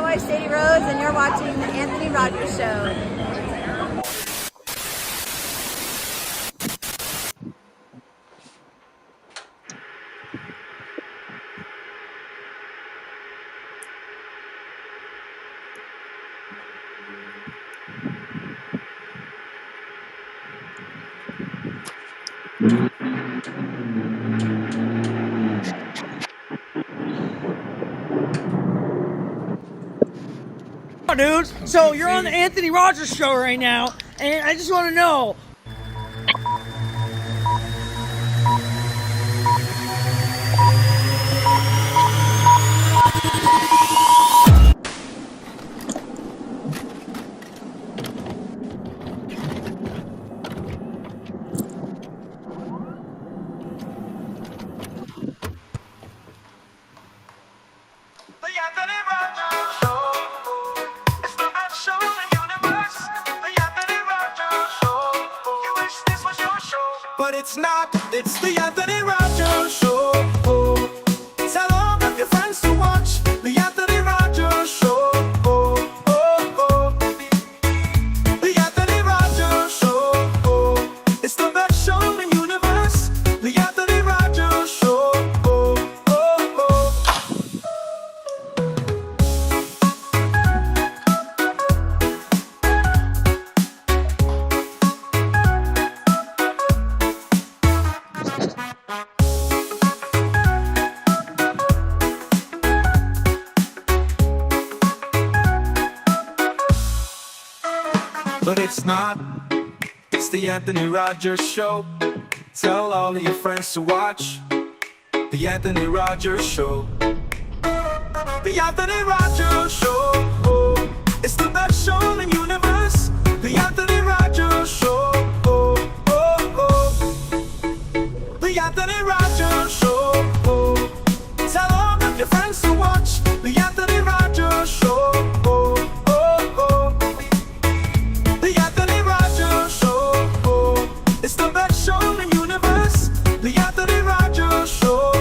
boy, Sadie Rose, and you're watching The Anthony Rogers Show. Dude, so you're on the Anthony Rogers Show right now, and I just want to know. But it's not, it's the Anthony Rogers Show. Tell all of your friends to watch the Anthony Rogers Show. The Anthony Rogers Show. It's the best show in the universe. The Anthony Rogers Show. But it's not, it's the Anthony Rogers Show. Tell all of your friends to watch the Anthony Rogers Show. The Anthony Rogers Show. It's the best show in the universe. The Anthony Rogers Show. The Anthony Rogers Show. Tell all of your friends to watch the Anthony Rogers Show. The Anthony Rogers Show. It's the best show in the universe. The Anthony Rogers Show.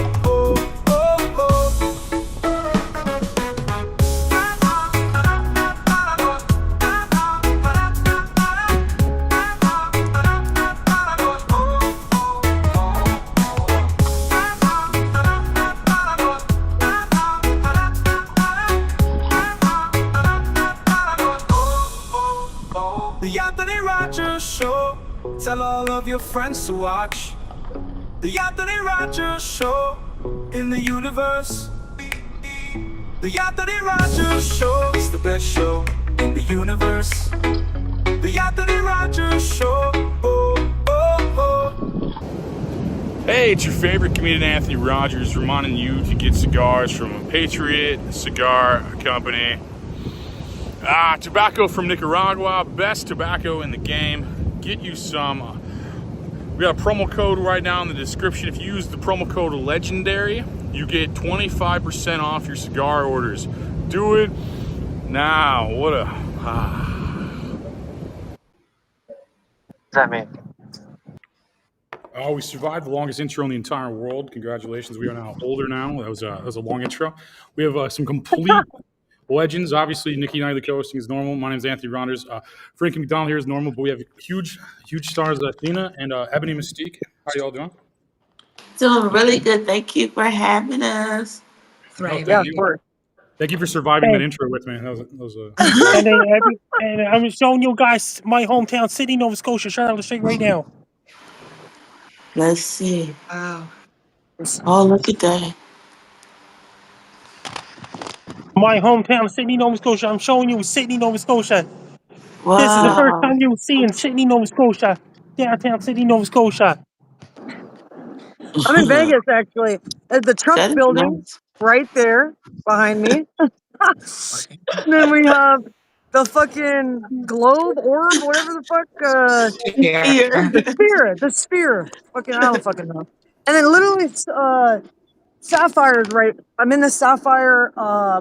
The Anthony Rogers Show. Tell all of your friends to watch the Anthony Rogers Show in the universe. The Anthony Rogers Show is the best show in the universe. The Anthony Rogers Show. Hey, it's your favorite comedian Anthony Rogers reminding you to get cigars from Patriot Cigar Company. Tobacco from Nicaragua, best tobacco in the game. Get you some. We got a promo code right now in the description. If you use the promo code LEGENDARY, you get 25% off your cigar orders. Do it now. What a... What's that mean? Oh, we survived the longest intro in the entire world. Congratulations. We are now older now. That was a long intro. We have some complete legends. Obviously, Nikki Knightly co-hosting is normal. My name is Anthony Rogers. Frankie McDonald here is normal, but we have huge stars, Athena and Ebony Mystique. How y'all doing? Doing really good. Thank you for having us. Right. Yeah, of course. Thank you for surviving that intro with me. That was and I'm showing you guys my hometown, Sydney, Nova Scotia, Charlotte Street right now. Let's see. Wow. Oh, look at that. My hometown, Sydney, Nova Scotia. I'm showing you Sydney, Nova Scotia. Wow. This is the first time you'll see in Sydney, Nova Scotia. Downtown Sydney, Nova Scotia. I'm in Vegas, actually. At the Trump That is building, nice. right there behind me. And then we have the fucking globe, orb, whatever the fuck. Here. The sphere. Fucking, I don't fucking know. And then literally, Sapphire's right. I'm in the Sapphire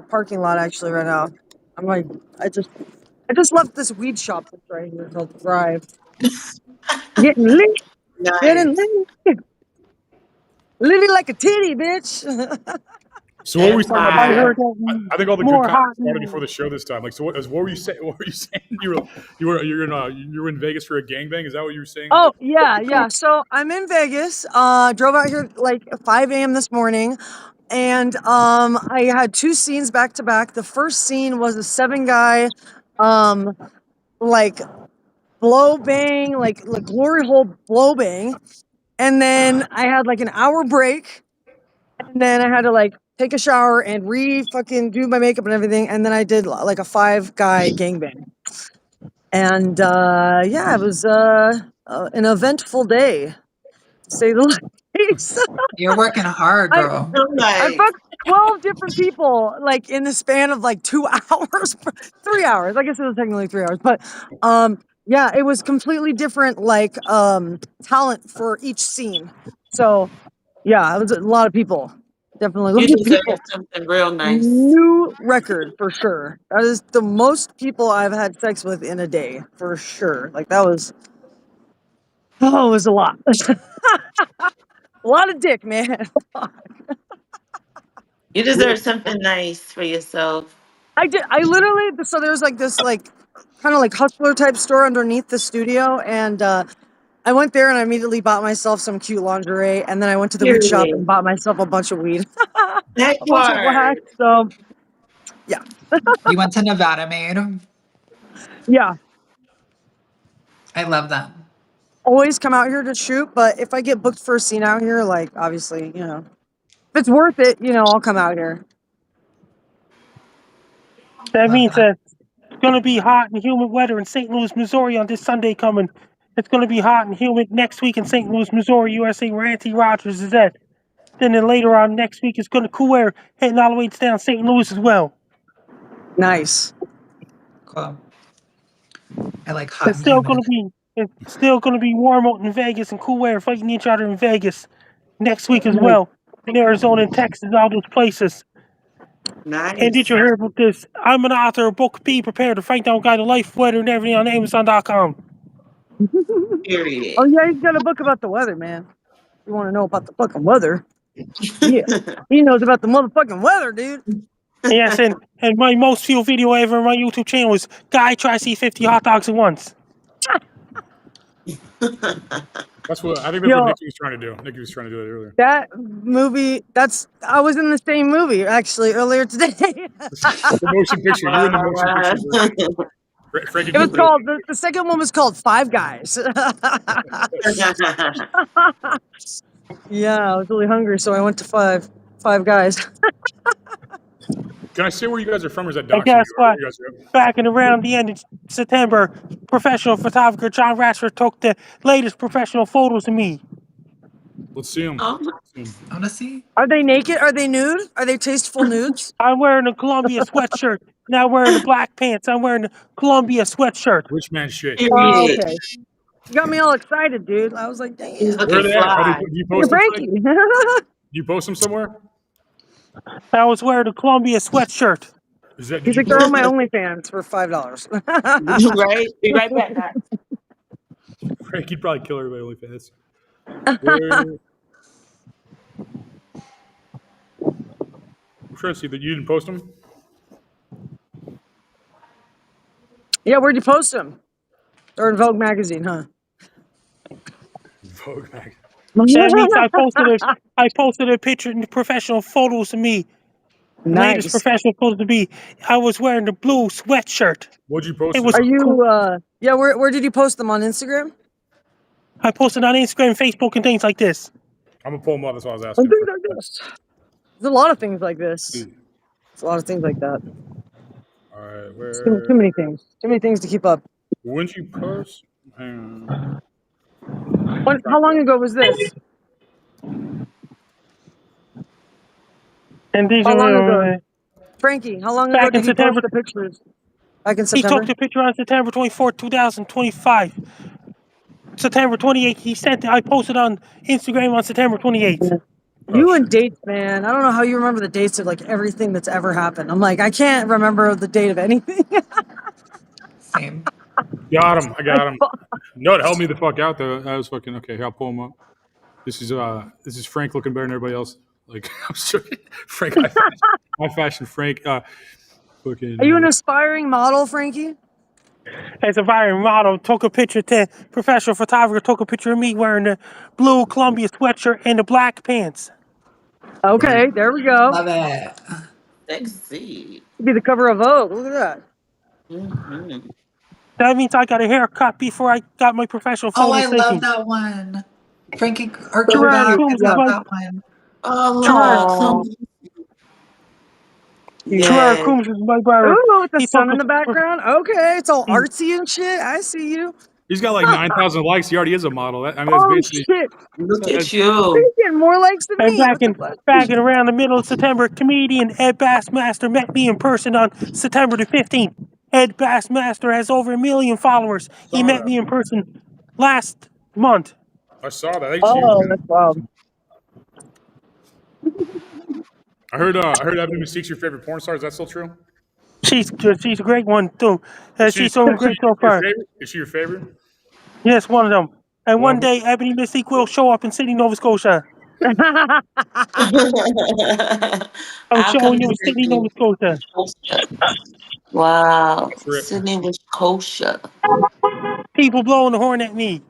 parking lot actually right now. I'm like, I just left this weed shop that's right here called Thrive. Getting lit. Nice. Getting lit. Living like a titty, bitch. So what were we talking about I before? heard that I think all the more good hot. comments started before the show this time. Like, so what were you saying? What were you saying? You were in Vegas for a gangbang? Is that what you were saying? Oh yeah. So I'm in Vegas. Drove out here like 5 a.m. this morning, and I had 2 scenes back to back. The first scene was a 7-guy, like blow bang, like glory hole blow bang, and then I had like an hour break, and then I had to like take a shower and fucking do my makeup and everything, and then I did like a 5-guy gangbang. And yeah, it was an eventful day, to say the least. You're working hard, I girl. I'm I like, fucked 12 different people like in the span of like 2 hours, 3 hours. I guess it was technically 3 hours, but yeah, it was completely different like talent for each scene. So yeah, it was a lot of people. Definitely a you lot of deserve people. something real nice. New record for sure. That is the most people I've had sex with in a day for sure. Like that was it was a lot. A lot of dick, man. You deserve something nice for yourself. I did. I literally. So there's like this like kind of like hustler type store underneath the studio, and I went there and I immediately bought myself some cute lingerie, and then I went to the weed shop and Period. bought myself a bunch of weed, That a bunch of wax. part. So yeah, You went to Nevada, maid. yeah. I love that. Always come out here to shoot, but if I get booked for a scene out here, like obviously, if it's worth it, I'll come out here. That Love means that. it's going to be hot and humid weather in St. Louis, Missouri on this Sunday coming. It's going to be hot and humid next week in St. Louis, Missouri, USA, where Anthony Rogers is at. Then later on next week, it's going to cool air heading all the way down St. Louis as well. Nice. Cool. I like hot It's and still going humid. to be warm out in Vegas and cool air fighting each other in Vegas next week as Nice. well. In Arizona and Texas, all those places. And did Nice. you hear about this? I'm an author of book. Be prepared to find out guide to life, weather, and everything on Amazon.com. Period. Oh yeah, he's got a book about the weather, man. You want to know about the fucking weather? Yeah, he knows about the motherfucking weather, dude. Yes, and my most viewed video ever on my YouTube channel is Guy tries to eat 50 hot dogs at once. That's what I think. That's Yo. what Nikki was trying to do. Nikki was trying to do it earlier. That movie, I was in the same movie actually earlier today. The motion picture. You're in the motion picture. Frankie, It was called, the second one was called Five Guys. Yeah, I was really hungry, so I went to Five Guys. Can I say where you guys are from, or is that And doxing guess you? Or what? you guys are- Back and around the end of September, professional photographer John Ratchford took the latest professional photos of me. Let's see them. Oh, Honestly, Are they naked? Are they nude? Are they tasteful nudes? I'm wearing a Columbia sweatshirt. Now wearing the black pants. I'm wearing a Columbia sweatshirt. Rich man shit. Oh, period. okay. You got me all excited, dude. I was like, He's damn. Where are looking they at? fly. Do you You're post them? Frankie. Do you post them somewhere? I was wearing a Columbia sweatshirt. Is that? He's like, they're on my OnlyFans for $5. Right? Be right back, guys. Frankie'd probably kill everybody only fans. I'm trying to see that you didn't post them. Yeah, where'd you post them? They're in Vogue magazine, huh? Vogue mag. That means I posted a picture in the professional photos of me. Latest Nice. professional photos of me. I was wearing the blue sweatshirt. What'd you post? It was Are them? you, yeah, where did you post them on Instagram? I posted on Instagram, Facebook, and things like this. I'm gonna pull them up. That's what I was Oh, asking. things like this. There's a lot of things like this. There's a lot of things like that. All right, Too many things. Too many things to keep up. When'd you post? Hang on. How long ago was this? And these How long are ago? Frankie, how long ago Back in did you September. post the pictures? Back in He September? took the picture on September 24th, 2025. September 28th, he sent it. I posted on Instagram on September 28th. You and dates, man. I don't know how you remember the dates of like everything that's ever happened. I'm like, I can't remember the date of anything. same. Got him. I got him. No, it helped me the fuck out though. I was fucking okay. Here, I'll pull him up. This is Frank looking better than everybody else. Like, I'm sorry, Frank, high fashion Frank. Fucking. Are you an aspiring model, Frankie? As a viral model, took a picture to professional photographer, took a picture of me wearing the blue Columbia sweatshirt and the black pants. Okay, there we go. Love it. Sexy. Be the cover of Vogue. Look at that. Mm-hmm. That means I got a haircut before I got my professional Oh, photo I love taken. that one. Frankie or Gerard Kobe, I Coombs is love my that one. Oh, Gerard. come Gerard yes. Coombs is my barber. Ooh, with the He sun took in the a background. Okay, it's all artsy and shit. I see you. He's got like 9,000 likes. He already is a model. I mean, that's Oh basically. shit! Look at That's, you. He's getting more likes than and me. What the fuck? back in around the middle of September, comedian Ed Bassmaster met me in person on September the 15th. Ed Bassmaster has over 1 million followers. He Saw met that. me in person last month. I saw that. That's huge. Oh, Man. that's wild. I heard Ebony Mystique's your favorite porn star. Is that still true? She's a great one too. She's so great so your far. favorite? Is she your favorite? Yes, one of them. And One one of them? day, Ebony Mystique will show up in Sydney, Nova Scotia. I'm I'll come showing to you Sydney, Sydney. Nova Scotia. Wow. Rip. Sydney was kosher. People blowing the horn at me.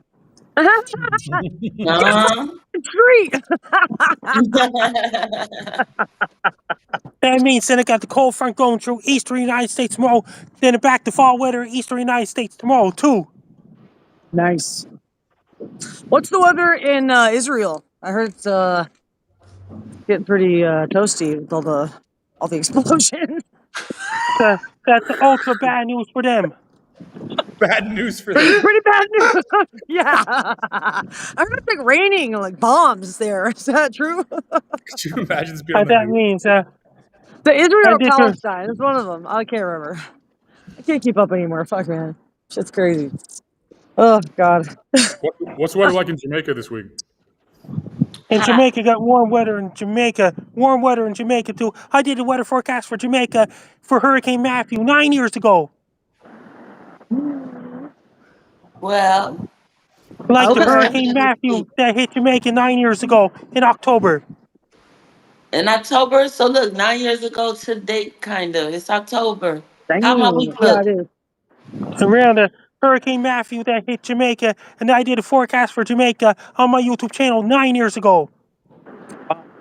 Uh-huh. Treat. That means then I got the cold front going through eastern United States tomorrow. Then it back to fall weather in eastern United States tomorrow too. Nice. What's the weather in Israel? I heard it's getting pretty toasty with all the explosions. That's ultra bad news for them. Bad news for pretty, them. pretty bad news. Yeah. I heard it's like raining like bombs there. Is that true? Could you imagine this being on the That news? means The Israel I or did Palestine. It's one of them. I can't remember. I can't keep up anymore. Fuck, man. Shit's crazy. Oh, God. What's the weather like in Jamaica this week? in Jamaica got warm weather in Jamaica. Warm weather in Jamaica too. I did the weather forecast for Jamaica for Hurricane Matthew 9 years ago. Well, Like the Okay. Hurricane Matthew that hit Jamaica 9 years ago in October. in October, so look, 9 years ago to date, kind of. It's October. Dang. How my week Yeah, look? it is. Around the Hurricane Matthew that hit Jamaica, and I did a forecast for Jamaica on my YouTube channel 9 years ago.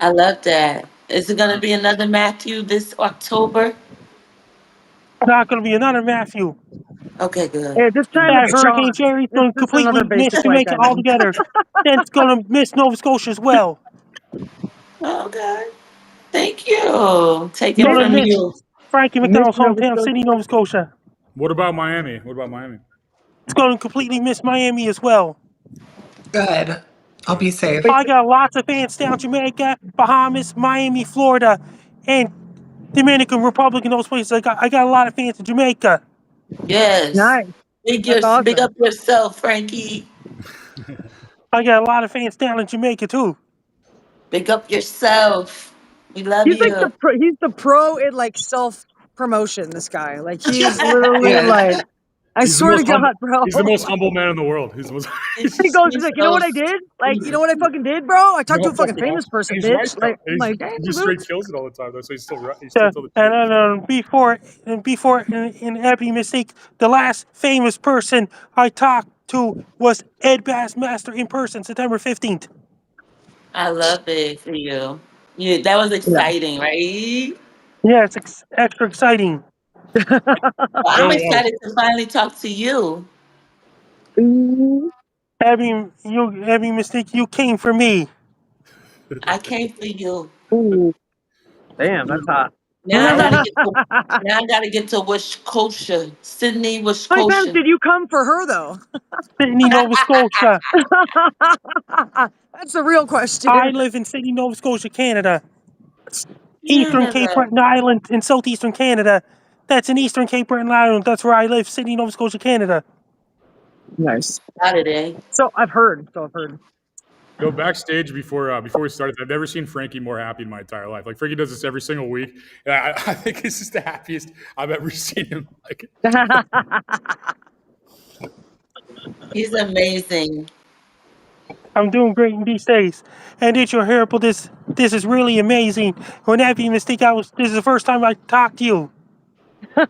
I love that. Is it going to be another Matthew this October? Not going to be another Matthew. Okay, good. Yeah, this time That it's Hurricane Sean. Jerry's This going to is another completely miss basic white Jamaica guy. altogether. Then it's going to miss Nova Scotia as well. Okay. Thank you. Take it Gonna from miss you. Frankie Miss McDonald's Nova hometown, Scotia. Sydney, Nova Scotia. What about Miami? What about Miami? It's going to completely miss Miami as well. Good. I'll be safe. I got lots of fans down Jamaica, Bahamas, Miami, Florida, and Dominican Republic and those places. I got a lot of fans in Jamaica. Yes. Nice. Big That's awesome. up yourself, Frankie. I got a lot of fans down in Jamaica too. Big up yourself. We love He's you. like he's the pro in like self promotion. This guy, like he's literally Yeah. like, I He's the swear to most humble- God, bro. He's the most humble man in the world. He's the most. He goes, he's like, you know what I did? Like, you know what I fucking did, bro? I talked to a fucking famous person, He's bitch. right, though. Like, I'm like, He damn, just dude. straight kills it all the time, though. So he's still right. He's still the And then before in Ebony Mystique, the last famous person I talked to was Ed Bassmaster in person, September 15th. I love it for you. That was exciting, right? Yeah, it's extra exciting. Well, I'm excited to finally talk to you. Ebony Mystique, you came for me. I came for you. Ooh. Damn, that's hot. Now I gotta get to Wisconsin, Sydney, How many times Wisconsin. did you come for her, though? Sydney, Nova Scotia. That's the real question. I live in Sydney, Nova Scotia, Canada. Eastern Canada. Cape Breton Island in southeastern Canada. That's in Eastern Cape Breton Island. That's where I live, Sydney, Nova Scotia, Canada. Nice. Saturday. So I've heard. Go backstage before we started. I've never seen Frankie more happy in my entire life. Like Frankie does this every single week. And I think this is the happiest I've ever seen him. Like, He's amazing. I'm doing great in these days. And it's your Haripple. This is really amazing. When that be mistake, this is the first time I talked to you.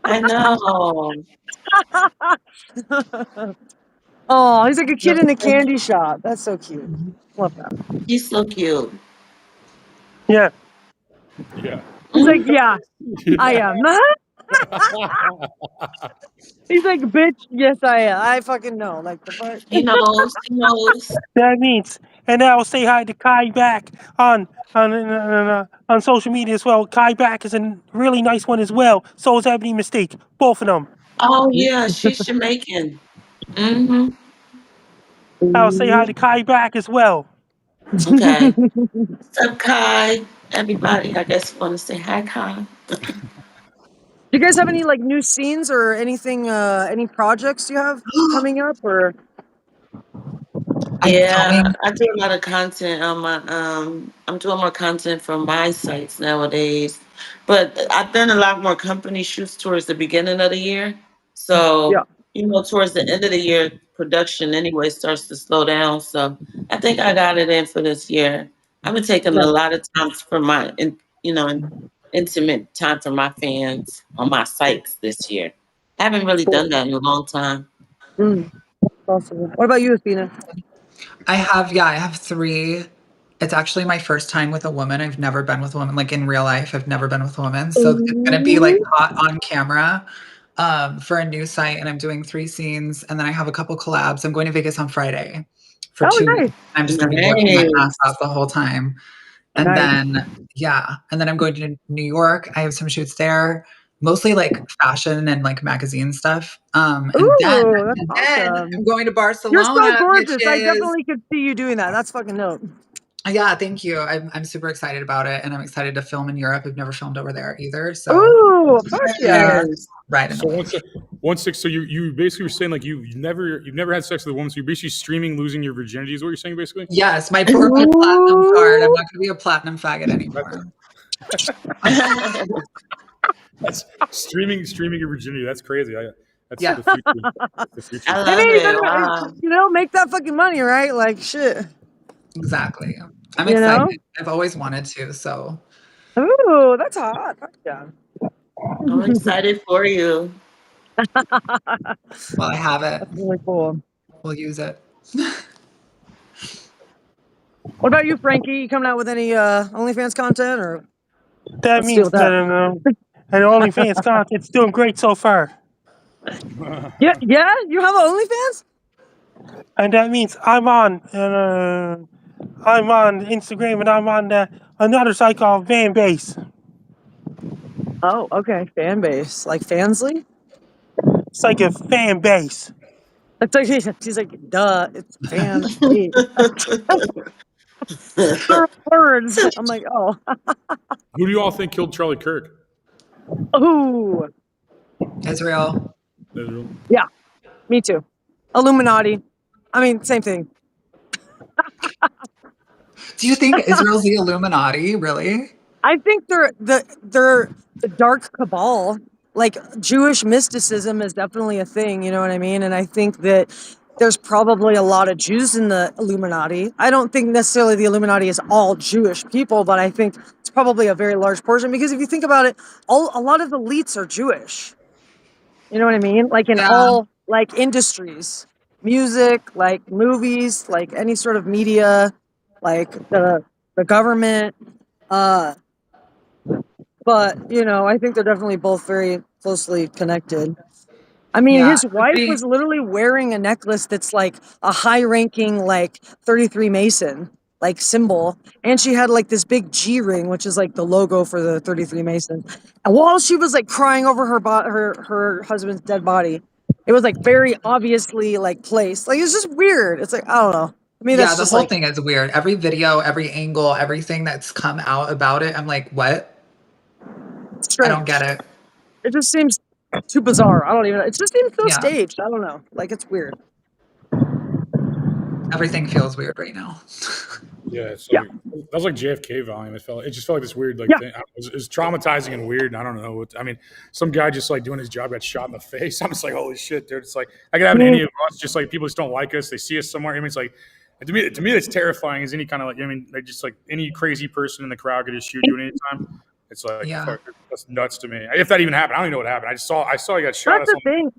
I know. Oh, he's like a kid in a candy shop. That's so cute. Love that. He's so cute. Yeah. Yeah. He's like, yeah, I am. He's like, bitch, yes, I am. I fucking know. Like, the fuck? He knows. He knows. That means, and I'll say hi to Kai back on social media as well. Kai back is a really nice one as well. So is Ebony Mistake. Both of them. Oh yeah, she's Jamaican. Mm-hmm. I'll say hi to Kai back as well. Okay. What's up, Kai? Everybody, I guess want to say hi, Kai. Do you guys have any like new scenes or anything, any projects you have coming up or? Yeah, I do a lot of content on my I'm doing more content for my sites nowadays. But I've done a lot more company shoots towards the beginning of the year. So, Yeah. towards the end of the year, production anyway starts to slow down. So I think I got it in for this year. I've been taking a lot of time for my intimate time for my fans on my sites this year. I haven't really done that in a long time. Awesome. What about you, Athena? I have 3. It's actually my first time with a woman. I've never been with a woman, like in real life. I've never been with a woman. So it's going to be like hot on camera for a new site. And I'm doing 3 scenes. And then I have a couple collabs. I'm going to Vegas on Friday for 2 weeks. I'm just going to be working my ass off the whole time. And then I'm going to New York. I have some shoots there, mostly like fashion and like magazine stuff. And then I'm going to Barcelona. You're so gorgeous. I definitely could see you doing that. That's fucking dope. Yeah, thank you. I'm super excited about it, and I'm excited to film in Europe. I've never filmed over there either. So, fuck yeah! Right. So so you basically were saying like you've never had sex with a woman, so you're basically streaming losing your virginity is what you're saying basically? Yes, my platinum card. I'm not going to be a platinum faggot anymore. That's streaming your virginity. That's crazy. That's Yeah. the future. I love it. Wow. You know, make that fucking money, right? Like shit. Exactly. I'm excited. I've always wanted to. So. Ooh, that's hot. Fuck yeah. I'm excited for you. Well, I have it. That's really cool. We'll use it. What about you, Frankie? You coming out with any OnlyFans content or? That means that and OnlyFans content's doing great so far. Yeah, you have OnlyFans? And that means I'm on Instagram and I'm on another site called Fanbase. Oh, okay. Fan base. Like Fansly? It's like a fan base. It's like she's like, duh, it's fan base. Words. I'm like, oh. Who do you all think killed Charlie Kirk? Ooh. Israel. Yeah, me too. Illuminati. I mean, same thing. Do you think Israel's the Illuminati? Really? I think they're the dark cabal. Like Jewish mysticism is definitely a thing. You know what I mean? And I think that there's probably a lot of Jews in the Illuminati. I don't think necessarily the Illuminati is all Jewish people, but I think it's probably a very large portion because if you think about it, a lot of the elites are Jewish. You know what I mean? Like in all like industries, music, like movies, like any sort of media, like the government. But you know, I think they're definitely both very closely connected. I mean, his wife was literally wearing a necklace that's like a high-ranking, like 33 Mason, like symbol, and she had like this big G ring, which is like the logo for the 33 Mason. And while she was like crying over her husband's dead body, it was like very obviously like placed. Like it's just weird. It's like I don't know. I mean, that's the just whole like, thing is weird. Every video, every angle, everything that's come out about it, I'm like, what? strange. I don't get it. It just seems too bizarre. I don't even know. It just seems so staged. I don't know. Like it's weird. Everything feels weird right now. Yeah, it's like, that was like JFK volume. It just felt like this weird thing. It was traumatizing and weird. And I don't know. I mean, some guy just like doing his job got shot in the face. I'm just like, holy shit, dude. It's like I could have any of us. Just like people just don't like us. They see us somewhere. I mean, it's like And to me, that's terrifying. Is any kind of like, I mean, like just like any crazy person in the crowd could just shoot you at any time. It's like, fuck, that's nuts to me. If that even happened, I don't even know what happened. I saw he got shot. That's the thing.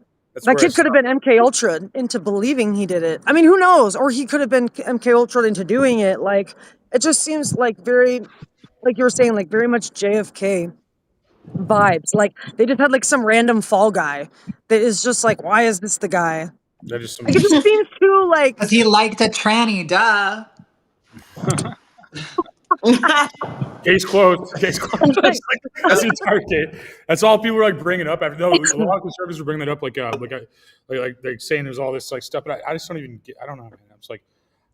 That kid could have been MK Ultra into believing he did it. I mean, who knows? Or he could have been MK Ultra into doing it. Like, it just seems like very, like you were saying, like very much JFK vibes. Like they just had like some random fall guy that is just like, why is this the guy? That just like, it just seems too like. Because he liked a tranny, duh. Case closed. Case closed. That's the entire case. That's all people were like bringing up. After a lot of conservatives were bringing that up, like saying there's all this like stuff. But I just don't even get. I don't know. Man. It's like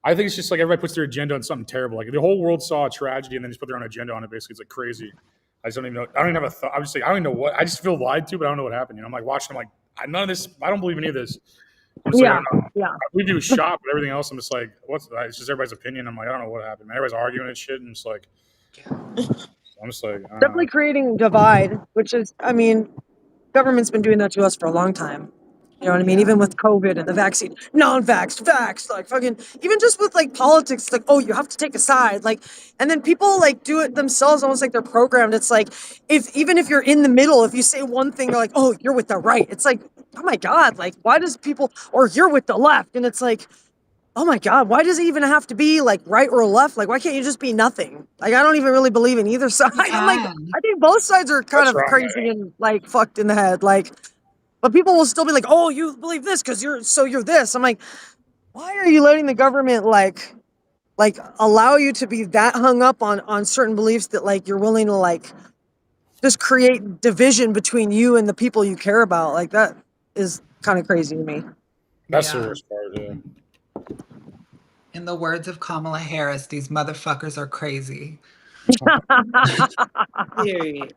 I think it's just like everybody puts their agenda on something terrible. Like the whole world saw a tragedy and then just put their own agenda on it. Basically, it's like crazy. I just don't even know. I don't even have a thought. I'm just like I don't even know what. I just feel lied to, but I don't know what happened. You know, I'm like watching. I'm like none of this. I don't believe any of this. Yeah. I believe he was shot, but everything else, I'm just like, what's that? It's just everybody's opinion. I'm like, I don't know what happened. Man. Everybody's arguing and shit, and it's like, I'm just like, definitely creating divide, which is, I mean, government's been doing that to us for a long time. You know what I mean? Even with COVID and the vaccine, non-vaxxed, vaxxed, like fucking, even just with like politics, like, oh, you have to take a side. Like, and then people like do it themselves, almost like they're programmed. It's like, even if you're in the middle, if you say one thing, they're like, oh, you're with the right. It's like, oh my God, like, why does people, or you're with the left. And it's like, oh my God, why does it even have to be like right or left? Like, why can't you just be nothing? Like, I don't even really believe in either side. I'm like, I think both sides are kind of crazy and like fucked in the head. Like, but people will still be like, oh, you believe this because you're this. I'm like, why are you letting the government like allow you to be that hung up on certain beliefs that like you're willing to like just create division between you and the people you care about? Like that is kind of crazy to me. That's the worst part, yeah. In the words of Kamala Harris, these motherfuckers are crazy. Period.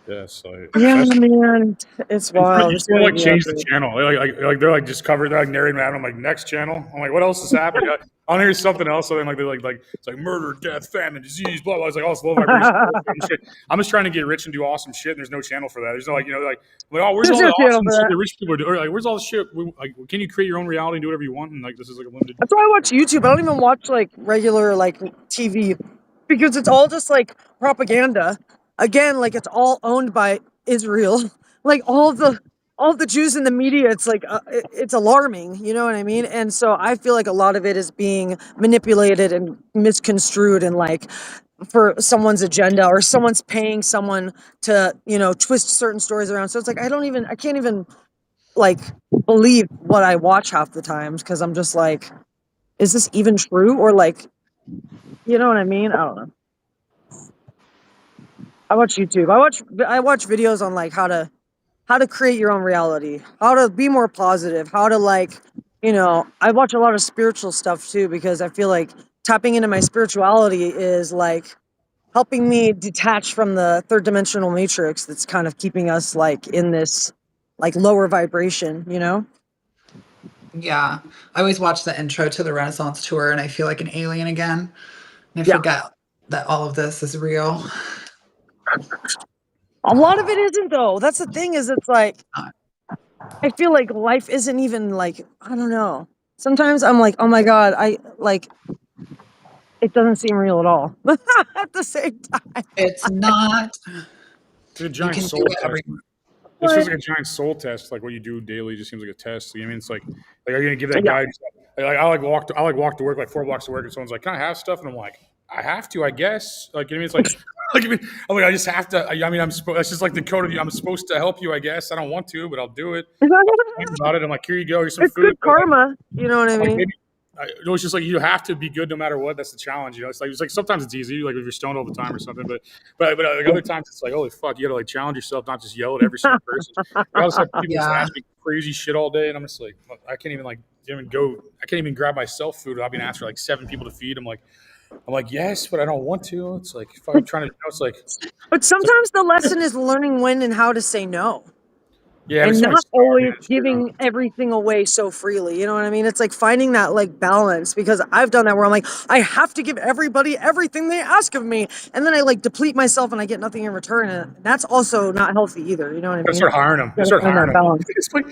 Yes, like, yeah, man, it's wild. It's like change the channel. Like they're like just covered. They're like narrating that. I'm like next channel. I'm like, what else is happening? I want to hear something else. So then like they're like it's like murder, death, famine, disease, blah blah. It's like all this low vibration shit. I'm just trying to get rich and do awesome shit. And there's no channel for that. There's no like oh, where's all the awesome shit the rich people are doing? Like where's all the shit? Like can you create your own reality and do whatever you want? And like this is like a limited. That's why I watch YouTube. I don't even watch like regular like TV because it's all just like propaganda. Again, like it's all owned by Israel. Like all the Jews in the media, it's like it's alarming. You know what I mean? And so I feel like a lot of it is being manipulated and misconstrued, and like for someone's agenda, or someone's paying someone to twist certain stories around. So it's like I can't even like believe what I watch half the times because I'm just like, is this even true? Or like, you know what I mean? I don't know. I watch YouTube. I watch videos on like how to create your own reality, how to be more positive, how to like, I watch a lot of spiritual stuff too, because I feel like tapping into my spirituality is like helping me detach from the third dimensional matrix that's kind of keeping us like in this like lower vibration, Yeah. I always watch the intro to the Renaissance tour and I feel like an alien again. And I forget that all of this is real. A lot of it isn't though. That's the thing, is it's like I feel like life isn't even like, I don't know. Sometimes I'm like, oh my God, it doesn't seem real at all. At the same time. It's not. It's a giant soul test. This feels like a giant soul test. Like what you do daily just seems like a test. I mean, it's like are you gonna give that guy? Like I walk to work like 4 blocks to work, and someone's like, "Can I have stuff?" And I'm like, "I have to, I guess." Like it's like, I just have to. I'm supposed. That's just like the code of you. I'm supposed to help you, I guess. I don't want to, but I'll do it. About it. I'm like, here you go. Here's some food. Good karma. You know what I mean? It's just like you have to be good no matter what. That's the challenge. It's like sometimes it's easy, like if you're stoned all the time or something. But like other times it's like, holy fuck, you got to like challenge yourself, not just yell at every single person. I also have people just ask me crazy shit all day, and I'm just like, I can't even grab myself food without being asked for like 7 people to feed. I'm like, yes, but I don't want to. It's like if I'm trying to, it's like. But sometimes the lesson is learning when and how to say no. Yeah, and not always giving everything away so freely. You know what I mean? It's like finding that like balance, because I've done that where I'm like, I have to give everybody everything they ask of me. And then I like deplete myself and I get nothing in return. And that's also not healthy either. You know what I mean? Start hiring them. It's like,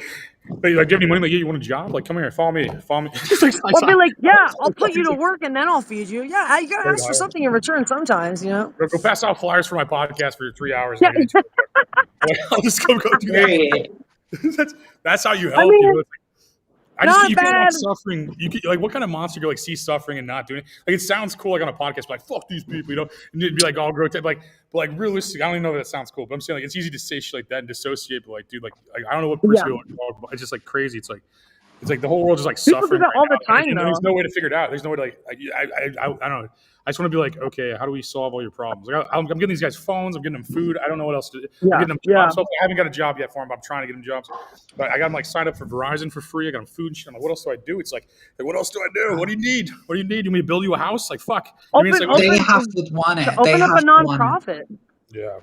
But like, do you have any money? Like, yeah, you want a job? Like, come here, follow me. Just like, I'll be like, yeah, I'll put you to work and then I'll feed you. Yeah, you gotta ask for Right. something in return sometimes, you know. Go pass out flyers for my podcast for 3 hours. Yeah. I'll just go do that. That's how you help. I mean, you know? I just not you can't bad. watch suffering. You can, like, what kind of monster you like see suffering and not doing it? Like, it sounds cool, like on a podcast, but like, fuck these people, you know, and you'd be like all grotesque, but like realistic. I don't even know if that sounds cool, but I'm saying like it's easy to say shit like that and dissociate. But like, dude, like I don't know what person you're called, but it's just like crazy. It's like the whole world is like People suffering do that all the time, and though. there's no way to figure it out. There's no way to like I don't know. I just want to be like, okay, how do we solve all your problems? Like, I'm getting these guys phones. I'm getting them food. I don't know what else to do. I'm getting them jobs. So I haven't got a job yet for them, but I'm trying to get them jobs. But I got them like signed up for Verizon for free. I got them food and shit. I'm like, what else do I do? It's like what else do I do? What do you need? What do you need? You want me to build you a house? Like, fuck. They have to want it. Open up a nonprofit. Yeah.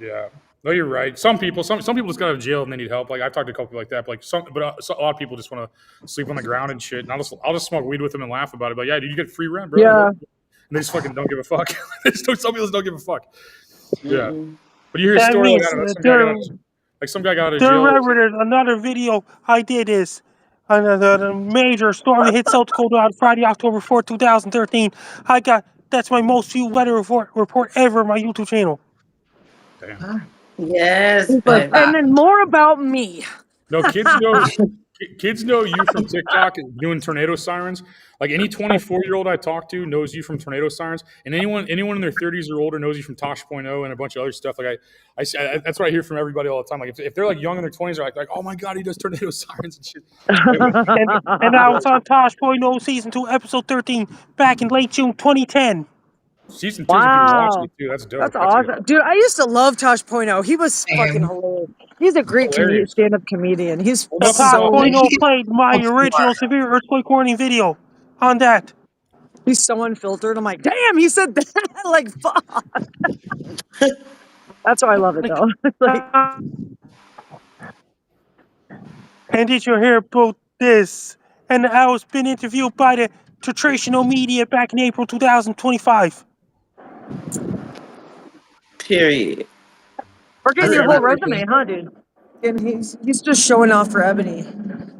Yeah. No, you're right. Some people just got out of jail and they need help. Like I've talked to a couple people like that. But a lot of people just want to sleep on the ground and shit. And I'll just smoke weed with them and laugh about it. But yeah, dude, you get free rent, bro. Yeah. And they just fucking don't give a fuck. Some people just don't give a fuck. Yeah. But you hear a story like some guy got out of jail. Remember, there's another video I did is another major storm that hit South Dakota on Friday, October 4th, 2013. That's my most viewed weather report ever on my YouTube channel. Damn. Yes. And then more about me. No, kids know you from TikTok and doing tornado sirens. Like any 24-year-old I talk to knows you from tornado sirens, and anyone in their 30s or older knows you from Tosh.0 and a bunch of other stuff. Like I that's what I hear from everybody all the time. Like if they're like young in their 20s, they're like, oh my god, he does tornado sirens and shit. and I was on Tosh.0 season 2, episode 13, back in late June 2010. Season 2 is watching it too. That's dope. That's awesome, dude. I used to love Tosh.0. He was fucking hilarious. He's a great stand-up comedian. He's Tosh.0 played my original severe earthquake warning video on that. He's so unfiltered. I'm like, damn, he said that. Like, fuck. That's why I love it, though. And did you hear about this? And I was been interviewed by the Traditional Media back in April 2025. Period. We're getting your whole resume, huh, dude? And he's just showing off for Ebony.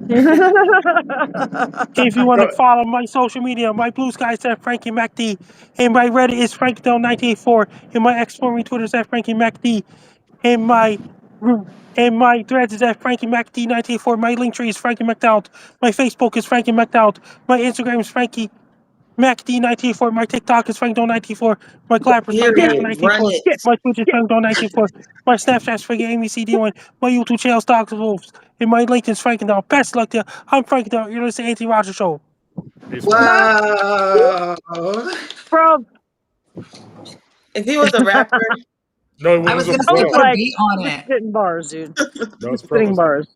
If you want to follow my social media, my Blue Sky is at Frankie MacD, and my Reddit is FrankDell984, and my X4 Twitter is at Frankie MacD, and my Threads is at Frankie MacD984. My Linktree is Frankie McDowd. My Facebook is Frankie McDowd. My Instagram is Frankie MacD984. My TikTok is FrankDell984. My Clapper is FrankDell984. My Twitch is FrankDell984. My Snapchat is Frankie AMCD1. My YouTube channel is Dogs of Wolves. And my LinkedIn is Frankendell. Best luck there. I'm Frankendell. You're listening to Anthony Rogers Show. Wow. Bro. If he was a rapper. No, I was going to say put a beat on it. Spitting bars, dude. Spitting bars.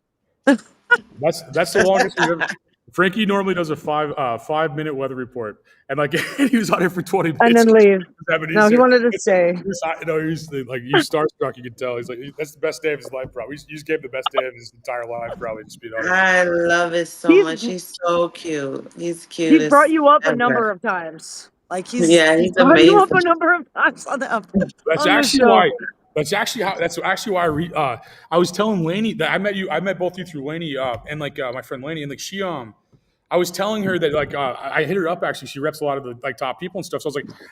That's the longest we've ever. Frankie normally does a 5-minute weather report, and like he was on it for 20 minutes and then leave. No, he wanted to stay. He's like you starstruck. You can tell he's like that's the best day of his life, probably. He just gave the best day of his entire life, probably. Just being honest. I love it so much. He's so cute. He's cute. He brought you up a number of times. Like he's amazing. You up a number of times on the. That's actually why. That's actually why I was telling Lainey that I met both of you through Lainey and like my friend Lainey, and like she I was telling her that like I hit her up actually. She reps a lot of the like top people and stuff. So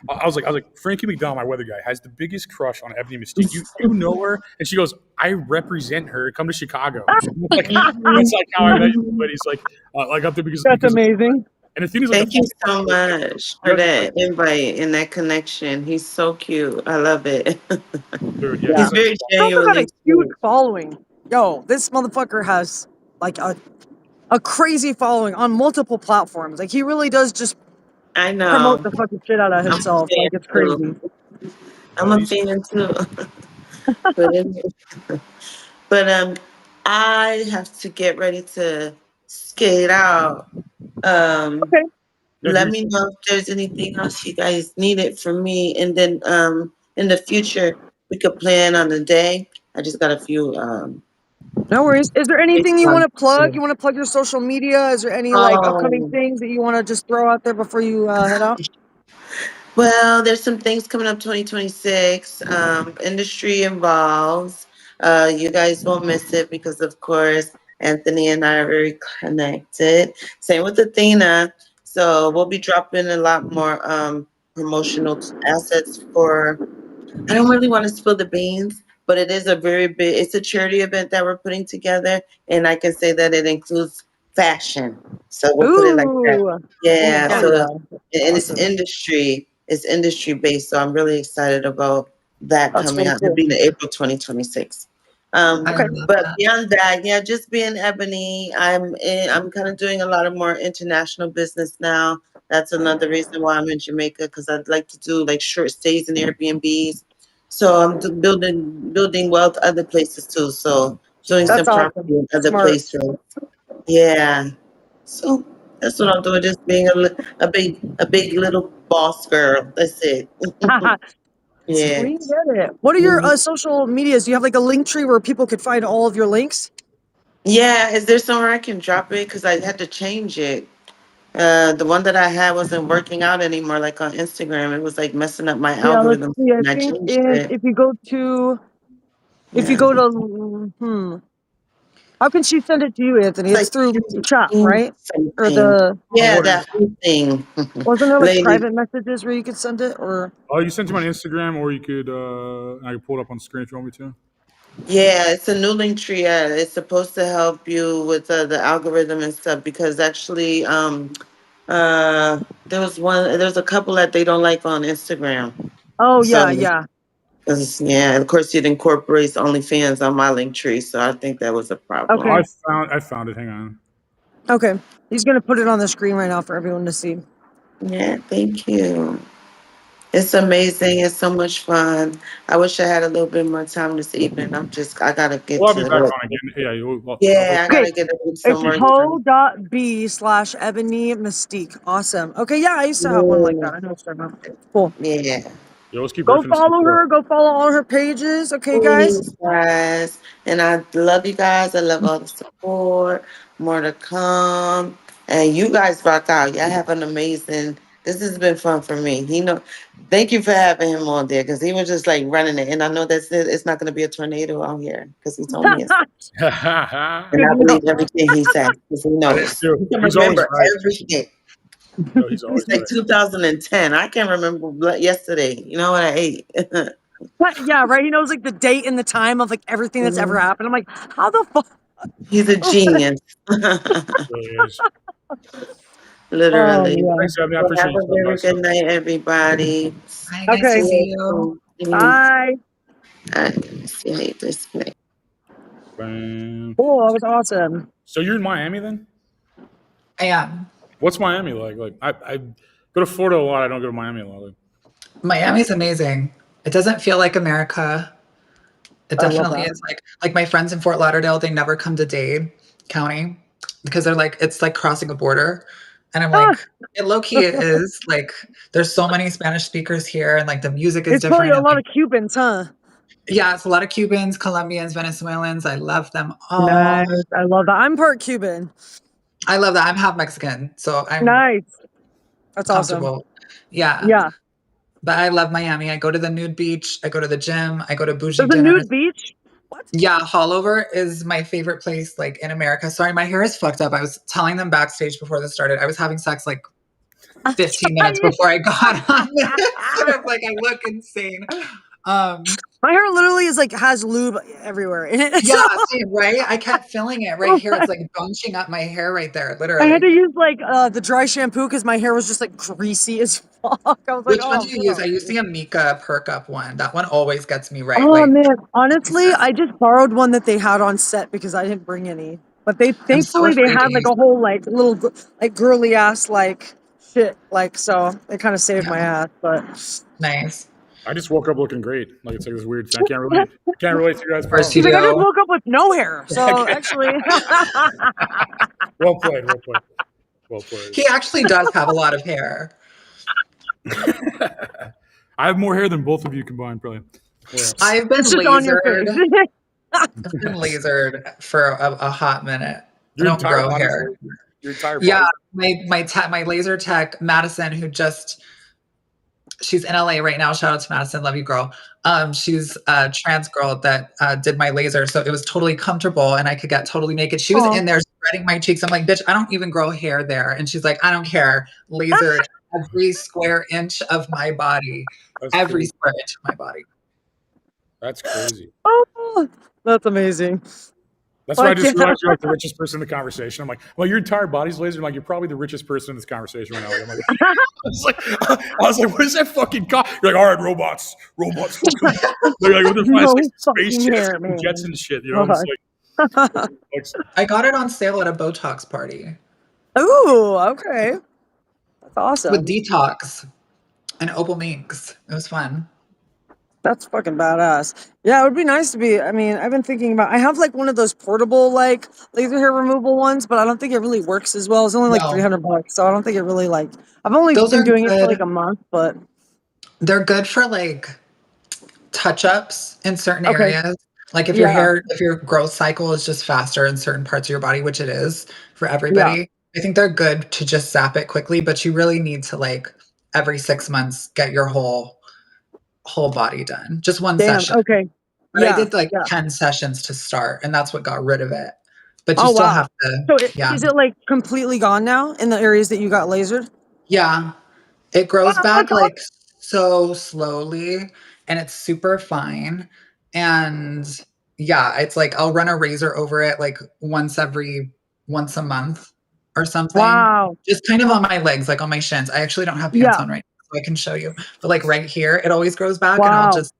I was like Frankie McDonald, my weather guy, has the biggest crush on Ebony Mystique. You know her, and she goes, I represent her. Come to Chicago. Like, that's like how I met you. But he's like up there because that's amazing. And the thing is, like, thank you so much for that invite and that connection. He's so cute. I love it. Dude, yeah. He's very genuine. Got a huge following. Yo, this motherfucker has like a crazy following on multiple platforms. Like he really does just promote the fucking shit out of himself. Like it's crazy. I'm a fan too. but I have to get ready to skate out. Okay. Let me know if there's anything else you guys needed from me, and then in the future we could plan on a day. I just got a few. No worries. Is there anything you want to plug? You want to plug your social media? Is there any like upcoming things that you want to just throw out there before you head out? Well, there's some things coming up 2026. Industry involves. You guys won't miss it because, of course, Anthony and I are very connected. Same with Athena. So we'll be dropping a lot more promotional assets for. I don't really want to spill the beans, but it is a very big. It's a charity event that we're putting together, and I can say that it includes fashion. So we'll put it like that. Ooh. Yeah. Oh So yeah. and Awesome. it's industry based. So I'm really excited about that That's coming really out. It'll cool. be in April 2026. I Okay. love But that. beyond that, yeah, just being Ebony, I'm kind of doing a lot of more international business now. That's another reason why I'm in Jamaica, because I'd like to do like short stays in Airbnbs. So I'm building wealth other places too. So doing That's some property awesome. in other Smart. places. Yeah. So that's what I'm doing. Just being a big little boss girl. That's it. Yeah. We get it. What are your social medias? Do you have like a link tree where people could find all of your links? Yeah. Is there somewhere I can drop it? Because I had to change it. The one that I had wasn't working out anymore, like on Instagram. It was like messing up my Yeah, let's algorithm, see. I and I think changed it. if you go to Yeah. how can she send it to you, Anthony? It's It's like through chat, Q right? Or something. the Yeah, What? that whole thing. wasn't there like Lady. private messages where you could send it? Or Oh, you sent it to my Instagram, or you could. I can pull it up on the screen if you want me to. Yeah, it's a new link tree. It's supposed to help you with the algorithm and stuff because actually, there was a couple that they don't like on Instagram. oh So, yeah. 'cause, yeah, of course, it incorporates OnlyFans on my link tree. So I think that was a Oh, problem. Okay. I found it. Hang on. Okay. He's gonna put it on the screen right now for everyone to see. Yeah, thank you. It's amazing. It's so much fun. I wish I had a little bit more time this evening. I gotta get We'll have you to back work. on again. Yeah, Yeah, I Okay. gotta get It's some work done. ho.b/Ebony Mystique. Awesome. Okay, yeah, I used to have one like that. I know what you're talking about. Cool. Yeah. let's keep Go riffing this follow stuff. her. Go follow all her pages. Okay, guys. Please, guys. And I love you guys. I love all the support. More to come. And you guys rock out. Y'all have an amazing. This has been fun for me. Thank you for having him on there because he was just like running it. And I know that's it. It's not going to be a tornado out here because he told me it's. And Good I deal. believe everything he said because he That is knows. true. He can He's always remember right. everything. No, he's It's always like right. 2010. I can't remember yesterday. You know what I ate? Yeah, right. He knows like the date and the time of like everything that's ever happened. I'm like, how the fuck? He's a genius. Really is. Oh Literally. yeah. Thanks, Ebony. I Well, appreciate have you a stopping by. very good night, everybody. Hi, nice Okay. to see See you. you. Bye. See how you disconnect. Bam. Cool. That was awesome. So you're in Miami then? I am. What's Miami like? Like I go to Florida a lot. I don't go to Miami a lot. Like, Miami's amazing. It doesn't feel like America. It I love definitely that. is like my friends in Fort Lauderdale, they never come to Dade County because they're like, it's like crossing a border. And I'm Ah, like, it low key is like, there's so many Spanish speakers here and like the music is it's probably different. a And lot like, of Cubans, huh? yeah, it's a lot of Cubans, Colombians, Venezuelans. I love them all. Nice. I love that. I'm part Cuban. I love that. I'm half Mexican, so I'm Nice. That's awesome. comfortable. Yeah. Yeah. But I love Miami. I go to the nude beach. I go to the gym. I go to bougie There's a dinners. nude beach. What? Yeah, Hollover is my favorite place, like in America. Sorry, my hair is fucked up. I was telling them backstage before this started. I was having sex like 15 minutes before I got on this. I'm like, I look insane. My hair literally is like has lube everywhere in it. Yeah, same, right? I kept feeling it right here. It's like bunching up my hair right there, I had literally. to use like the dry shampoo because my hair was just like greasy as fuck. I was like, Which one oh, do you use? no. I use the Amika Perk Up one. That one always gets me right. Oh Like, man, honestly, I just borrowed one that they had on set because I didn't bring any. But they I'm so thankfully they afraid to had like use a whole like little like girly ass like shit like so it kind of saved my Yeah, ass. But nice. I just woke up looking great. Like it's like this weird thing. I can't relate. Can't relate to you guys' Of course problems. you she's like, I just do. woke up with no hair. So actually, Well played. Well played. Well played. He actually does have a lot of hair. I have more hair than both of you combined, probably. Yeah. I've been it's just on your face. lasered. I've been lasered for a hot minute. Your I don't entire grow body. hair. Your entire body. Yeah, my laser tech Madison, who just She's in LA right now. Shout out to Madison. Love you, girl. She's a trans girl that did my laser. So it was totally comfortable and I could get totally naked. She was in there spreading my cheeks. I'm like, bitch, I don't even grow hair there. And she's like, I don't care. Lasered every square inch of my body. Every square inch of my body. That's crazy. Oh, that's amazing. That's why I just realized you're like the richest person in the conversation. I'm like, well, your entire body's laser. I'm like, you're probably the richest person in this conversation right now. I'm like, I was like, what is that fucking cost? You're like, all right, robots. They're like, what the fuck? Like spaceships and jets and shit. You know, I'm just like, I got it on sale at a Botox party. Ooh, okay. That's awesome. With detox and Opal Minks. It was fun. That's fucking badass. Yeah, it would be nice to be. I mean, I've been thinking about. I have like one of those portable like laser hair removal ones, but I don't think it really works as well. It's only like $300, so I don't think it really like. I've only been doing it for like a month, but they're good for like touch-ups in certain areas. Like if your hair, if your growth cycle is just faster in certain parts of your body, which it is for everybody. I think they're good to just zap it quickly, but you really need to like every 6 months get your whole body done. Just one session. Okay. But I did like 10 sessions to start, and that's what got rid of it. But you still have to. So is it like completely gone now in the areas that you got lasered? Yeah. It grows back like so slowly, and it's super fine. And yeah, it's like I'll run a razor over it like once a month or something. Wow. Just kind of on my legs, like on my shins. I actually don't have pants on right now, so I can show you. But like right here, it always grows back, and I'll just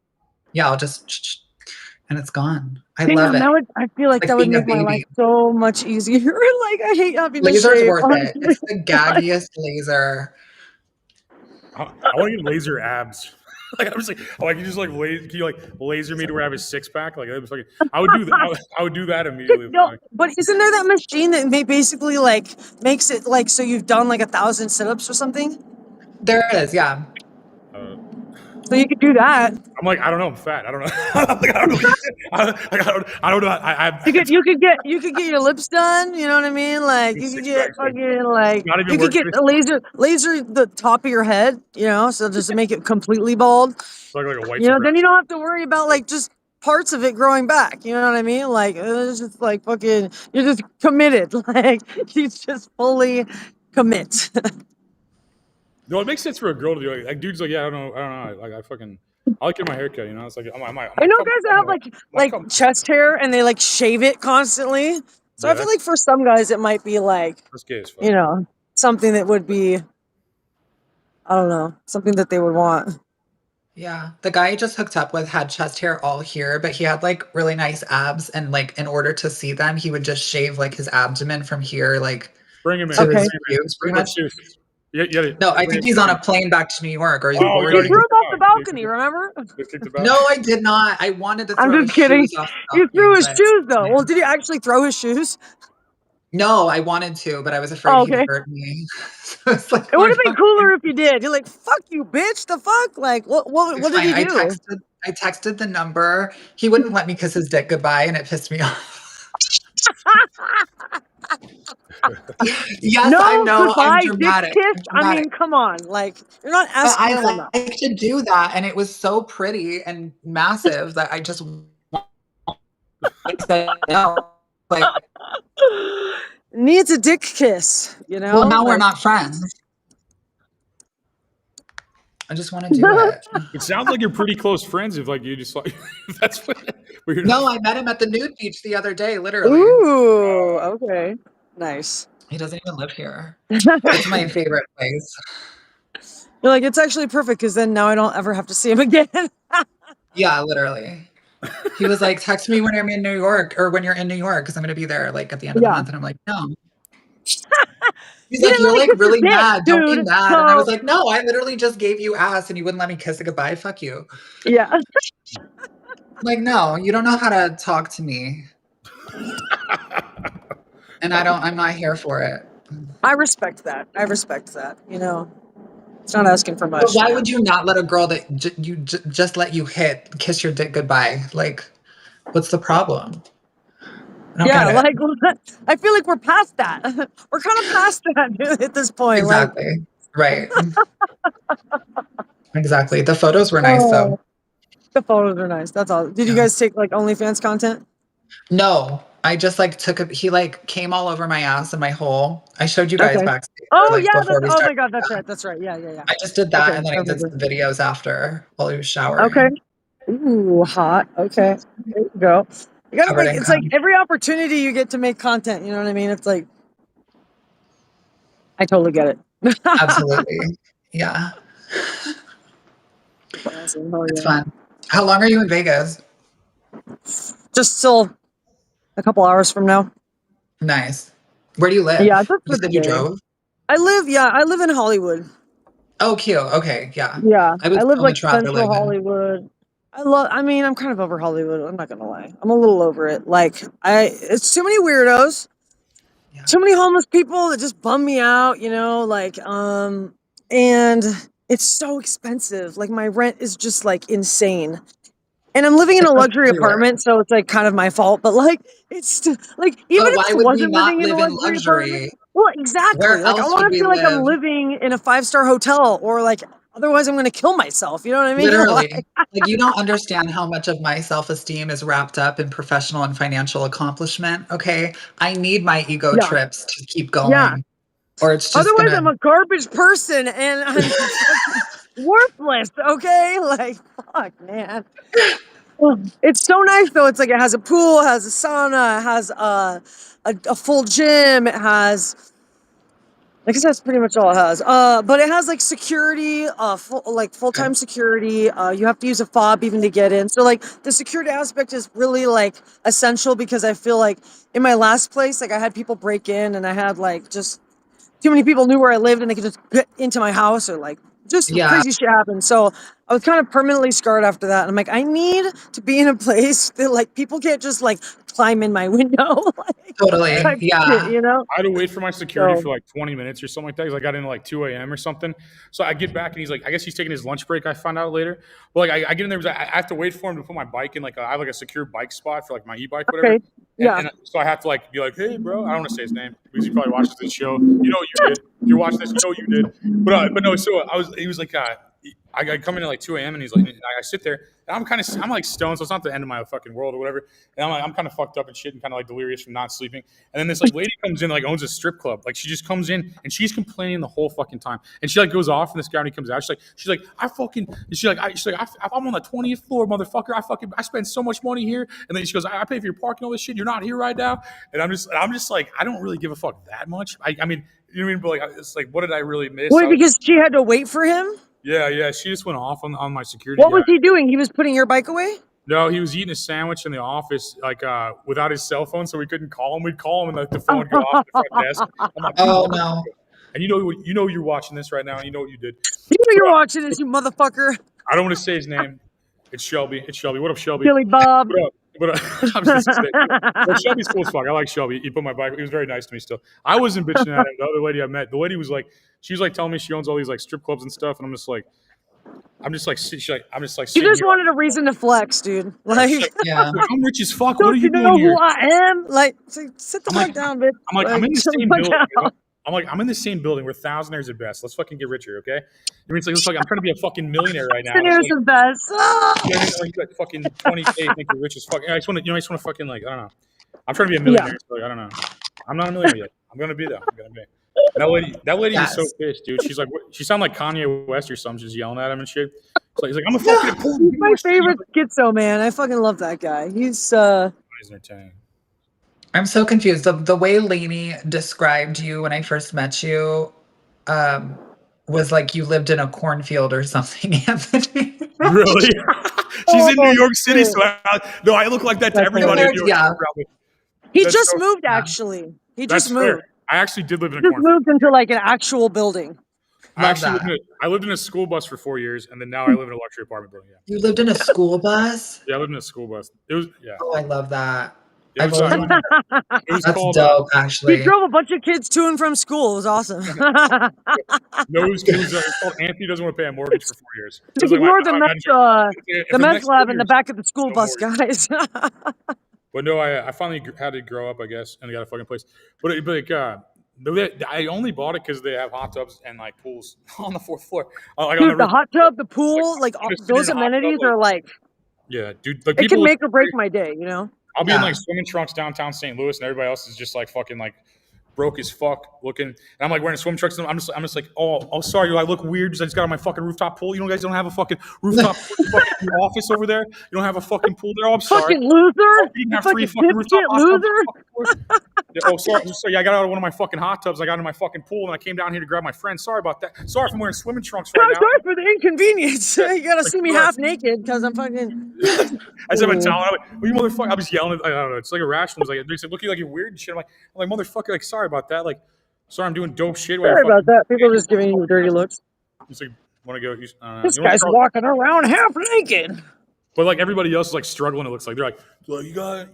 and it's gone. I love it. I feel like that would make my life so much easier. Like I hate having to laser's shave. worth it. It's the gaggiest laser. I want to get laser abs. Like I was like, oh, I can just like can you like laser me to where I have a 6-pack? Like I would do that. I would do that immediately. No, but isn't there that machine that basically like makes it like so you've done like 1,000 sit-ups or something? There is, yeah. So you could do that. I'm like, I don't know. I'm fat. I don't know. Like, I don't know. I don't know. You could get your lips done. You know what I mean? Like you could get fucking like you could get a laser the top of your head. You know, so just to make it completely bald. Like a white. You know, then you don't have to worry about like just parts of it growing back. You know what I mean? Like it's just like fucking. You're just committed. Like you just fully commit. No, it makes sense for a girl to do. Like dudes, like, yeah, I don't know. Like I like getting my hair cut. You know, it's like I know guys that have like chest hair and they like shave it constantly. So I feel like for some guys it might be like, you know, something that would be, I don't know, something that they would want. Yeah, the guy I just hooked up with had chest hair all here, but he had like really nice abs, and like in order to see them, he would just shave like his abdomen from here, like bring him in. Bring him in. No, I think he's on a plane back to New York. Or you threw him off the balcony, remember? No, I did not. I wanted to throw I'm just kidding. You threw his shoes, though. Well, did you actually throw his shoes? No, I wanted to, but I was afraid he'd hurt me. So it's like, it would have been cooler if you did. You're like, fuck you, bitch. The fuck? Like, what did he do? I texted the number. He wouldn't let me kiss his dick goodbye, and it pissed me off. Yes, no, I know. Goodbye, I'm dramatic. I mean, come on. Like, you're not asking for that. I like to do that, and it was so pretty and massive that I just said no. Like, needs a dick kiss, you know? Well, now we're not friends. I just want to do it. It sounds like you're pretty close friends. If like you just like that's what. No, I met him at the nude beach the other day, literally. Ooh, okay, nice. He doesn't even live here. It's my favorite place. You're like, it's actually perfect because then now I don't ever have to see him again. Yeah, literally. He was like, text me when I'm in New York or when you're in New York because I'm going to be there like at the end of the month. And I'm like, no. He's like, you're like really mad. Don't be mad. And I was like, no, I literally just gave you ass and you wouldn't let me kiss it goodbye. Fuck you. Yeah. Like, no, you don't know how to talk to me. And I'm not here for it. I respect that. You know, it's not asking for much. But why would you not let a girl that just let you kiss your dick goodbye? Like, what's the problem? Yeah, like I feel like we're past that. We're kind of past that at this point. Exactly. Right. Exactly. The photos were nice though. The photos are nice. That's all. Did you Yeah. guys take like OnlyFans content? No, I just like he like came all over my ass and my hole. I showed you guys Okay. backstage. Oh like, yeah, before we oh my started. god, that's right. That's right. Yeah. I just did that Okay, and then I did some videos after while he was showering. Okay. Ooh, hot. Okay. There you go. You gotta Covered make in it's like cum. every opportunity you get to make content, you know what I mean? It's like I totally get it. Absolutely. Yeah. Awesome. Oh, It's yeah. fun. How long are you in Vegas? Just still a couple hours from now. Nice. Where do you live? Yeah, just You for the said you day. drove? I live in Hollywood. Oh, cute. Okay, yeah. Yeah. I would I live so like much rather central live in. Hollywood. I mean, I'm kind of over Hollywood. I'm not gonna lie. I'm a little over it. Like it's too many weirdos. Yeah. Too many homeless people that just bum me out, you know, like and it's so expensive. Like my rent is just like insane. And I'm living in It a goes luxury everywhere. apartment, so it's like kind of my fault, but like like even But if why I would we wasn't not living in a live in luxury apartment, luxury? well, exactly. Where Like I else want would to we feel like I'm live? living in a 5-star hotel or like otherwise I'm going to kill myself, you know what I mean? Literally. Like you don't understand how much of my self-esteem is wrapped up in professional and financial accomplishment, okay? I need my ego Yeah. trips to keep Yeah. going. Or it's just Otherwise gonna I'm a garbage person and I'm worthless, okay? Like fuck, man. It's so nice though. It's like it has a pool, it has a sauna, it has a full gym, it has I guess that's pretty much all it has. But it has like security, full-time security. You have to use a fob even to get in. So like the security aspect is really like essential because I feel like in my last place, like I had people break in and I had like just too many people knew where I lived and they could just get into my house or like just Yeah, crazy shit happened. So I was kind of permanently scarred after that. And I'm like, I need to be in a place that like people can't just like climb in my window. like, totally. type Yeah. shit, you know? I had to wait for my security So for like 20 minutes or something like that because I got in at like 2 a.m. or something. So I get back and he's like, I guess he's taking his lunch break. I found out later. But like I get in there because I have to wait for him to put my bike in. Like I have like a secure bike spot for like my e-bike, whatever. okay. Yeah. And so I have to like be like, hey, bro. I don't want to say his name because he probably watches this show. You know you did. If you're watching this, you know you did. But no. So he was like, I come in at like 2 a.m. and he's like, I sit there and I'm like stoned, so it's not the end of my fucking world or whatever. And I'm kind of fucked up and shit and kind of like delirious from not sleeping. And then this like lady comes in, like owns a strip club. Like she just comes in and she's complaining the whole fucking time. And she like goes off and this guy when he comes out, she's like, I'm on the 20th floor, motherfucker. I spend so much money here. And then she goes, I pay for your parking, all this shit. You're not here right now. And I'm just like, I don't really give a fuck that much. I mean, you know what I mean? But like, it's like, what did I really miss? Wait, because she had to wait for him? Yeah. She just went off on my security What guy. was he doing? He was putting your bike away? No, he was eating a sandwich in the office, like without his cell phone, so we couldn't call him. We'd call him, and the phone would go off the front desk. I'm like, Oh no. and you know you're watching this right now, and you know what you did. You know you're watching this, you motherfucker. I don't want to say his name. It's Shelby. What up, Shelby? Billy Bob. What up? I'm just saying. Well, Shelby's cool as fuck. I like Shelby. He put my bike. He was very nice to me still. I wasn't bitching at him. The other lady I met, the lady was like, she was like telling me she owns all these like strip clubs and stuff, and I'm just like. She's like, I'm just like. You just wanted a reason to flex, dude. Like, Yeah. I'm rich as fuck. What don't are you you know doing here? who I am? Like, sit the fuck down, bitch. I'm like, I'm in the chill same fuck building. out. I'm in the same building. We're thousandaires at best. Let's fucking get richer, okay? I mean, it's like I'm trying to be a fucking millionaire right now. Millionaires It's like, the best. you know, like, you got fucking 20K, think you're rich as fuck. I just want to fucking like, I don't know. I'm trying to be a millionaire. Yeah. So like, I don't know. I'm not a millionaire yet. I'm gonna be though. I'm gonna be. That lady is so pissed, dude. She's like, she sounded like Kanye West or something. She's yelling at him and shit. So he's like, I'm a fucking. He's my favorite schizo, man. I fucking love that guy. He's entertaining. I'm so confused. The way Lainey described you when I first met you was like you lived in a cornfield or something, Anthony. Really? She's in New York City, so I look like that to everybody in New York. Yeah. He That's just so- moved, actually. He just That's moved. fair. I actually did live in a Just cornfield. moved into like an actual building. I lived in a school bus for 4 years, and then now I live in a luxury apartment building. Yeah, You lived in a school bus? I lived in a school bus. It was Oh, I love that. It was, I've always- it was That's called. dope, He actually. drove a bunch of kids to and from school. It was awesome. No, it was called Anthony doesn't want to pay a mortgage for 4 years. It was Ignore like, the meth lab in the years, back of the school no bus, mortgage. guys. But no, I finally had to grow up, I guess, and I got a fucking place. But like, I only bought it because they have hot tubs and like pools on the 4th floor. Like, Dude, the hot tub, the pool, like just those in the hot tub, amenities are like, yeah, dude. Like it people can look make or break my day, you know? I'll be in like swimming trunks downtown St. Louis, and everybody else is just like fucking like broke as fuck looking. And I'm like wearing swim trunks. And I'm just like, oh, sorry, do I look weird because I just got on my fucking rooftop pool? You know, guys don't have a fucking rooftop fucking office over there. You don't have a fucking pool there. Oh, I'm sorry. Fucking loser. You have fucking 3 fucking rooftop loser. Yeah, oh, sorry. Yeah, I got out of one of my fucking hot tubs. I got into my fucking pool, and I came down here to grab my friend. Sorry about that. Sorry if I'm wearing swimming trunks right now. Sorry for the inconvenience. You gotta see me half naked because I'm fucking. I said, I'm telling him, well, you motherfucker. I was yelling. I don't know. It's like irrational. It's like, they said, looking like you're weird and shit. I'm like, motherfucker. Like, sorry about that. Like, sorry, I'm doing dope shit. Sorry about that. People are just giving you dirty looks. He's like, want to go? This guy's walking around half naked. But like everybody else is like struggling. It looks like they're like, well, you gotta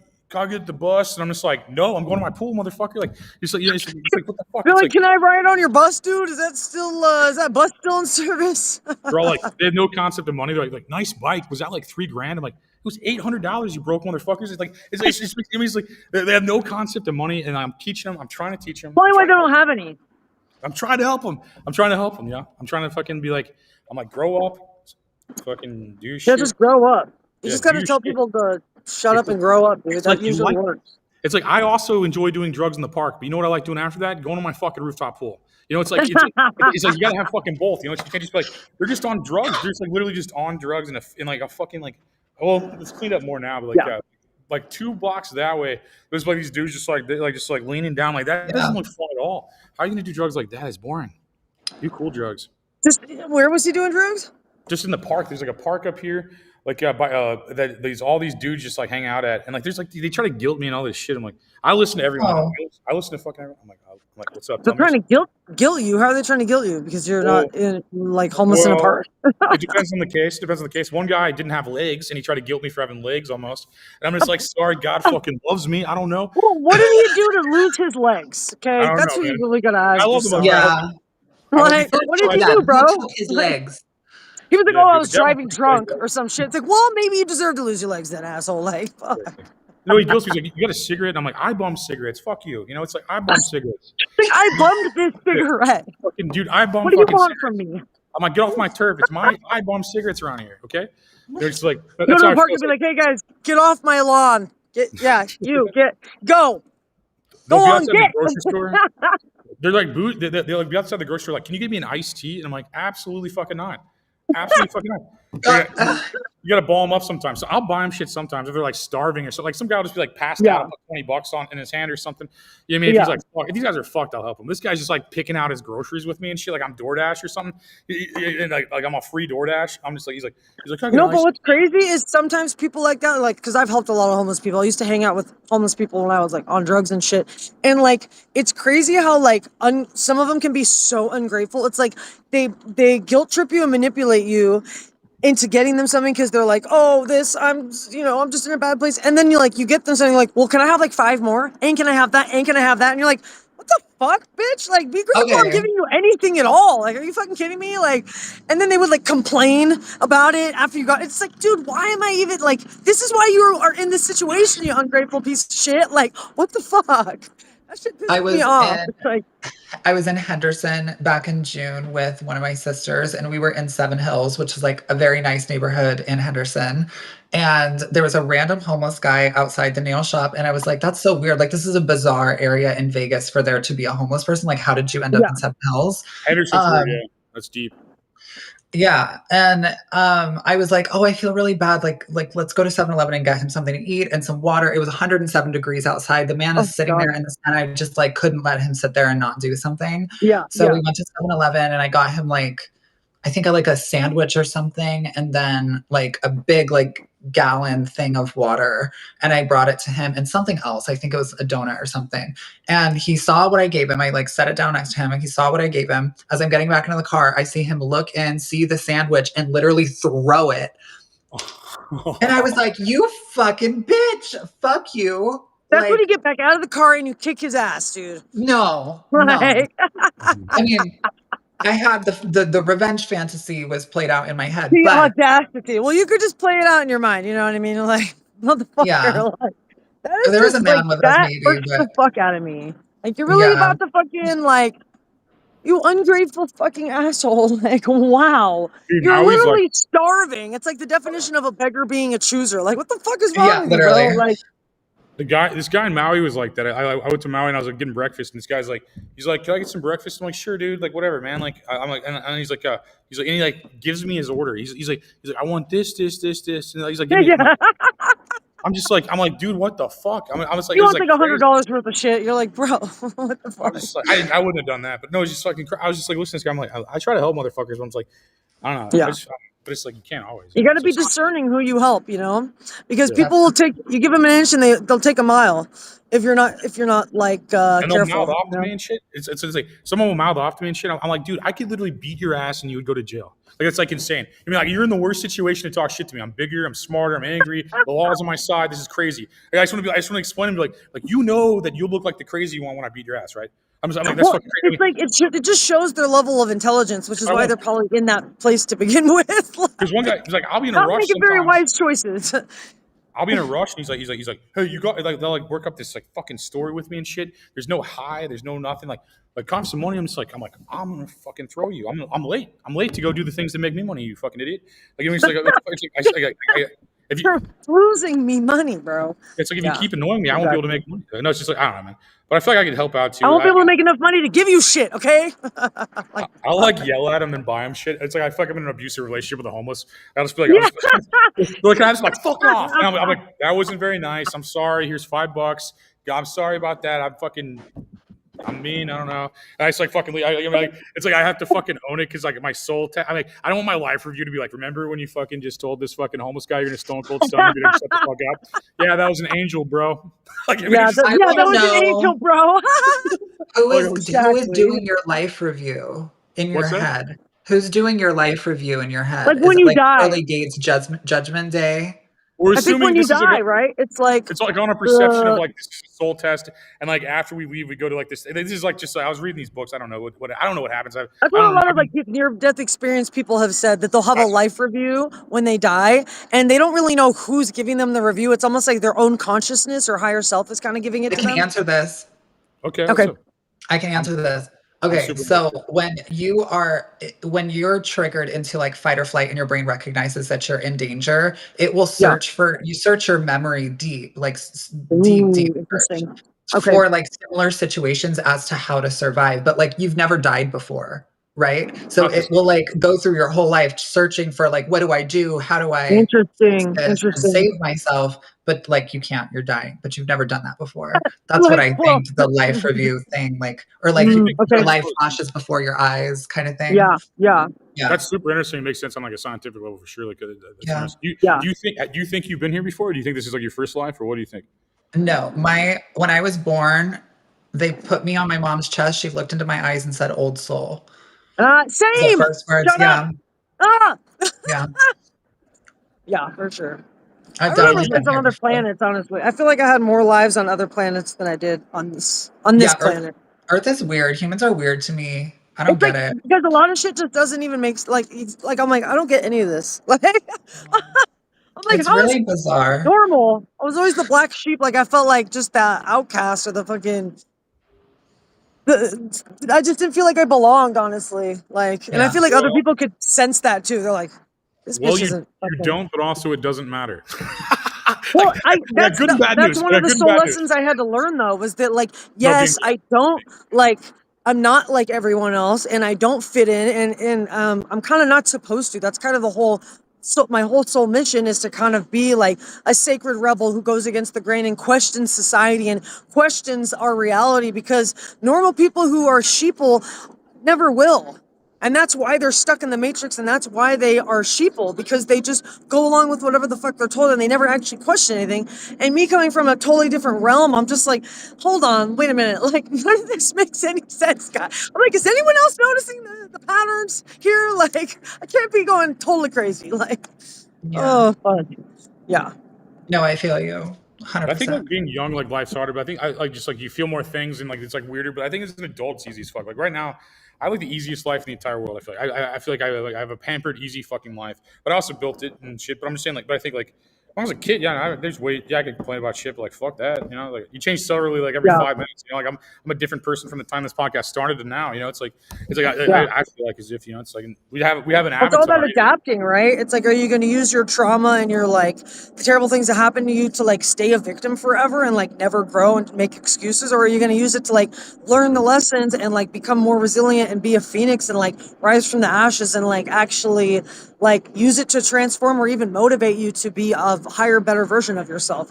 get the bus, and I'm just like, no, I'm going to my pool, motherfucker. Like, it's like, it's like what the fuck? They're like, can I ride on your bus, dude? Is that bus still in service? They're all like, they have no concept of money. They're like, nice bike. Was that like $3,000? I'm like, it was $800. You broke motherfuckers. It's like, it's like they have no concept of money, and I'm teaching them. I'm trying to teach them. Probably why they don't have any. I'm trying to help them. Yeah. I'm trying to fucking be like, I'm like, grow up, fucking do shit. Yeah, just grow up. You just gotta tell people to shut up and grow up, dude. That usually works. It's like I also enjoy doing drugs in the park, but you know what I like doing after that? Going to my fucking rooftop pool. You know, it's like you gotta have fucking both. You know, you can't just be like they're just on drugs. They're just like literally just on drugs in like a fucking like. Well, it's cleaned up more now, but like like 2 blocks that way, there's like these dudes just like leaning down like that. It doesn't look fun at all. How are you gonna do drugs like that? It's boring. Do cool drugs. Just where was he doing drugs? Just in the park. There's like a park up here. Like that all these dudes just like hang out at, and like there's like they try to guilt me and all this shit. I'm like, I listen to everyone. I listen to fucking everyone. I'm like, what's up? They're trying to guilt you. How are they trying to guilt you? Because you're not in like homeless in a park. It depends on the case. One guy didn't have legs, and he tried to guilt me for having legs almost. And I'm just like, sorry, God fucking loves me. I don't know. Well, what did he do to lose his legs? Okay, that's what you really gotta ask. I love him. Yeah. Like, what did he do, bro? His legs. He was like, I was driving drunk or some shit. It's like, well, maybe you deserve to lose your legs then, asshole. Like, fuck. No, he goes, he's like, you got a cigarette? And I'm like, I bum cigarettes. Fuck you. You know, it's like, I bum cigarettes. I bummed this cigarette. Fucking dude, I bum. What do you want from me? I'm like, get off my turf. It's my I bum cigarettes around here. Okay. They're just like, go to the park and be like, hey guys, get off my lawn. Go. Go on, get. They're like, they're like, be outside the grocery store. Like, can you give me an iced tea? And I'm like, absolutely fucking not. Absolutely fucking not. You gotta ball them up sometimes. So I'll buy them shit sometimes if they're like starving or something. Like some guy will just be like passed out, put $20 on in his hand or something. You know what I mean? If he's like, fuck, if these guys are fucked, I'll help him. This guy's just like picking out his groceries with me and shit. Like I'm DoorDash or something. And like I'm a free DoorDash. I'm just like, he's like, no, but what's crazy is sometimes people like that, like, because I've helped a lot of homeless people. I used to hang out with homeless people when I was like on drugs and shit. And like, it's crazy how like some of them can be so ungrateful. It's like they guilt trip you and manipulate you into getting them something because they're like, oh, I'm just in a bad place. And then you get them something like, well, can I have like 5 more? And can I have that? And can I have that? And you're like, what the fuck, bitch? Like, be grateful I'm giving you anything at all. Like, are you fucking kidding me? Like, and then they would like complain about it after you got, it's like, dude, why am I even like, this is why you are in this situation, you ungrateful piece of shit. Like, what the fuck? That shit pissed me off. I was in Henderson back in June with one of my sisters, and we were in Seven Hills, which is like a very nice neighborhood in Henderson. And there was a random homeless guy outside the nail shop. And I was like, that's so weird. Like, this is a bizarre area in Vegas for there to be a homeless person. Like, how did you end up in Seven Hills? Henderson's weird, yeah. That's deep. Yeah. And I was like, oh, I feel really bad. Like let's go to 7-Eleven and get him something to eat and some water. It was 107 degrees outside. The man is sitting there in the sun. I just like couldn't let him sit there and not do something. Yeah. So we went to 7-Eleven and I got him I think a sandwich or something, and then like a big gallon thing of water, and I brought it to him, and something else. I think it was a donut or something. And he saw what I gave him. I set it down next to him, and he saw what I gave him. As I'm getting back into the car, I see him look and see the sandwich and literally throw it. And I was like, "You fucking bitch! Fuck you!" That's when you get back out of the car and you kick his ass, dude. No. I mean, I had the revenge fantasy was played out in my head. The audacity. Well, you could just play it out in your mind. You know what I mean? Like, motherfucker. Yeah. Like, that is there was a man with us, maybe. That the fuck out of me. Like, you're really Yeah. about to fucking, like, you ungrateful fucking asshole. Like, wow. Dude, You're Maui's like literally starving. It's like the definition of a beggar being a chooser. Like, what the fuck is wrong Yeah, with you, bro? literally. Like, this guy in Maui was like that. I went to Maui and I was like getting breakfast, and this guy's like, he's like, "Can I get some breakfast?" I'm like, "Sure, dude. Like, whatever, man." Like, I'm like, and he's like, and he like gives me his order. He's like, I want this, and he's like, give me. yeah. I'm like, dude, what the fuck? I was like, You it was want like like $100 worth of shit. You're like, bro, what the I fuck? was just like, I wouldn't have done that, but no, it's just fucking. I was just like, listen, to this guy. I'm like, I try to help motherfuckers, but I'm like, I don't know. Yeah. But it's like you can't always. You got to be It's like, discerning who you help, you know, because Yeah. people will take, you give them an inch and they'll take a mile if you're not like and they'll careful. mouth off you to know? me and shit. It's like someone will mouth off to me and shit. I'm like, dude, I could literally beat your ass and you would go to jail. Like, it's like insane. I mean, like, you're in the worst situation to talk shit to me. I'm bigger, I'm smarter, I'm angry. The law's on my side. This is crazy. Like, I just want to explain to me, like you know that you look like the crazy one when I beat your ass, right? I'm like, that's Well, fucking crazy. it's like it just shows their level of intelligence, which is I why won't. they're probably in that place to begin with. Because one guy, he's like, I'll be in a Not rush making very sometimes. wise choices. I'll be in a rush, and he's like, hey, you got like they'll like work up this like fucking story with me and shit. There's no high, there's no nothing. Like cost some money. I'm I'm gonna fucking throw you. I'm late. I'm late to go do the things that make me money. You fucking idiot. Like, it's like if you, You're losing me money, bro. it's like if Yeah, you keep annoying me, I won't be able to make money. No, it's just like I don't know, man. But I feel like I could help out too. I won't be able to make enough money to give you shit, okay? I'll like yell at him and buy him shit. It's like I feel like I'm in an abusive relationship with a homeless. I'll just be like, Yeah. I'm just like, fuck off. And I'm like, that wasn't very nice. I'm sorry. Here's $5. God, I'm sorry about that. I'm mean. I don't know. And I just like fucking. It's like I have to fucking own it because like my soul. I'm like, I don't want my life review to be like, remember when you fucking just told this fucking homeless guy you're gonna stone cold stone him? You're gonna shut the fuck up. Yeah, that was an angel, bro. Like, I mean, Yeah, I that wanna was an know- angel, bro. Who is Exactly. doing your life review in your What's that? head? Who's doing your life review in your head? Like Is when it you like die. Early Gates Judgment Day? we're I think assuming when you this is die, like right? It's like it's like on a perception of like this soul test, and like after we leave, we go to like this. This is like just I was reading these books. I don't know what I don't know what happens. that's I what a don't lot know. of like near-death experience people have said, that they'll have a life review when they die, and they don't really know who's giving them the review. It's almost like their own consciousness or higher self is kind of giving it I to can them. answer this. Okay. Okay. What's up? I can answer this. Okay, super so when you're triggered into like fight or flight and your brain recognizes that you're in danger, it will search your memory deep, like deep Ooh, search interesting. Okay. for like similar situations as to how to survive. But like you've never died before, right? So it will like go through your whole life searching for like, what do I do? How do I Interesting. fix this and Interesting. save myself? But like you can't, you're dying, but you've never done that before. That's what I think the life review thing, like, or like okay. your life flashes before your eyes kind of thing. Yeah. That's super interesting. It makes sense on like a scientific level for sure. Like, that's Yeah. interesting. Yeah. Do you think you've been here before? Or do you think this is like your first life, or what do you think? No, when I was born, they put me on my mom's chest. She looked into my eyes and said, "Old soul." The Same. first words, Shut yeah. up. Yeah. Yeah, for sure. I've I remember definitely spent been on here other before. planets, honestly. I feel like I had more lives on other planets than I did on this planet. Earth is weird. Humans are weird to me. I don't get it. Because a lot of shit just doesn't even make I'm like, I don't get any of this. Like I'm like, It's how really is bizarre. normal? I was always the black sheep. Like I felt like just that outcast or the fucking. I just didn't feel like I belonged, honestly. Like, and I feel like other people could sense that too. They're like, this bitch isn't. You don't, but also it doesn't matter. Well, that's good and bad that's news. one of the Good and soul bad news. lessons I had to learn though, was that like, yes, I don't like. I'm not like everyone else, and I don't fit in, and I'm kind of not supposed to. That's kind of the whole. So my whole soul mission is to kind of be like a sacred rebel who goes against the grain and questions society and questions our reality, because normal people who are sheeple never will. And that's why they're stuck in the matrix, and that's why they are sheeple, because they just go along with whatever the fuck they're told and they never actually question anything. And me coming from a totally different realm, I'm just like, hold on, wait a minute. Like, none of this makes any sense, guys. I'm like, is anyone else noticing the patterns here? Like, I can't be going totally crazy. Like, oh, fuck. Yeah. No, I feel you. 100%. I think like being young, like life's harder, but I think I like just like you feel more things and like it's like weirder. But I think as an adult, it's easy as fuck. Like right now, I have like the easiest life in the entire world. I feel like I have a pampered, easy fucking life. But I also built it and shit. But I'm just saying, like, but I think like When I was a kid, I could complain about shit, but like fuck that, you know. Like you change thoroughly like every 5 minutes, you know. Like I'm a different person from the time this podcast started to now, you know. It's like I feel like as if you know, it's like we have an It's avatar. all about adapting, right? It's like, are you going to use your trauma and your like the terrible things that happen to you to like stay a victim forever and like never grow and make excuses, or are you going to use it to like learn the lessons and like become more resilient and be a phoenix and like rise from the ashes and like actually like use it to transform or even motivate you to be a higher, better version of yourself?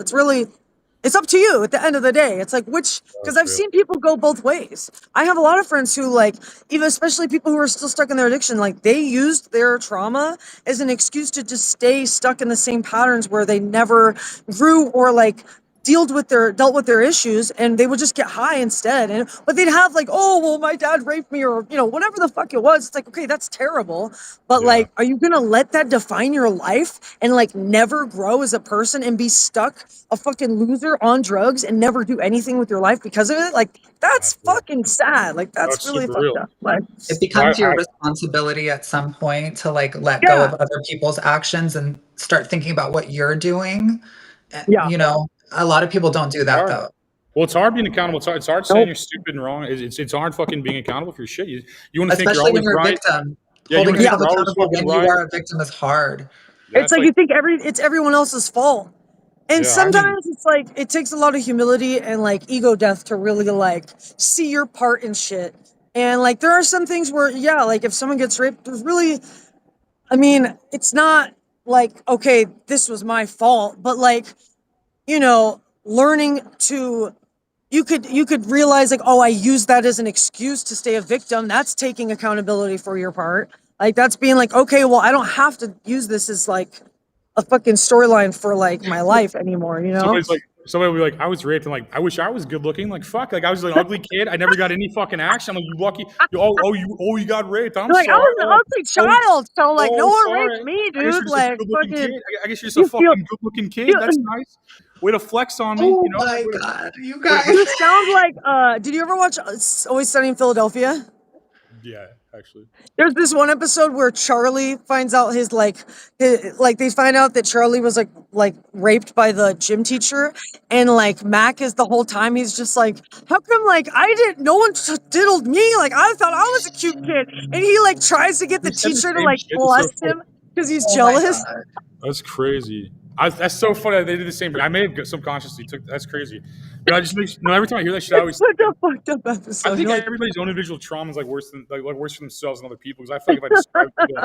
It's up to you at the end of the day. It's like because I've seen people go both ways. I have a lot of friends who like, even especially people who are still stuck in their addiction, like they used their trauma as an excuse to just stay stuck in the same patterns where they never grew or like dealt with their issues, and they would just get high instead. But they'd have like, oh well, my dad raped me, or you know, whatever the fuck it was. It's like, okay, that's terrible, but like, are you gonna let that define your life and like never grow as a person and be stuck a fucking loser on drugs and never do anything with your life because of it? Like, that's fucking sad. Like, that's really fucked up. Like, it becomes your responsibility at some point to like let go of other people's actions and start thinking about what you're doing. You know, a lot of people don't do that though. Well, it's hard being accountable. It's hard saying you're stupid and wrong. It's hard fucking being accountable for your shit. You want to think you're always right. Victim. Holding yourself accountable when you are a victim is hard. It's like you think it's everyone else's fault. And sometimes it's like it takes a lot of humility and like ego death to really like see your part in shit. And like there are some things where like if someone gets raped, there's really, I mean, it's not like, okay, this was my fault, but like, you know, learning to, you could realize like, oh, I used that as an excuse to stay a victim. That's taking accountability for your part. Like that's being like, okay, well, I don't have to use this as like a fucking storyline for like my life anymore, you know? Somebody will be like, I was raped, and like, I wish I was good looking. Like, fuck, like I was an ugly kid. I never got any fucking action. I'm like, you lucky. You got raped. I'm like, sorry. I was an ugly child, so like, no one raped me, dude. Like, I guess you're just a fucking good looking kid. That's nice. Way to flex on me. Oh you know? my god, you guys. It sounds like. Did you ever watch Always Sunny in Philadelphia? Yeah, actually. There's this one episode where Charlie finds out they find out that Charlie was like raped by the gym teacher, and like Mac is the whole time he's just like, how come like no one diddled me? Like I thought I was a cute kid, and he like tries to get the teacher to like bless him because he's jealous. That's crazy. That's so funny. They did the same, but I may have subconsciously took. That's crazy. You know, I just every time I hear that shit, I always. Such a fucked up episode. I think everybody's own individual trauma is like worse for themselves and other people. Because I feel like if I describe people,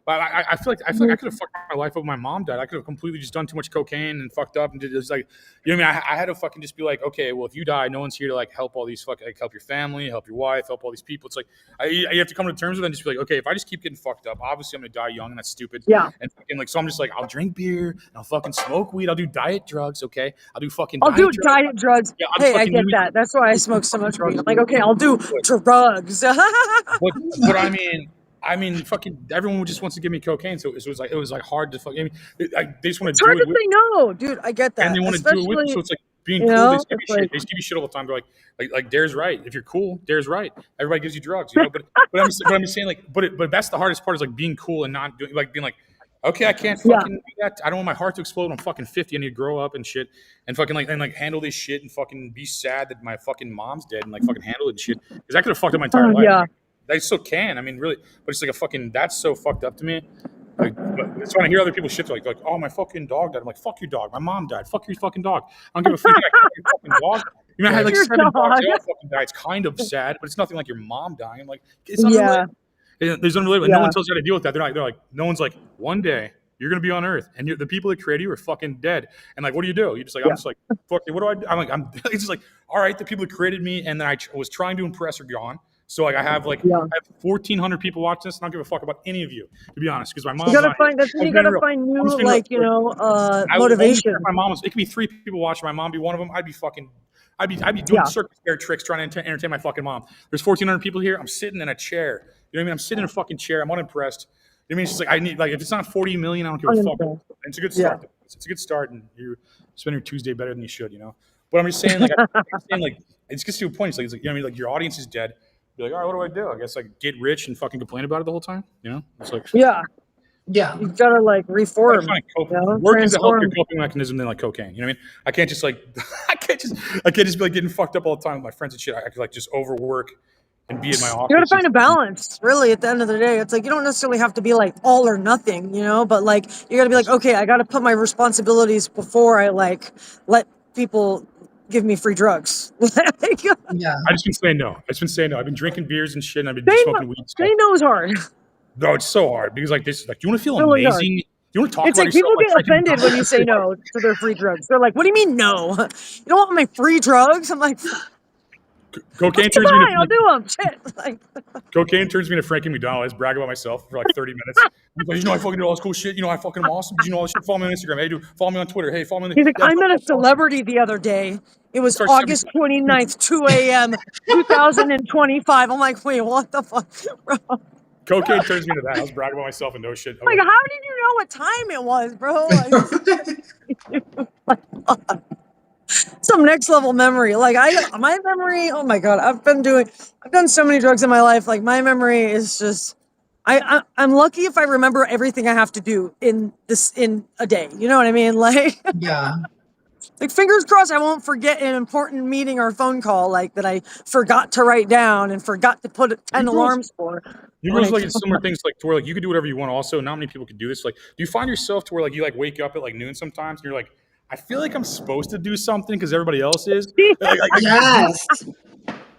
I feel like I could have fucked my life up when my mom died. I could have completely just done too much cocaine and fucked up and did this like, you know what I mean? I had to fucking just be like, okay, well if you die, no one's here to like help all these help your family, help your wife, help all these people. It's like you have to come to terms with it and just be like, okay, if I just keep getting fucked up, obviously I'm gonna die young and that's stupid. Yeah. And fucking like, so I'm just like, I'll drink beer and I'll fucking smoke weed. I'll do diet drugs. Okay. I'll do diet drugs. Yeah, hey, I get that. That's why I smoke so much weed. I'm like, okay, I'll do drugs. But I mean, fucking everyone just wants to give me cocaine, so it was like hard to fucking. I mean, they just want to do it. It's hard to say no, dude. I get that. And they want to do it with you, so it's like being cool. They just give you shit. They just give you shit all the time. They're like Dare's right. If you're cool, Dare's right. Everybody gives you drugs, you know. But I'm saying like, but that's the hardest part is like being cool and not doing like being like, okay, I can't fucking do that. I don't want my heart to explode. I'm fucking 50. I need to grow up and shit and fucking like handle this shit and fucking be sad that my fucking mom's dead and like fucking handle it and shit. Because I could have fucked up my entire life. Yeah. I still can. I mean, really, but it's like a fucking. That's so fucked up to me. Like, it's when I hear other people's shit, like, oh, my fucking dog died. I'm like, fuck your dog. My mom died. Fuck your fucking dog. I don't give a fuck. Your fucking dog. You know, I had like 7 dogs. They all fucking died. It's kind of sad, but it's nothing like your mom dying. I'm like, it's unrelated. There's unrelated. No one tells you how to deal with that. They're like, no one's like, one day you're gonna be on Earth, and the people that created you are fucking dead. And like, what do? You're just like, I'm just like, fuck it. What do I do? I'm like, it's just like, all right, the people that created me, and then I was trying to impress are gone. So like I have 1,400 people watching this, and I don't give a fuck about any of you, to be honest, because my mom. You gotta find new motivation. My mom was. It could be 3 people watching. My mom be one of them. I'd be doing circus bear tricks trying to entertain my fucking mom. There's 1,400 people here. I'm sitting in a chair. You know what I mean? I'm sitting in a fucking chair. I'm unimpressed. You know what I mean? It's just like I need if it's not 40 million, I don't give a fuck. And it's a good start. It's a good start, and you spend your Tuesday better than you should, you know. But I'm just saying, it gets to a point. It's like you know what I mean? Like your audience is dead. You're like, all right, what do I do? I guess like get rich and fucking complain about it the whole time, you know? It's like Yeah. You've got to like reform. Work is a healthier transform. coping mechanism than like cocaine. You know what I mean? I can't just like I can't just be like getting fucked up all the time with my friends and shit. I could like just overwork and be in my office. You got to find a balance, really. At the end of the day, it's like you don't necessarily have to be like all or nothing, you know. But like you got to be like, okay, I got to put my responsibilities before I like let people give me free drugs. Yeah. I just been saying no. I've been drinking beers and shit, and I've been smoking weed. Say no is hard. No, it's so hard because like this, like you want to feel Really hard. amazing. You want to talk It's about like yourself, people get freaking- offended when you say no to their free drugs. They're like, "What do you mean no? You don't want my free drugs?" I'm like, Cocaine turns "Fine, me I'll into do them." Shit. Like, cocaine turns me into Frankie McDonald. I just brag about myself for like 30 minutes. He's like, you know, I fucking do all this cool shit. You know, I fucking am awesome. Did you know all this shit? Follow me on Instagram. Hey, dude, follow me on Twitter. Hey, follow me on he's like, Yeah, "I met a fuck, celebrity the other day. It was Sorry, August 29th, 2 a.m., 2025." I'm like, "Wait, what the fuck, bro?" Cocaine turns me into that. I was bragging about myself and no shit. Like, how did you know what time it was, bro? Like, some next level memory. Like my memory. Oh my god, I've done so many drugs in my life. Like my memory is just. I'm lucky if I remember everything I have to do in a day. You know what I mean? Like, Yeah. like fingers crossed I won't forget an important meeting or phone call like that I forgot to write down and forgot to put 10 alarms for. You realize like it's similar things like to where like you could do whatever you want. Also, not many people could do this. Like, do you find yourself to where like you like wake up at like noon sometimes and you're like, I feel like I'm supposed to do something because everybody else is. Yes.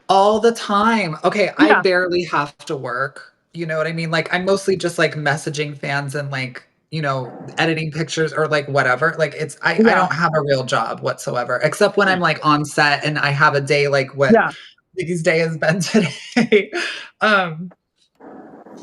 All the time. Okay, Yeah. I barely have to work. You know what I mean? Like I'm mostly just like messaging fans and like, you know, editing pictures or like whatever. Like I don't have a real job whatsoever, except when I'm like on set and I have a day like what Nikki's day has been today.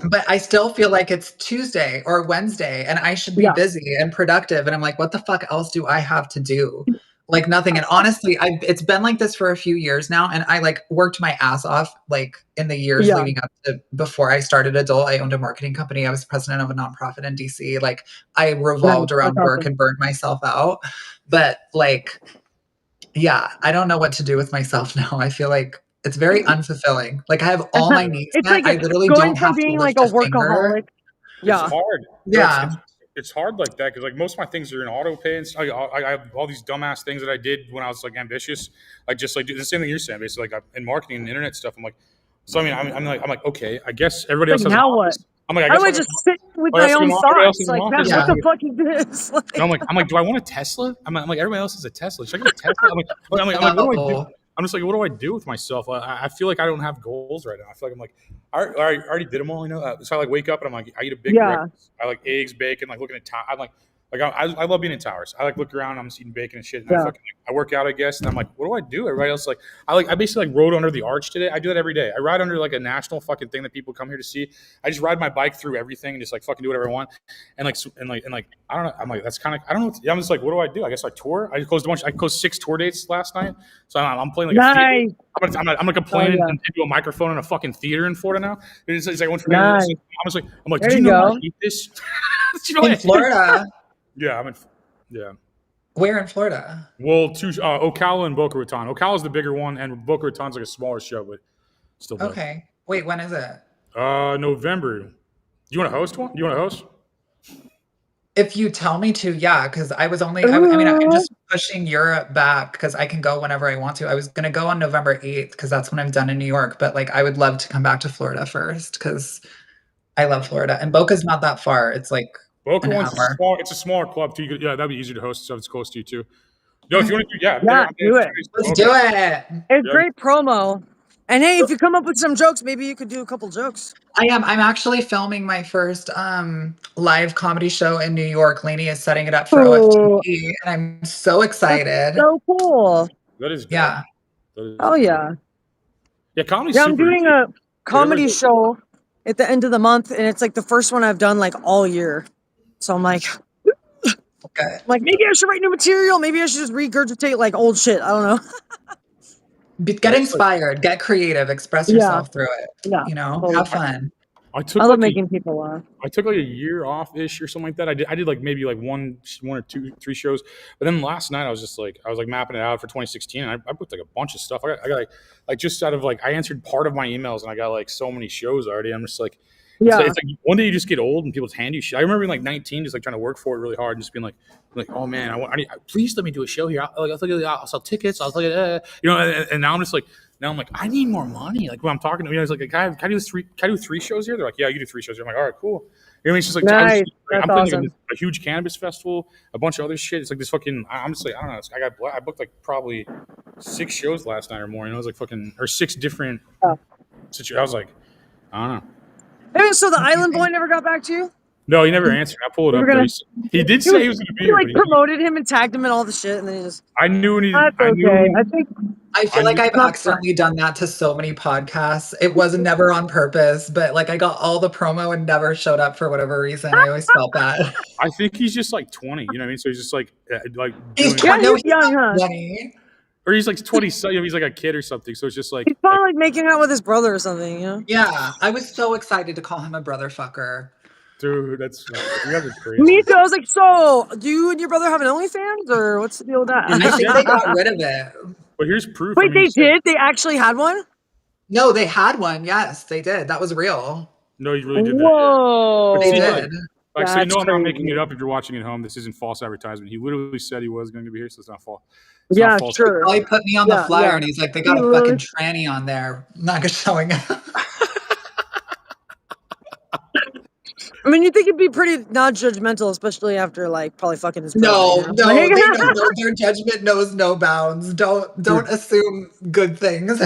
But I still feel like it's Tuesday or Wednesday and I should be busy and productive. And I'm like, what the fuck else do I have to do? Like nothing. And honestly, it's been like this for a few years now. And I like worked my ass off like in the years leading up to before I started Adult. I owned a marketing company. I was president of a nonprofit in DC. Like I revolved around work and burned myself out. But like, yeah, I don't know what to do with myself now. I feel like it's very unfulfilling. Like I have all my needs met. Like I literally going don't from have being to like lift a workaholic. Yeah. It's hard. Yeah. It's hard like that because like most of my things are in auto pay and I have all these dumbass things that I did when I was like ambitious. Like just like do the same thing you're saying, basically like in marketing and internet stuff. I'm like, so I mean, I'm like, okay, I guess everybody else has now what? I'm like, I would just sit with my own thoughts. Like, what the fuck is this? Like, and I'm like, do I want a Tesla? I'm like, everybody else has a Tesla. Should I get a Tesla? I'm like, what do I do? I'm just like, what do I do with myself? I feel like I don't have goals right now. I feel like I'm like, I already did them all, you know. So I like wake up and I'm like, I eat a big breakfast. I like eggs, bacon, like looking at I'm like I love being in towers. I like look around, I'm just eating bacon and shit. And I work out, I guess, and I'm like, what do I do? Everybody else like I basically like rode under the arch today. I do that every day. I ride under like a national fucking thing that people come here to see. I just ride my bike through everything and just like fucking do whatever I want. And like I don't know. I'm like, that's kind of I don't know. I'm just like, what do I do? I guess I tour. I closed 6 tour dates last night. So I'm playing like nice. I'm gonna complain into a microphone in a fucking theater in Florida now. It's like I went from nice. I'm like, did you know I hate this? In Florida. Yeah, yeah. Where in Florida? Well, Ocala and Boca Raton. Ocala's the bigger one, and Boca Raton's like a smaller show, but still big. Okay. Wait, when is it? November. Do you want to host one? If you tell me to, yeah, because I was only, I mean, I'm just pushing Europe back because I can go whenever I want to. I was going to go on November 8th because that's when I'm done in New York, but like I would love to come back to Florida first because I love Florida. And Boca's not that far. It's like Boca one's it's a smaller club too. Yeah, that'd be easier to host so it's close to you too. No, if you want to do, do it. Let's do it. It's great promo. And hey, if you come up with some jokes, maybe you could do a couple jokes. I'm actually filming my first live comedy show in New York. Lainey is setting it up for OFTV, and I'm so excited. That's so cool. That is yeah. Oh yeah. Yeah, comedy. Yeah, I'm doing a comedy show at the end of the month, and it's like the first one I've done like all year. So I'm like, maybe I should write new material. Maybe I should just regurgitate like old shit. I don't know. Get inspired. Get creative. Express yourself through it. Yeah, you know, totally. have fun. I love making people laugh. I took like a year off ish or something like that. I did like maybe like one or two, 3 shows. But then last night I was mapping it out for 2016, and I booked like a bunch of stuff. I got like just out of like I answered part of my emails, and I got like so many shows already. I'm just like, Yeah. It's like one day you just get old and people just hand you shit. I remember being like 19, just like trying to work for it really hard and just being like, oh man, please let me do a show here. I'll sell tickets. I'll look at, and now I'm just like, I need more money. Like when I'm talking to it's like, can I do three shows here? They're like, yeah, you do 3 shows here. I'm like, all right, cool. You know what I mean? It's just like, Nice. I'm That's playing awesome. like a huge cannabis festival, a bunch of other shit. It's like this fucking, I'm just like, I don't know. I booked like probably 6 shows last night or more. You know, it was like fucking, or 6 different situations. I was like, I don't know. Hey, so the island boy never got back to you? No, he never answered. I pulled it up there. He did say he was going to be He here. like promoted him and tagged him in all the shit, and then he just. I knew when he. That's I okay. knew. I think. I feel like I've accidentally done that to so many podcasts. It was never on purpose, but like I got all the promo and never showed up for whatever reason. I always felt that. I think he's just like 20. You know what I mean? So he's just like He's doing- 20. No, he's young, huh? 20. or he's like 20. So he's like a kid or something. So it's just like He's probably like making out with his brother or something, you know? Yeah, I was so excited to call him a brother fucker. dude, that's you guys are crazy. Me too. I was like, so do you and your brother have an OnlyFans, or what's the deal with that? I think they got rid of it. But here's proof. Wait, they did? They actually had one? No, they had one. Yes, they did. That was real. No, you really did that. Whoa. They See, did. Like, so you That's know I'm not crazy. making it up if you're watching at home. This isn't false advertisement. He literally said he was going to be here, so it's not false. It's Yeah, not false. sure. Oh, he put me on the Yeah, flyer yeah. and he's like, they got a fucking tranny on there. I'm not showing up. I mean, you think it'd be pretty not judgmental, especially after like probably fucking his No, brother, no, you know? they know their judgment knows no bounds. Don't assume good things.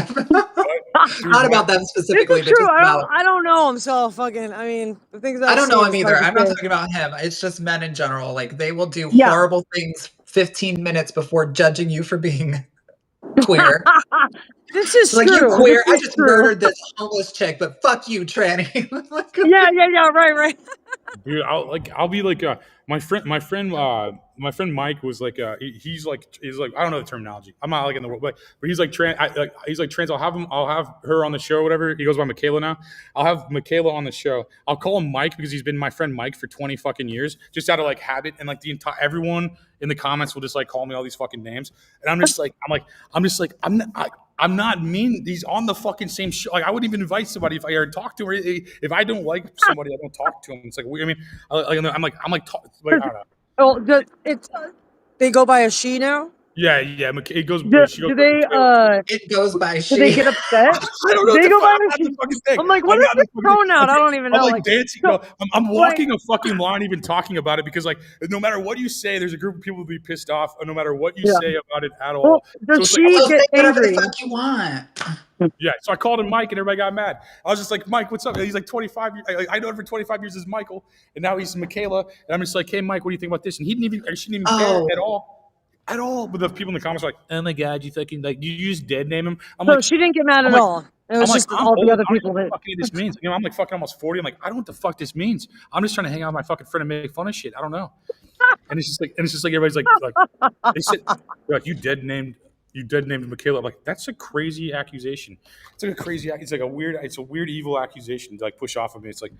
Not about them specifically, This but is true. just about. I don't know him, so fucking. I mean, the things I don't know him him either. I'm not talking about him. It's just men in general. Like they will do horrible things 15 minutes before judging you for being queer. This is like true. you're queer. This I is just true. murdered this homeless chick, but fuck you, tranny. Like, Yeah, right. Dude, I'll be like my friend Mike was like he's like I don't know the terminology. I'm not like in the world, but he's like trans. He's like trans. I'll have her on the show, or whatever. He goes by Michaela now. I'll have Michaela on the show. I'll call him Mike because he's been my friend Mike for 20 fucking years, just out of like habit, and like the entire everyone in the comments will just like call me all these fucking names, and I'm not mean. He's on the fucking same show. Like I wouldn't even invite somebody if I ever talk to him. Or if I don't like somebody, I don't talk to him. It's like I mean, I'm like I don't know. Oh, it's they go by a she now. Yeah. It goes. Do they? It goes by she. Do they get upset? I don't know. They go by I'm she. the fucking thing. I'm like, what is this pronoun? I don't even know. I'm like dancing. I'm walking like- a fucking line, even talking about it, because like no matter what you say, there's a group of people who will be pissed off. No matter what you say about it at all. Well, does So she it's like, get whatever angry? the fuck you want. yeah. So I called him Mike, and everybody got mad. I was just like, Mike, what's up? And he's like 25. I know him for 25 years as Michael, and now he's Michaela. And I'm just like, hey, Mike, what do you think about this? And she didn't even care at all. At all, but the people in the comments are like, "Oh my god, you fucking like you just dead name him." I'm So like, she didn't get mad at all. It was just all the other people that. Fucking this means. You know, I'm like fucking almost 40. I'm like, I don't know what the fuck this means. I'm just trying to hang out with my fucking friend and make fun of shit. I don't know. And it's just like everybody's like they said, they're like, you dead named Michaela. I'm like, that's a crazy accusation. It's like a crazy. It's like a weird evil accusation to like push off of me. It's like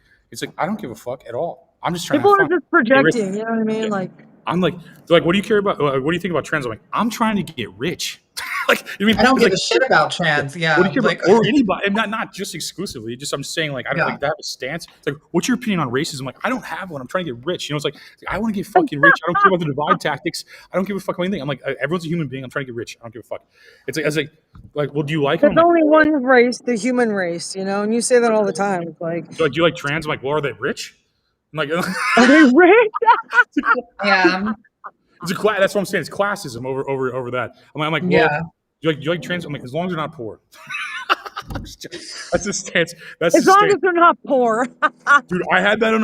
I don't give a fuck at all. I'm just trying People to are just projecting. You know what I mean? Like. I'm like, they're like, what do you care about? What do you think about trans? I'm like, I'm trying to get rich. Like, I mean, I don't give like, a shit about trans. Yeah, what do you care like, about? Or anybody, and not just exclusively. Just I'm saying, like, I don't like to have a stance. It's like, what's your opinion on racism? Like, I don't have one. I'm trying to get rich. You know, it's like I want to get fucking rich. I don't care about the divide tactics. I don't give a fuck about anything. I'm like, everyone's a human being. I'm trying to get rich. I don't give a fuck. It's like, I was like, well, do you like them? There's only one race, the human race, you know, and you say that all the time. It's like, do you like trans? I'm like, well, are they rich? I'm like, are they rich? yeah. It's a class. That's what I'm saying. It's classism over that. I'm like, well, Yeah. do you like trans? I'm like, as long as they're not poor. That's the stance. That's As the long stance. as they're not poor. Dude, I had that on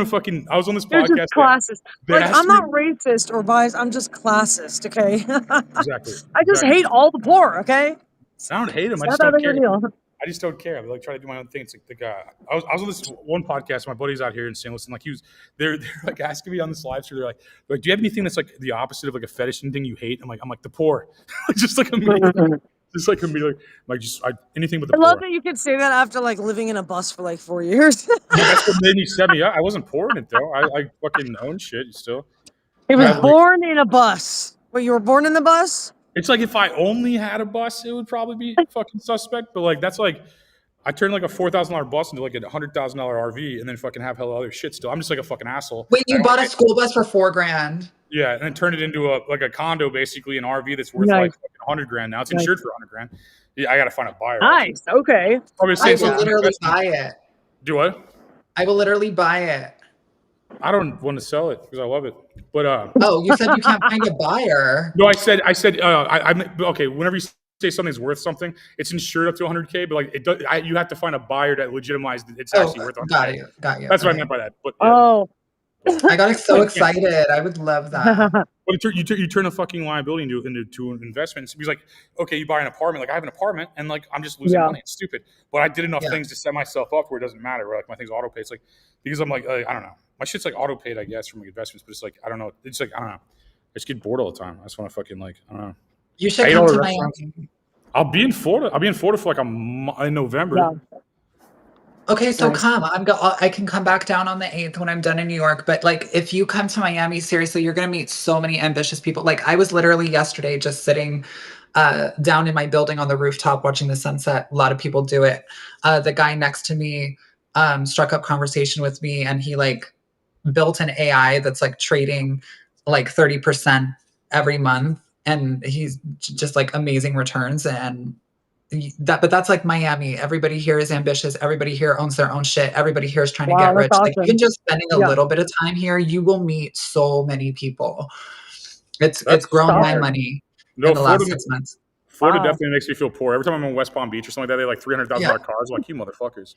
I was on this They're podcast. just classist. They Like, asked I'm me- not racist or biased. I'm just classist, okay? Exactly. I just hate all the poor, okay? I don't hate them. I It's just not don't that big care. a deal. I just don't care. I like try to do my own thing. It's like the guy. I was on this one podcast. My buddy's out here in St. Louis, and like they're like asking me on this live stream. They're like, do you have anything that's like the opposite of like a fetish and thing you hate? I'm like the poor. Just like immediately. Anything but the I love poor. that you could say that after like living in a bus for like 4 years. That's what made me set me up. I wasn't poor in it though. I fucking own shit still. He was Yeah. born in a bus. Wait, you were born in the bus? It's like if I only had a bus, it would probably be fucking suspect. But like that's like I turned like a $4,000 bus into like a $100,000 RV, and then fucking have hella other shit still. I'm just like a fucking asshole. Wait, you bought a school bus for $4,000? Yeah, and then turned it into a condo, basically an RV that's worth like $100,000 now. It's insured for $100,000. Yeah, I gotta find a buyer. Nice. Okay. I will literally buy it. Do what? I will literally buy it. I don't want to sell it because I love it. But oh, you said you can't find a buyer. No, I said okay. Whenever you say something's worth something, it's insured up to 100K, but like it does, you have to find a buyer that legitimizes it's actually worth 100K. Got you. That's what I meant by that. But I got so excited. I would love that. But you turn a fucking liability into an investment. Because like, okay, you buy an apartment. Like I have an apartment, and like I'm just losing money. It's stupid. But I did enough things to set myself up where it doesn't matter. Where like my thing's auto paid. It's like because I'm like I don't know. My shit's like auto paid, I guess, from like investments. But it's like I don't know. It's like I don't know. I just get bored all the time. I just want to fucking like I don't know. You should come to Miami. I'll be in Florida. I'll be in Florida for like in November. Yeah. Okay, so come. I can come back down on the 8th when I'm done in New York. But like, if you come to Miami, seriously, you're gonna meet so many ambitious people. Like, I was literally yesterday just sitting down in my building on the rooftop watching the sunset. A lot of people do it. The guy next to me struck up conversation with me, and he like built an AI that's like trading like 30% every month, and he's just like amazing returns and. But that's like Miami. Everybody here is ambitious. Everybody here owns their own shit. Everybody here is trying to get rich. Awesome. Like even just spending a little bit of time here, you will meet so many people. It's grown my money in the last 6 months. Florida definitely makes me feel poor. Every time I'm in West Palm Beach or something like that, they have like $300,000 cars. I'm like, you motherfuckers.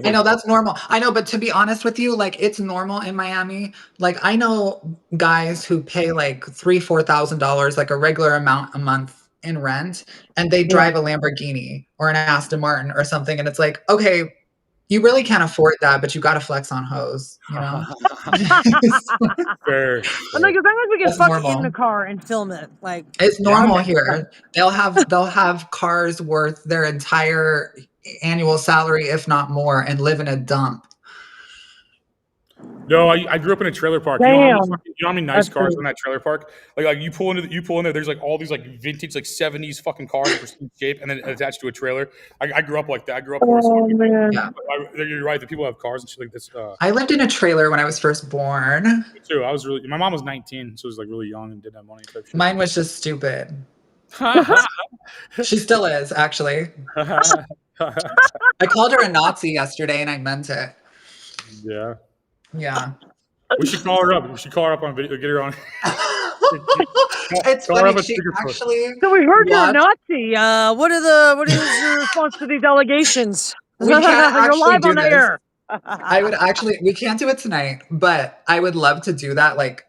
I know that's normal. I know, but to be honest with you, like it's normal in Miami. Like I know guys who pay like $3,000-$4,000, like a regular amount a month in rent, and they drive a Lamborghini or an Aston Martin or something, and it's like, okay, you really can't afford that, but you got to flex on hoes, you know. Fair. I'm like, as long as we can fuck in the car and film it, like it's normal here. They'll have cars worth their entire annual salary, if not more, and live in a dump. No, I grew up in a trailer park. Damn. You know how many nice cars in that trailer park? Like you pull in there. There's like all these like vintage like 70s fucking cars in shape, and then attached to a trailer. I grew up like that. I grew up. Man. Yeah. You're right. The people have cars and shit like this. I lived in a trailer when I was first born. Me too. My mom was 19, so it was like really young and didn't have money. Type shit. Mine was just stupid. She still is, actually. I called her a Nazi yesterday, and I meant it. Yeah. Yeah. We should call her up. We should call her up on video. Get her on. It's funny. She actually. So we heard you're a Nazi. What is your response to these allegations? We can't actually You're live do on the this. air. I would actually. We can't do it tonight, but I would love to do that. Like,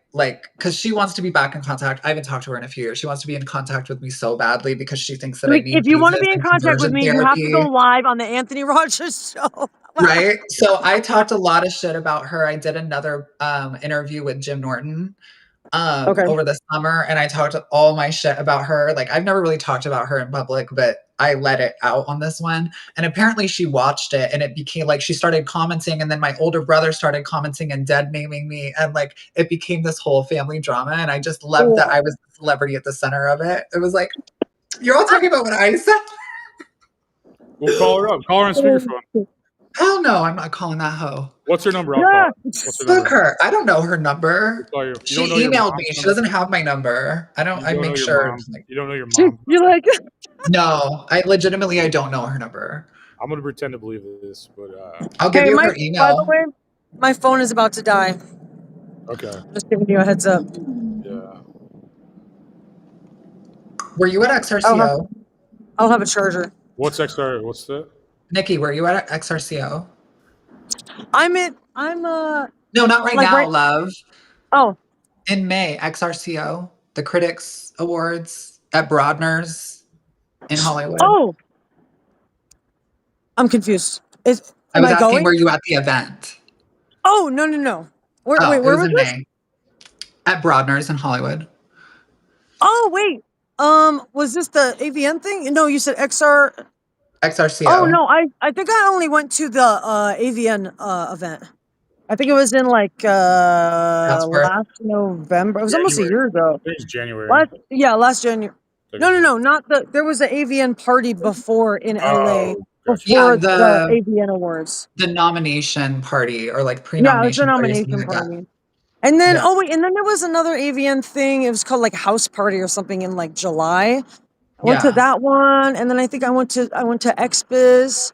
because she wants to be back in contact. I haven't talked to her in a few years. She wants to be in contact with me so badly because she thinks that I need. If you want to be in contact with me, you have to go live on the Anthony Rogers show. Right. So I talked a lot of shit about her. I did another interview with Jim Norton over the summer, and I talked all my shit about her. Like I've never really talked about her in public, but I let it out on this one. And apparently she watched it, and it became like she started commenting, and then my older brother started commenting and dead naming me, and like it became this whole family drama. And I just loved that I was the celebrity at the center of it. It was like, you're all talking about what I said. We'll call her up. Call her on speakerphone. Hell no, I'm not calling that hoe. What's her number? I'll call her. Fuck her. I don't know her number. She don't know emailed me. She doesn't have my number. I make sure. You don't know your mom. You're like, no, I don't know her number. I'm gonna pretend to believe this, but I'll give you her email. By the way, my phone is about to die. Okay. Just giving you a heads up. Yeah. Were you at XRCO? I'll have a charger. What's XR? What's that? Nikki, were you at XRCO? No, not right now, love. Oh. In May, XRCO, the Critics Awards at Broadner's in Hollywood. Oh. I'm confused. I was asking, were you at the event? Oh, no. Where was this? May. At Broadner's in Hollywood. Oh, wait. Was this the AVN thing? No, you said XRCO. Oh no, I think I only went to the AVN event. I think it was in like last November. It was almost a year ago. It was January. Last January. No, not the. There was an AVN party before in LA. Gotcha. before the AVN Awards. the nomination party or like Yeah, it was the pre-nomination party or something nomination like that. party. And then, Yeah. oh wait, and then there was another AVN thing. It was called like House Party or something in like July. I went to Yeah. that one, and then I think I went to XBiz.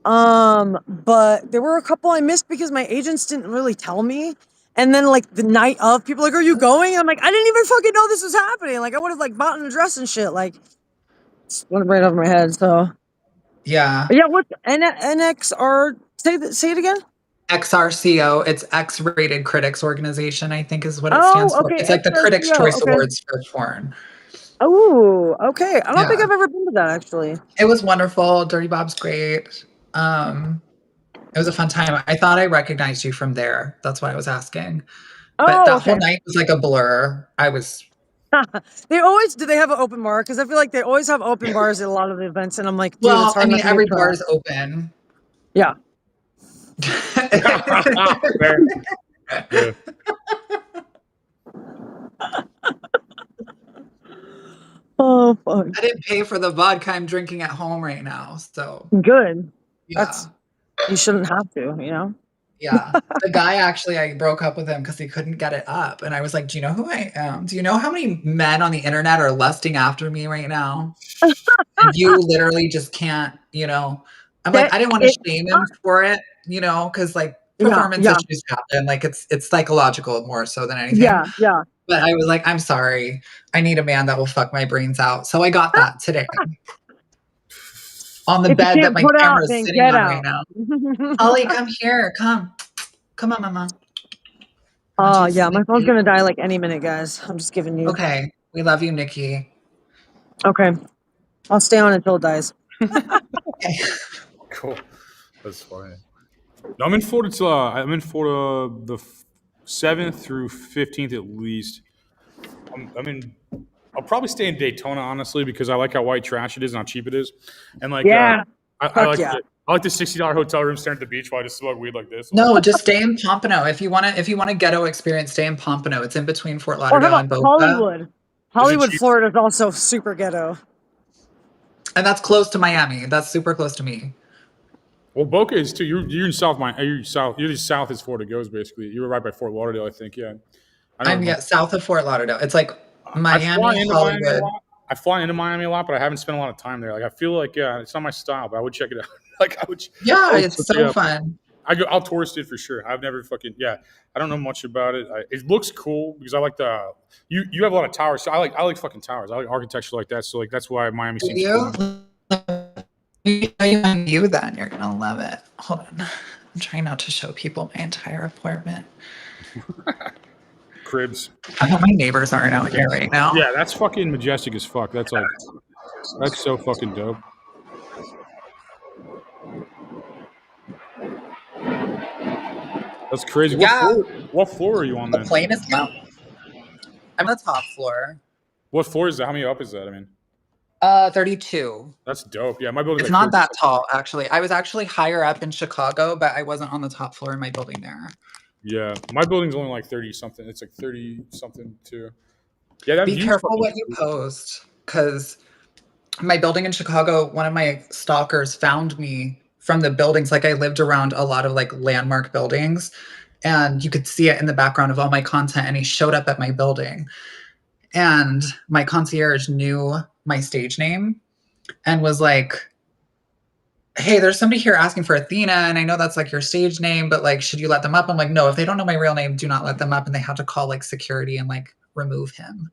But there were a couple I missed because my agents didn't really tell me. And then like the night of, people like, "Are you going?" And I'm like, "I didn't even fucking know this was happening. Like I would have like bought an address and shit." Like, just went right over my head. So Yeah. but yeah, what's NXR? Say it again. XRCO, it's X-Rated Critics Organization, I think is what it Oh, stands for. okay, It's like the Critics' XRCO, Choice okay. Awards for porn. Oh, okay. I don't think Yeah. I've ever been to that actually. It was wonderful. Dirty Bob's great. It was a fun time. I thought I recognized you from there. That's why I was asking. But Oh, that okay. whole night was like a blur. I was Do they have an open bar? Because I feel like they always have open bars at a lot of the events, and I'm like, dude, it's well, hard I mean, not to every get bar trapped. is open. Yeah. Fair. Yeah. Oh fuck. I didn't pay for the vodka I'm drinking at home right now. So Good. yeah. You shouldn't have to, you know? Yeah. The guy actually, I broke up with him because he couldn't get it up. And I was like, do you know who I am? Do you know how many men on the internet are lusting after me right now? And you literally just can't, you know. I'm like, I didn't want to shame him for it, you know, because like performance issues happen. Like it's psychological more so than anything. Yeah, yeah. But I was like, I'm sorry. I need a man that will fuck my brains out. So I got that today. On the If you bed that can't my put out, camera is then sitting get on out. right now. Ollie, come here. Come on, mama. Oh yeah, my phone's gonna die like any minute, guys. I'm just giving you. Okay. We love you, Nikki. Okay. I'll stay on until it dies. Okay. Cool. That's funny. No, I'm in Florida till the 7th through 15th at least. I'll probably stay in Daytona, honestly, because I like how white trash it is and how cheap it is. And like, Yeah. I like the $60 hotel room staring at the beach while I just smoke weed like this. No, just stay in Pompano. If you want a ghetto experience, stay in Pompano. It's in between Fort Or how Lauderdale and about Boca. Hollywood? Hollywood, Florida is also super ghetto. And that's close to Miami. That's super close to me. Well, Boca is too. You're in South Miami. You're south as Florida goes, basically. You were right by Fort Lauderdale, I think. Yeah. I'm south of Fort Lauderdale. It's like Miami, Hollywood. I fly into Miami a lot, but I haven't spent a lot of time there. Like I feel like it's not my style, but I would check it out. Like I would. Yeah, it's so fun. I'll tourist it for sure. I've never I don't know much about it. It looks cool because I like you have a lot of towers. So I like fucking towers. I like architecture like that. So like that's why Miami seems cool. You then you're gonna love it. Hold on. I'm trying not to show people my entire apartment. Cribs. I hope my neighbors aren't out here right now. Yeah, that's fucking majestic as fuck. That's so fucking dope. That's crazy. Yeah. What floor are you on then? The plane is out. I'm on the top floor. What floor is that? How many up is that? I mean, 32. That's dope. Yeah, my building. It's not that tall, actually. I was actually higher up in Chicago, but I wasn't on the top floor in my building there. Yeah, my building's only like 30 something. It's like 30 something too. Yeah, be careful what you post, because my building in Chicago, one of my stalkers found me from the buildings. Like I lived around a lot of like landmark buildings, and you could see it in the background of all my content. And he showed up at my building, and my concierge knew my stage name and was like, hey, there's somebody here asking for Athena, and I know that's like your stage name, but like, should you let them up? I'm like, no, if they don't know my real name, do not let them up. And they had to call like security and like remove him.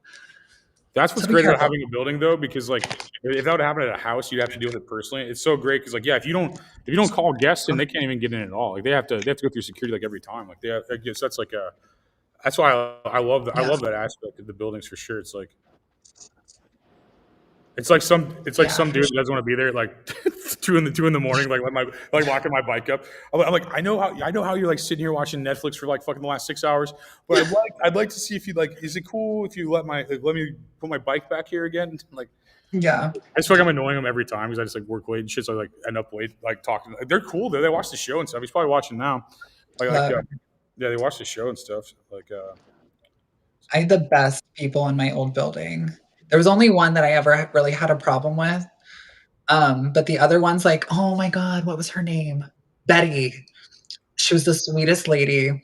That's what's great about having a building, though, because like if that would happen at a house, you'd have to deal with it personally. It's so great because like if you don't call guests in, they can't even get in at all. Like they have to go through security like every time. Like I guess that's like that's why I love that. I love that aspect of the buildings for sure. It's like some dude that doesn't want to be there at like 2 in the morning, like walking my bike up. I'm like, I know how you're like sitting here watching Netflix for like fucking the last 6 hours, but I'd like to see if you like, is it cool if you let me put my bike back here again? Like, yeah, I just feel like I'm annoying them every time because I just like work late and shit. So I like end up late, like talking. They're cool. They watch the show and stuff. He's probably watching now. Yeah, they watch the show and stuff. I had the best people in my old building. There was only one that I ever really had a problem with. But the other ones, like, oh my God, what was her name? Betty. She was the sweetest lady.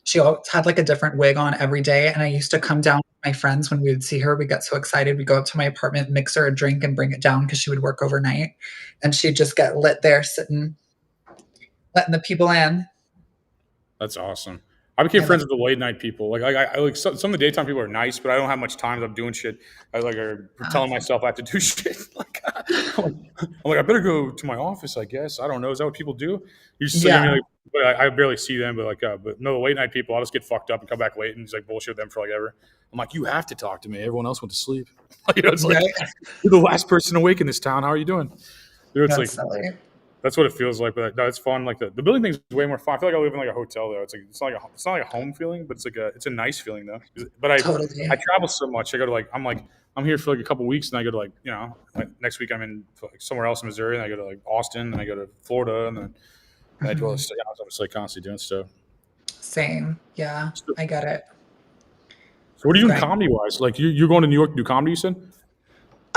She always had like a different wig on every day. And I used to come down with my friends when we would see her. We got so excited. We'd go up to my apartment, mix her a drink and bring it down because she would work overnight. And she'd just get lit there sitting, letting the people in. That's awesome. I became friends with the late night people. Like I like some of the daytime people are nice, but I don't have much time. I'm doing shit. I like are telling myself I have to do shit. Like I'm like I better go to my office. I guess I don't know. Is that what people do? You just but I barely see them. But but no, the late night people, I'll just get fucked up and come back late and just like bullshit with them for like ever. I'm like, you have to talk to me. Everyone else went to sleep. It's like you're the last person awake in this town. How are you doing? It's like silly. That's what it feels like, but no, it's fun. Like the building thing's way more fun. I feel like I live in like a hotel though. It's not like a home feeling, but it's a nice feeling though. But I travel so much. I go to I'm here for like a couple weeks, and I go to like next week I'm in somewhere else in Missouri, and I go to like Austin, and I go to Florida, and then I do all this stuff. I'm just like constantly doing stuff. Same, yeah, I get it. So what are you doing comedy wise? Like you're going to New York to do comedy, you said?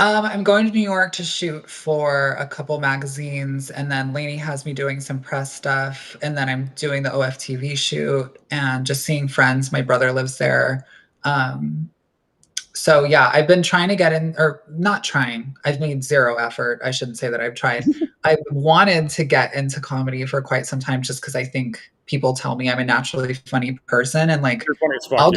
I'm going to New York to shoot for a couple magazines, and then Lainey has me doing some press stuff, and then I'm doing the OFTV shoot and just seeing friends. My brother lives there. So yeah, I've been trying to get in, or not trying. I've made zero effort. I shouldn't say that I've tried. I wanted to get into comedy for quite some time just because I think people tell me I'm a naturally funny person, and like, you're funny as fuck, I'll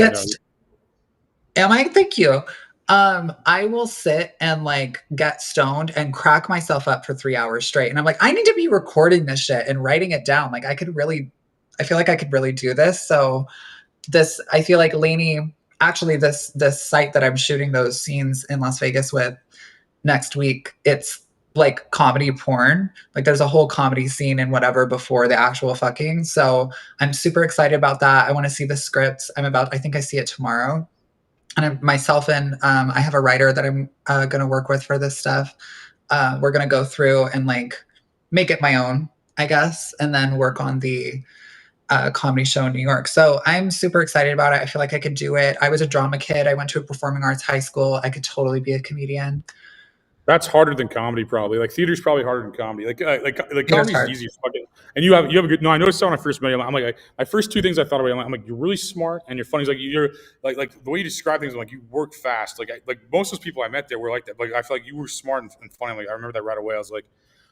am I? Thank you. I will sit and like get stoned and crack myself up for 3 hours straight. And I'm like, I need to be recording this shit and writing it down. Like I feel like I could really do this. So I feel like Lainey, actually this site that I'm shooting those scenes in Las Vegas with next week, it's like comedy porn. Like there's a whole comedy scene and whatever before the actual fucking. So I'm super excited about that. I want to see the scripts. I think I see it tomorrow. And I have a writer that I'm going to work with for this stuff. We're going to go through and like make it my own, I guess, and then work on the comedy show in New York. So I'm super excited about it. I feel like I could do it. I was a drama kid. I went to a performing arts high school. I could totally be a comedian. That's harder than comedy, probably. Like theater's probably harder than comedy. Like comedy's easy as fucking. And you have a good. No, I noticed that when I first met you. I'm like my first two things I thought about. I'm like you're really smart and you're funny. It's like you're like the way you describe things. I'm like you work fast. Like most of those people I met there were like that. Like I feel like you were smart and funny. Like I remember that right away. I was like,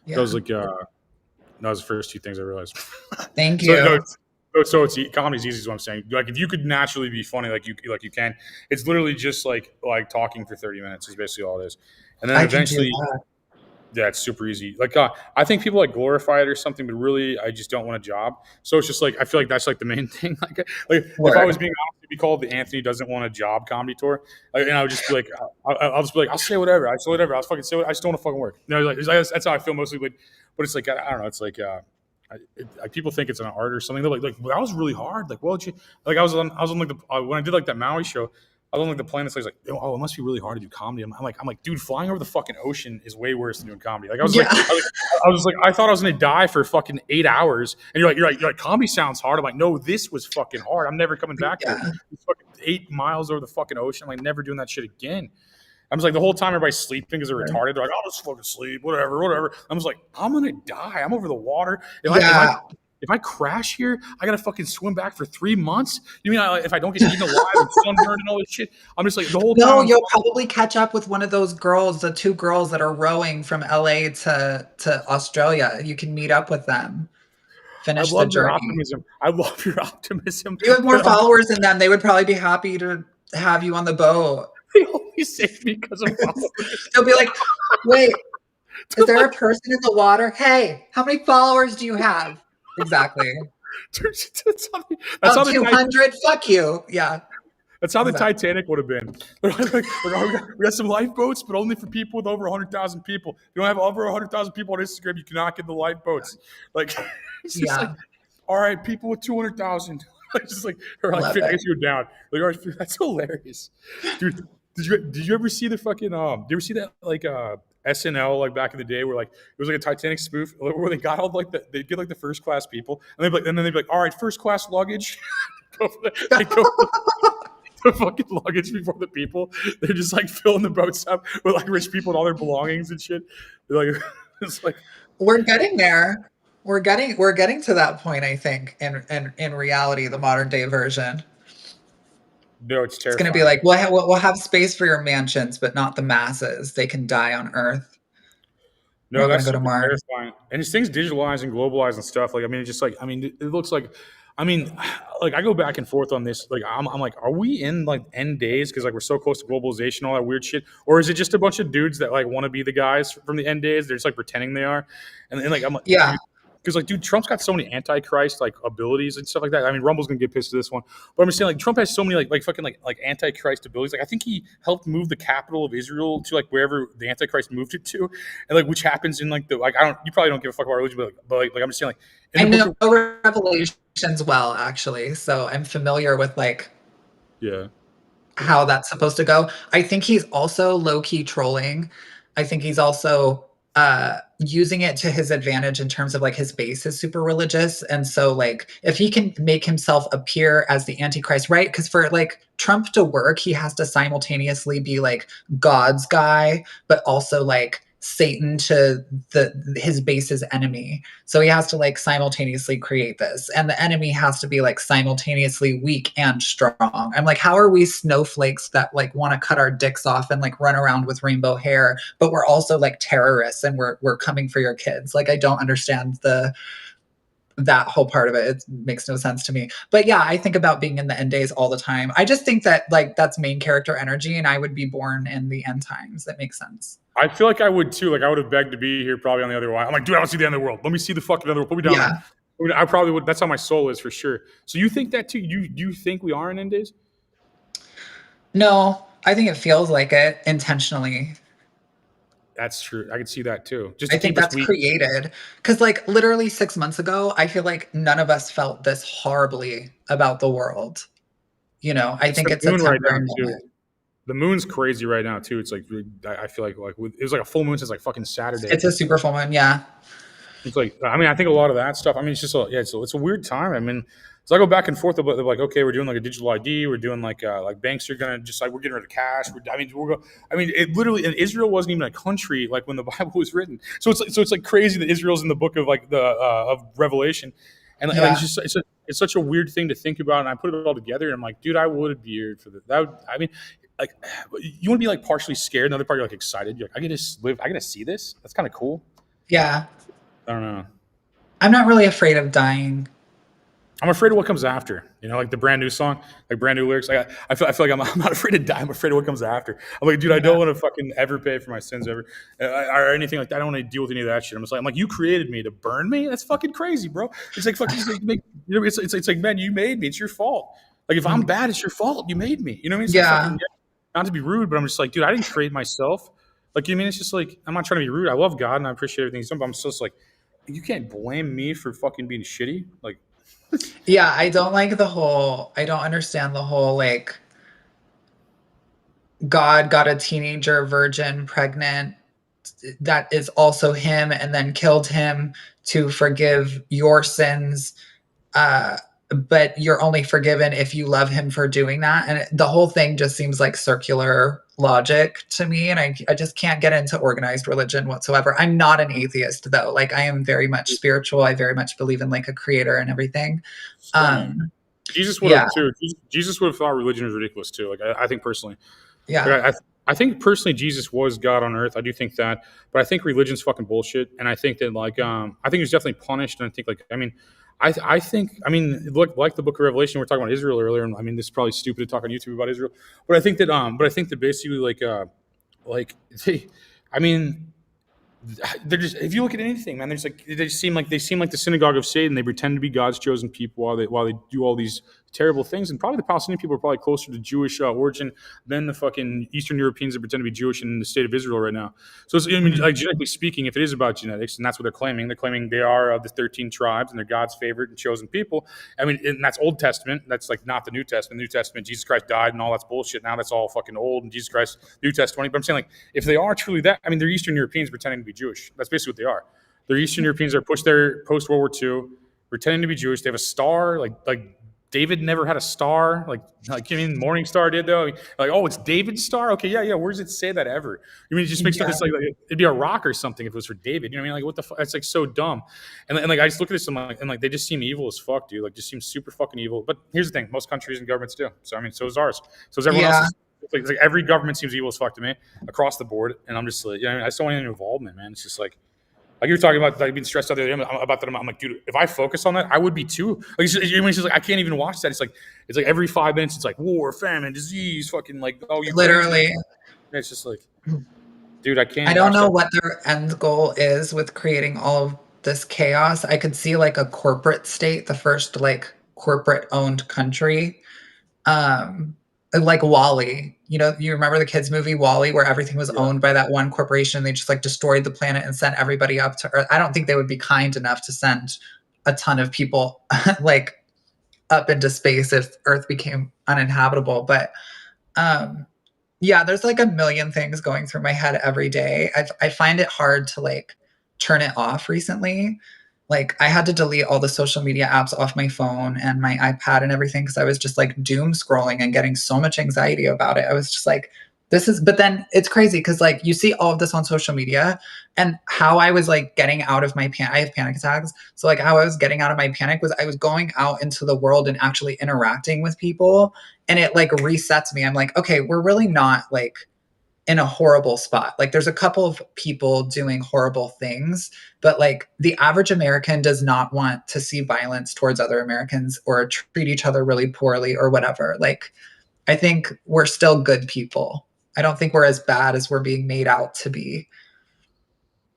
that was the first two things I realized. Thank you. So it's comedy's easy is what I'm saying. Like if you could naturally be funny, like you can, it's literally just like talking for 30 minutes is basically all it is. And then eventually, it's super easy. Like I think people like glorify it or something, but really I just don't want a job. So it's just like I feel like that's like the main thing. Like if I was being honest, it'd be called the Anthony Doesn't Want a Job comedy tour, and I would just be like, I'll just be like, I'll say whatever. I'll fucking say what I just don't want to fucking work. That's how I feel mostly. But it's like I don't know. It's like. People think it's an art or something. They're like that was really hard. Like, well, like I was on like when I did like that Maui show, I was on like the plane that's like, oh, it must be really hard to do comedy. I'm like, dude, flying over the fucking ocean is way worse than doing comedy. Like I thought I was gonna die for fucking 8 hours, and you're like, comedy sounds hard. I'm like, no, this was fucking hard. I'm never coming back there. It's fucking 8 miles over the fucking ocean. I'm like, never doing that shit again. I'm just like the whole time everybody's sleeping because they're retarded. They're like, I'll just fucking sleep, whatever. I'm just like, I'm gonna die. I'm over the water. If I crash here, I gotta fucking swim back for 3 months. You mean if I don't get eaten alive and sunburned and all this shit? I'm just like the whole time. No, you'll probably catch up with one of those girls, the two girls that are rowing from LA to Australia. You can meet up with them. Finish the journey. I love your optimism. You have more followers than them. They would probably be happy to have you on the boat. They always save me because of followers. They'll be like, wait, is there a person in the water? Hey, how many followers do you have? Exactly. That's how 200? Fuck you. Yeah. That's how the Titanic would have been. We got some lifeboats, but only for people with over 100,000 people. If you don't have over 100,000 people on Instagram, you cannot get the lifeboats. Like, it's just like, all right, people with 200,000. Just like, or like, I guess you're down. Like, all right, that's hilarious, dude. Did you ever see the fucking? Did you ever see that like SNL like back in the day where like it was like a Titanic spoof where they got all like they get like the first class people and then they'd be like, all right, first class luggage. the fucking luggage before the people. They're just like filling the boats up with like rich people and all their belongings and shit. They're like, it's like We're getting there. We're getting to that point, I think, in reality, the modern day version. no, it's It's terrifying. going to be like, we'll have space for your mansions, but not the masses. They can die on Earth. No, We're that's gonna go to super Mars. terrifying. And it's things digitalized and globalized and stuff. Like, I mean, it's just like, I mean, it looks like, I mean, like I go back and forth on this. Like, I'm like, are we in like end days? Because like we're so close to globalization, all that weird shit, or is it just a bunch of dudes that like want to be the guys from the end days? They're just like pretending they are, and like I'm like, Yeah. because like, dude, Trump's got so many antichrist like abilities and stuff like that. I mean, Rumble's gonna get pissed at this one, but I'm just saying like Trump has so many like fucking like antichrist abilities. Like I think he helped move the capital of Israel to like wherever the antichrist moved it to, and like which happens in like the like I don't you probably don't give a fuck about religion, but I'm just saying like I in the know book of, Revelations well, actually, so I'm familiar with like yeah. how that's supposed to go. I think he's also low key trolling. I think he's also using it to his advantage in terms of like his base is super religious. And so like if he can make himself appear as the Antichrist, right? Because for like Trump to work, he has to simultaneously be like God's guy, but also like Satan to his base's enemy. So he has to like simultaneously create this. And the enemy has to be like simultaneously weak and strong. I'm like, how are we snowflakes that like want to cut our dicks off and like run around with rainbow hair, but we're also like terrorists and we're coming for your kids? Like I don't understand that whole part of it. It makes no sense to me. But yeah, I think about being in the end days all the time. I just think that like that's main character energy and I would be born in the end times. That makes sense. I feel like I would too. Like I would have begged to be here probably on the other one. I'm like, dude, I want to see the end of the world. Let me see the fucking other world. Put me down. Yeah. There. I probably would. That's how my soul is for sure. So you think that too? You think we are in end days? No, I think it feels like it intentionally. That's true. I can see that too. Just to I think keep us that's weak. created because like literally 6 months ago, I feel like none of us felt this horribly about the world. You know, I think it's a moon right now temporary too. moment. The moon's crazy right now too. It's like I feel like it was like a full moon since like fucking Saturday. It's a super full moon, yeah. It's like I mean I think a lot of that stuff. I mean it's just it's a weird time. I mean so I go back and forth about like okay we're doing like a digital ID. We're doing like banks are gonna just like we're getting rid of cash. It literally and Israel wasn't even a country like when the Bible was written. So it's like crazy that Israel's in the book of like the of Revelation. And like, Yeah. it's such a weird thing to think about, and I put it all together, and I'm like, dude, I would be here for that. I mean, like, you want to be like partially scared, and the other part you're like excited. You're like, I get to live, I get to see this. That's kind of cool. Yeah. I don't know. I'm not really afraid of dying. I'm afraid of what comes after. You know, like the brand new song, like brand new lyrics. Like I feel like I'm not afraid to die. I'm afraid of what comes after. I'm like, dude, I don't want to fucking ever pay for my sins ever, or anything like that. I don't want to deal with any of that shit. I'm like, you created me to burn me. That's fucking crazy, bro. It's like fucking, it's like, man, you made me. It's your fault. Like if I'm bad, it's your fault. You made me. You know what I mean? It's Yeah. fucking, not to be rude, but I'm just like, dude, I didn't create myself. Like, you know what I mean? It's just like, I'm not trying to be rude. I love God and I appreciate everything he's done, but I'm just like, you can't blame me for fucking being shitty. Like, Yeah, I don't understand the whole like God got a teenager virgin pregnant that is also him and then killed him to forgive your sins. But you're only forgiven if you love him for doing that. And the whole thing just seems like circular logic to me. And I just can't get into organized religion whatsoever. I'm not an atheist though. Like I am very much spiritual. I very much believe in like a creator and everything. Jesus would have too. Jesus would have thought religion was ridiculous too. Like I think personally, Yeah. like, I think personally Jesus was God on earth. I do think that, but I think religion's fucking bullshit. And I think that like I think he was definitely punished. And I think like I think look like the book of Revelation. We're talking about Israel earlier, and I mean this is probably stupid to talk on YouTube about Israel, but I think that basically like I mean they're just if you look at anything, man, there's like they seem like the synagogue of Satan. They pretend to be God's chosen people while they do all these terrible things. And probably the Palestinian people are probably closer to Jewish origin than the fucking Eastern Europeans that pretend to be Jewish in the state of Israel right now. So it's, I mean, like genetically speaking, if it is about genetics, and that's what they're claiming they are of the 13 tribes and they're God's favorite and chosen people. I mean, and that's Old Testament. That's like not the New Testament. The New Testament, Jesus Christ died and all that's bullshit. Now that's all fucking old and Jesus Christ, New Testament. But I'm saying like if they are truly that, I mean, they're Eastern Europeans pretending to be Jewish. That's basically what they are. They're Eastern Europeans that are pushed there post World War II, pretending to be Jewish. They have a star like David never had a star. Like I mean, Morning Star did though. Like, oh, it's David's star. Okay, yeah. Where does it say that ever? I mean, it just makes sense. Like it'd be a rock or something if it was for David. You know what I mean? Like, what the fuck? It's like so dumb. And like I just look at this and like they just seem evil as fuck, dude. Like, just seem super fucking evil. But here's the thing: most countries and governments do. So I mean, so is ours. So is everyone else's. It's like every government seems evil as fuck to me across the board. And I'm just like, I just don't want any involvement, man. It's just like you were talking about like being stressed out the other day about that. I'm like, dude, if I focus on that, I would be too. Like, it's just like I can't even watch that. It's like every 5 minutes, it's like war, famine, disease, fucking like you literally. It's just like, dude, I can't. I don't know what their end goal is with creating all of this chaos. I could see like a corporate state, the first like corporate owned country, like WALL-E. You know, you remember the kids movie WALL-E, where everything was owned by that one corporation and they just like destroyed the planet and sent everybody up to Earth. I don't think they would be kind enough to send a ton of people like up into space if Earth became uninhabitable. But yeah, there's like a million things going through my head every day. I find it hard to like turn it off recently. Like I had to delete all the social media apps off my phone and my iPad and everything because I was just like doom scrolling and getting so much anxiety about it. I was just like, but then it's crazy because like you see all of this on social media and how I was like getting out of my I have panic attacks. So like how I was getting out of my panic was I was going out into the world and actually interacting with people and it like resets me. I'm like, okay, we're really not like in a horrible spot. Like there's a couple of people doing horrible things, but like the average American does not want to see violence towards other Americans or treat each other really poorly or whatever. Like I think we're still good people. I don't think we're as bad as we're being made out to be.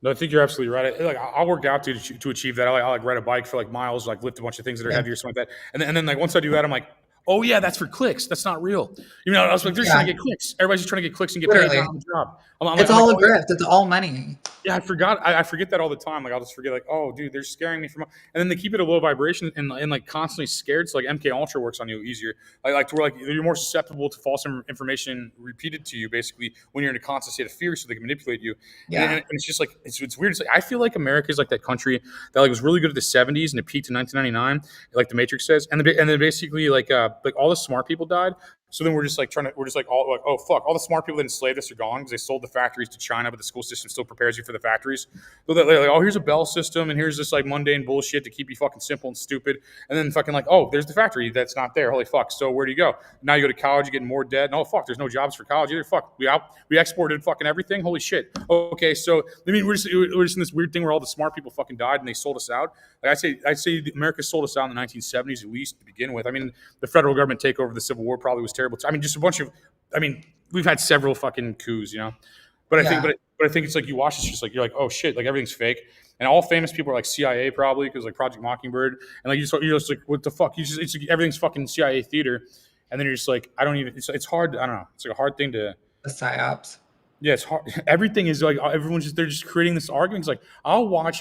No, I think you're absolutely right. Like I'll work out to achieve that. I like ride a bike for like miles, like lift a bunch of things that are heavy or something like that. And then like once I do that, I'm like, oh yeah, that's for clicks. That's not real. You know, I was like, they're trying to get clicks. Everybody's just trying to get clicks and get paid on the job. It's all a grift. It's all money. Yeah, I forgot. I forget that all the time. Like I'll just forget. Like, oh, dude, they're scaring me from. And then they keep it a low vibration and like constantly scared. So like MK Ultra works on you easier. Like to where like you're more susceptible to false information repeated to you basically when you're in a constant state of fear, so they can manipulate you. Yeah. And it's just like it's weird. It's like I feel like America is like that country that like was really good at the 70s and it peaked in 1999, like the Matrix says, and then basically like all the smart people died. So then we're just like all like, oh fuck, all the smart people that enslaved us are gone because they sold the factories to China, but the school system still prepares you for the factories. So they're like, oh, here's a bell system and here's this like mundane bullshit to keep you fucking simple and stupid. And then fucking like, oh, there's the factory that's not there. Holy fuck. So where do you go? Now you go to college, you get more debt. No, fuck, there's no jobs for college either. Fuck, we exported fucking everything. Holy shit. Okay, so I mean we're just in this weird thing where all the smart people fucking died and they sold us out. Like I say America sold us out in the 1970s at least to begin with. I mean, the federal government takeover of the Civil War probably was terrible. I mean, just a bunch of. I mean, we've had several fucking coups, you know. But I think it's like you watch this, just like you're like, oh shit, like everything's fake. And all famous people are like CIA probably because like Project Mockingbird, and like you're just like, what the fuck? It's like, everything's fucking CIA theater, and then you're just like, I don't even. It's hard. I don't know. It's like a hard thing to. The psyops. Yeah, it's hard. Everything is like they're just creating this argument. It's like I'll watch.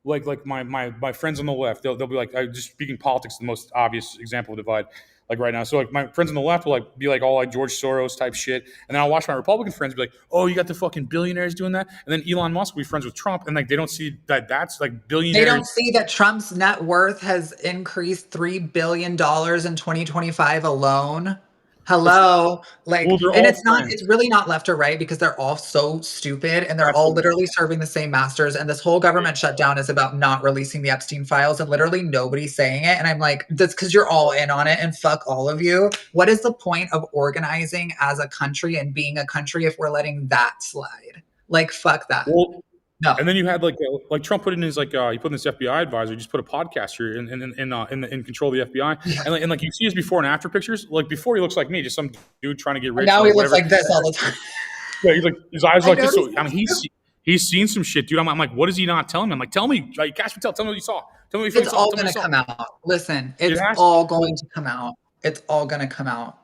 Like my friends on the left, they'll be like, just speaking politics, the most obvious example of divide, like right now. So like my friends on the left will like be like all like George Soros type shit, and then I'll watch my Republican friends be like, oh, you got the fucking billionaires doing that, and then Elon Musk will be friends with Trump, and like they don't see that that's like billionaires. They don't see that Trump's net worth has increased $3 billion in 2025 alone. Hello, like, well, and it's really not left or right because they're all so stupid and they're all literally serving the same masters. And this whole government shutdown is about not releasing the Epstein files and literally nobody's saying it. And I'm like, that's because you're all in on it and fuck all of you. What is the point of organizing as a country and being a country if we're letting that slide? Like, fuck that. Well, no. And then you had like Trump put in his like he put in this FBI advisor. He just put a podcaster in control of the FBI, yeah. and like you see his before and after pictures. Like before, he looks like me, just some dude trying to get rich. Now he looks like this all the time. Yeah, he's like his eyes are like this. So, I mean, he's seen some shit, dude. I'm like, what is he not telling me? I'm like, tell me, like, Cash Patel, tell me what you saw. Tell me what you saw. It's all gonna come out. Listen, it's all going to come out. It's all gonna come out.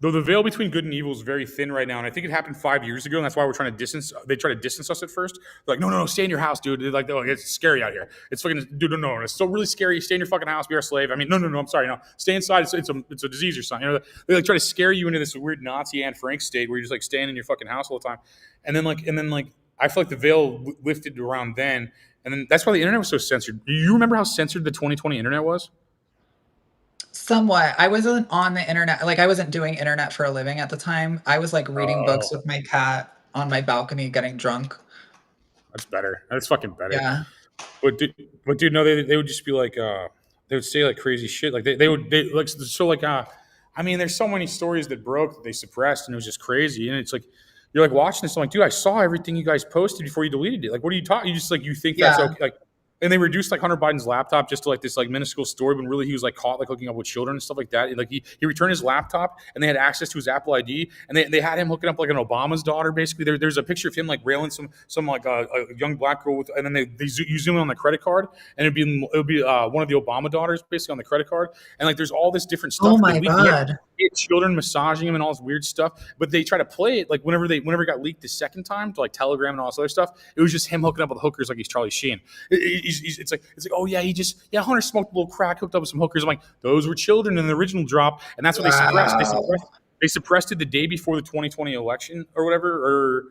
Though the veil between good and evil is very thin right now, and I think it happened 5 years ago, and that's why we're trying to distance. They try to distance us at first. They're like, no, stay in your house, dude. They're like, oh, it's scary out here. It's fucking, dude, no, it's so really scary. Stay in your fucking house, be our slave. I mean, no, I'm sorry, no, stay inside. It's a disease or something. You know, they like try to scare you into this weird Nazi Anne Frank state where you're just like staying in your fucking house all the time, and then like I feel like the veil lifted around then, And then that's why the internet was so censored. Do you remember how censored the 2020 internet was? Somewhat. I wasn't on the internet. Like I wasn't doing internet for a living at the time. I was like reading books with my cat on my balcony, getting drunk. That's better. That's fucking better. Yeah. But dude, no, they would just be like, they would say like crazy shit. Like they would like so like I mean, there's so many stories that broke that they suppressed, and it was just crazy. And it's like you're like watching this, I'm like, dude, I saw everything you guys posted before you deleted it. Like, what are you talking? You just like you think that's okay? Like, and they reduced like Hunter Biden's laptop just to like this like minuscule story, when really he was like caught like hooking up with children and stuff like that. And, like he returned his laptop, and they had access to his Apple ID, and they had him hooking up like an Obama's daughter. Basically, there's a picture of him like railing some like a young black girl with, and then you zoom in on the credit card, and it would be one of the Obama daughters basically on the credit card, and like there's all this different stuff. Oh my God. He had children massaging him and all this weird stuff, but they try to play it like whenever it got leaked the second time to like Telegram and all this other stuff, it was just him hooking up with hookers like he's Charlie Sheen. It's like oh yeah, Hunter smoked a little crack, hooked up with some hookers. I'm like, those were children in the original drop, and that's what they suppressed. They suppressed it the day before the 2020 election or whatever, or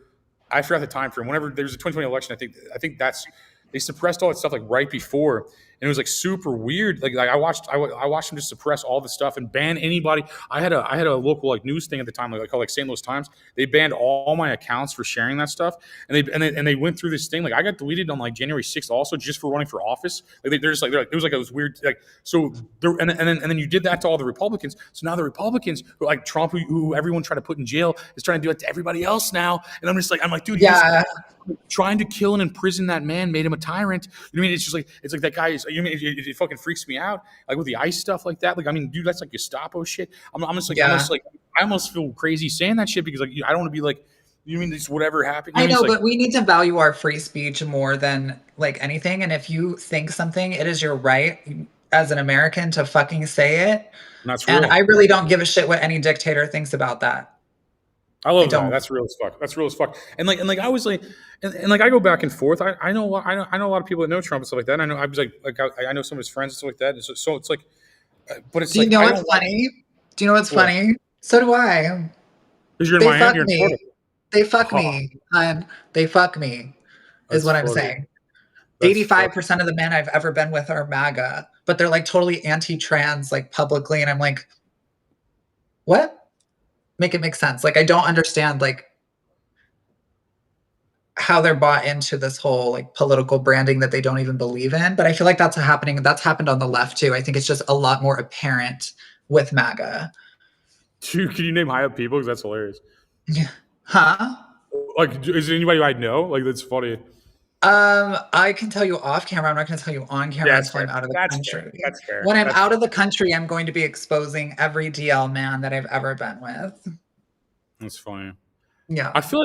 I forgot the time frame. Whenever there was a 2020 election, I think that's they suppressed all that stuff like right before. And it was like super weird. Like I watched them just suppress all the stuff and ban anybody. I had a local like news thing at the time, like called like St. Louis Times. They banned all my accounts for sharing that stuff, and they went through this thing. Like I got deleted on like January 6th also just for running for office. Like they're just like it was like it was weird. Like so there, and then you did that to all the Republicans. So now the Republicans who like Trump, who everyone tried to put in jail, is trying to do it to everybody else now. And I'm like, dude, yeah. Trying to kill and imprison that man made him a tyrant. You know what I mean? It's just like that guy is. You mean it fucking freaks me out, like with the ICE stuff like that. Like I mean, dude, that's like Gestapo shit. I'm just like, I almost feel crazy saying that shit because like I don't want to be like, you mean this whatever happened. I know, but we need to value our free speech more than like anything. And if you think something, it is your right as an American to fucking say it. That's real. And I really don't give a shit what any dictator thinks about that. I love that. That's real as fuck. That's real as fuck. And like I was like, and like I go back and forth. I know a lot of people that know Trump and stuff like that. And I know I was like I know some of his friends and stuff like that. And so it's like, but it's. Do you know what's funny? Do you know what's funny? So do I. Because you're in Miami. You're in Florida. They fuck me, and they fuck me. Is what I'm saying. 85% of the men I've ever been with are MAGA, but they're like totally anti-trans, like publicly, and I'm like, what? Make it make sense. Like I don't understand like how they're bought into this whole like political branding that they don't even believe in. But I feel like that's happening. That's happened on the left too. I think it's just a lot more apparent with MAGA. Dude, can you name high up people? Because that's hilarious. Yeah. Huh? Like, is there anybody I know? Like that's funny. I can tell you off camera. I'm not going to tell you on camera until I'm out of the country. That's fair. When I'm out of the country, I'm going to be exposing every DL man that I've ever been with. That's funny. Yeah. I feel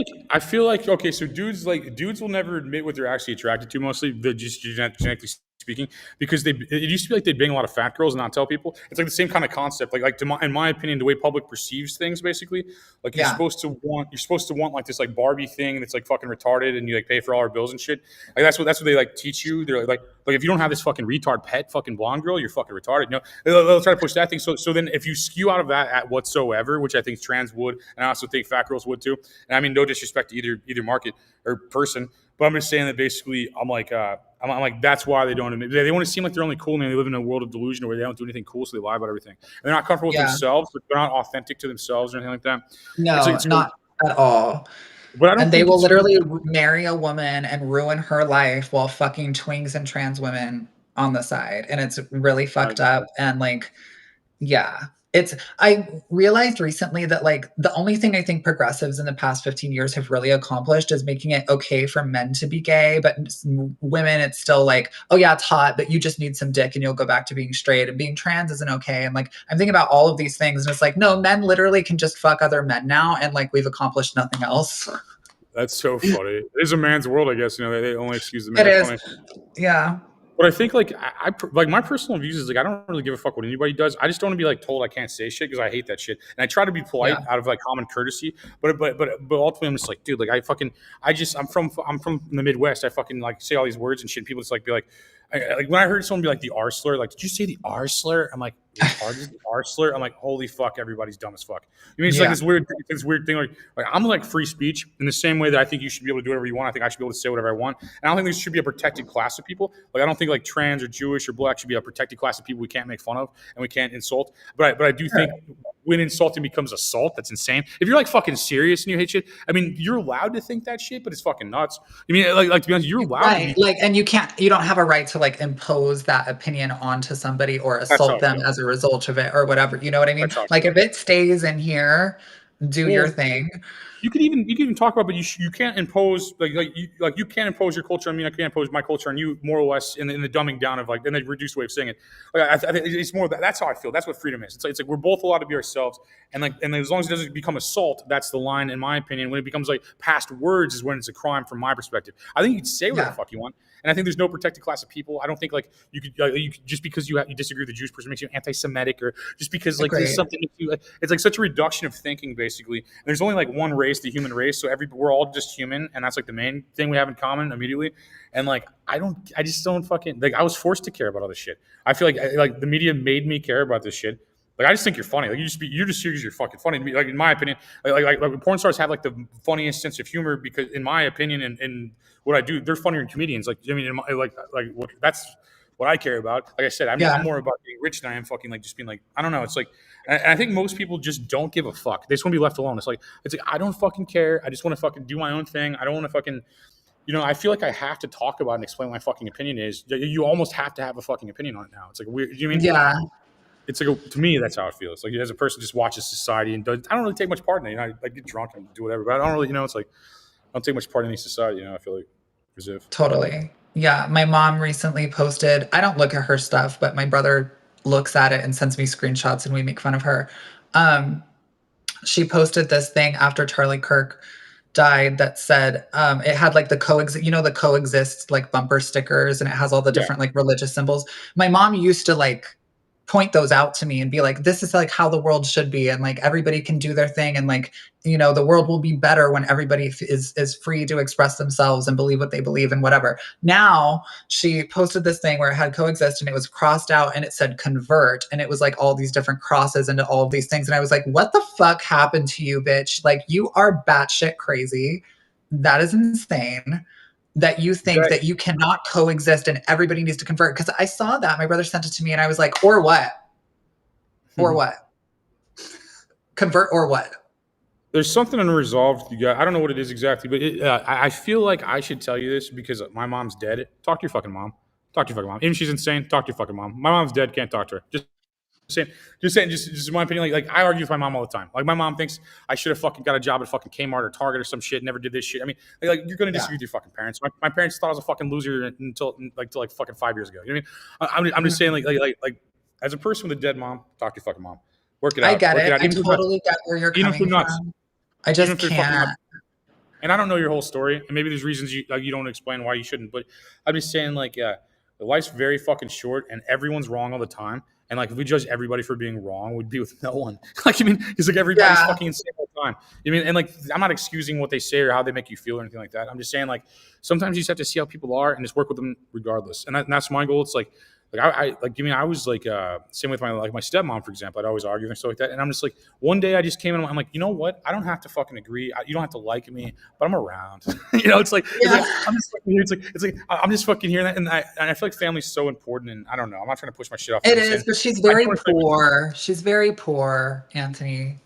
like okay, so dudes will never admit what they're actually attracted to. Mostly they're just genetically speaking, because it used to be like they'd bang a lot of fat girls and not tell people. It's like the same kind of concept. In my opinion, the way public perceives things, basically, like you're supposed to want like this like Barbie thing that's like fucking retarded, and you like pay for all our bills and shit. Like that's what they like teach you. They're like if you don't have this fucking retard pet fucking blonde girl, you're fucking retarded. You know, they'll try to push that thing. So then if you skew out of that at whatsoever, which I think trans would, and I also think fat girls would too. And I mean, no disrespect to either market or person, but I'm just saying that basically I'm like that's why they don't admit. They want to seem like they're only cool, and they live in a world of delusion where they don't do anything cool, so they lie about everything. And they're not comfortable with themselves, but they're not authentic to themselves or anything like that. No, it's not at all. But they will literally marry a woman and ruin her life while fucking twinks and trans women on the side. And it's really fucked up. And like, yeah. I realized recently that like the only thing I think progressives in the past 15 years have really accomplished is making it okay for men to be gay, but women, it's still like, oh yeah, it's hot, but you just need some dick and you'll go back to being straight, and being trans isn't okay. And like, I'm thinking about all of these things, and it's like, no, men literally can just fuck other men now, and like we've accomplished nothing else. That's so funny. It is a man's world, I guess. You know, they only excuse the men. It is. Yeah. But I think like I like my personal views is like I don't really give a fuck what anybody does. I just don't want to be like told I can't say shit because I hate that shit. And I try to be polite out of like common courtesy. But ultimately I'm just like, dude, like I'm from the Midwest. I fucking like say all these words and shit. People just like be like, like when I heard someone be like the R slur, like, did you say the R slur? I'm like, retarded is the R slur? I'm like, holy fuck, everybody's dumb as fuck. You mean it's like this weird thing, like I'm like free speech in the same way that I think you should be able to do whatever you want. I think I should be able to say whatever I want. And I don't think there should be a protected class of people. Like I don't think like trans or Jewish or black should be a protected class of people we can't make fun of and we can't insult. But I do think when insulting becomes assault, that's insane. If you're like fucking serious and you hate shit, I mean, you're allowed to think that shit, but it's fucking nuts. I mean, like to be honest, you're allowed to be, like, and you don't have a right to like impose that opinion onto somebody or assault them as a result of it or whatever. You know what I mean? Like if it stays in here, do your thing. You could even talk about, but you can't impose you can't impose your culture on me. I can't impose my culture on you, more or less, in the dumbing down of like in the reduced way of saying it. Like I think it's more that's how I feel. That's what freedom is. It's like we're both allowed to be ourselves, and as long as it doesn't become assault, that's the line, in my opinion. When it becomes like past words is when it's a crime, from my perspective. I think you can say whatever the fuck you want. And I think there's no protected class of people. I don't think like you could just because you disagree with the Jewish person makes you anti-Semitic, or just because like there's something it's like such a reduction of thinking basically. And there's only like one race, the human race, so we're all just human, and that's like the main thing we have in common immediately. And like I just don't fucking like I was forced to care about all this shit. I feel like the media made me care about this shit. Like I just think you're funny. Like you're just serious. You're fucking funny to me. Like in my opinion, like porn stars have like the funniest sense of humor because, in my opinion, and what I do, they're funnier than comedians. Like I mean, that's what I care about. Like I said, I'm more about being rich than I am fucking like just being like I don't know. It's like, and I think most people just don't give a fuck. They just want to be left alone. It's like I don't fucking care. I just want to fucking do my own thing. I don't want to fucking. I feel like I have to talk about and explain what my fucking opinion is. You almost have to have a fucking opinion on it now. It's like weird. You know what I mean? Yeah. It's like to me, that's how it feels. Like as a person, just watches society and I don't really take much part in it. I get drunk and do whatever, but I don't really, it's like I don't take much part in any society. I feel like as if totally. Yeah, my mom recently posted. I don't look at her stuff, but my brother looks at it and sends me screenshots, and we make fun of her. She posted this thing after Charlie Kirk died that said it had like the coexist like bumper stickers, and it has all the different like religious symbols. My mom used to like point those out to me and be like, this is like how the world should be, and like everybody can do their thing, and like the world will be better when everybody is free to express themselves and believe what they believe and whatever. Now she posted this thing where it had coexist and it was crossed out and it said convert, and it was like all these different crosses into all of these things, and I was like, what the fuck happened to you, bitch? Like, you are batshit crazy. That is insane that you think that you cannot coexist and everybody needs to convert. Because I saw that. My brother sent it to me and I was like, or what? Or what? Convert or what? There's something unresolved. I don't know what it is exactly, but I feel like I should tell you this because my mom's dead. Talk to your fucking mom. Talk to your fucking mom. Even if she's insane, talk to your fucking mom. My mom's dead. Can't talk to her. Just in my opinion, like I argue with my mom all the time. Like my mom thinks I should have fucking got a job at fucking Kmart or Target or some shit. Never did this shit. I mean, like you're gonna disagree with your fucking parents. My parents thought I was a fucking loser until fucking 5 years ago. You know what I mean? I'm just saying like as a person with a dead mom, talk to your fucking mom. Work it out. I get it. I Even totally get where you're coming from. Nuts. I just can't. And I don't know your whole story, and maybe there's reasons you don't explain why you shouldn't. But I'm just saying, like, life's very fucking short, and everyone's wrong all the time. And like, if we judge everybody for being wrong, we'd be with no one. Like, I mean, it's like everybody's fucking insane all the time. You mean, and like, I'm not excusing what they say or how they make you feel or anything like that. I'm just saying, like, sometimes you just have to see how people are and just work with them regardless. And that's my goal. It's like I was like same with my stepmom, for example. I'd always argue and stuff like that. And I'm just like, one day I just came in and I'm like, you know what? I don't have to fucking agree. You don't have to like me, but I'm around. It's like I'm just fucking here. It's like I'm just fucking hearing that. And I feel like family's so important. And I don't know. I'm not trying to push my shit off. It is, but she's very poor. She's very poor, Anthony.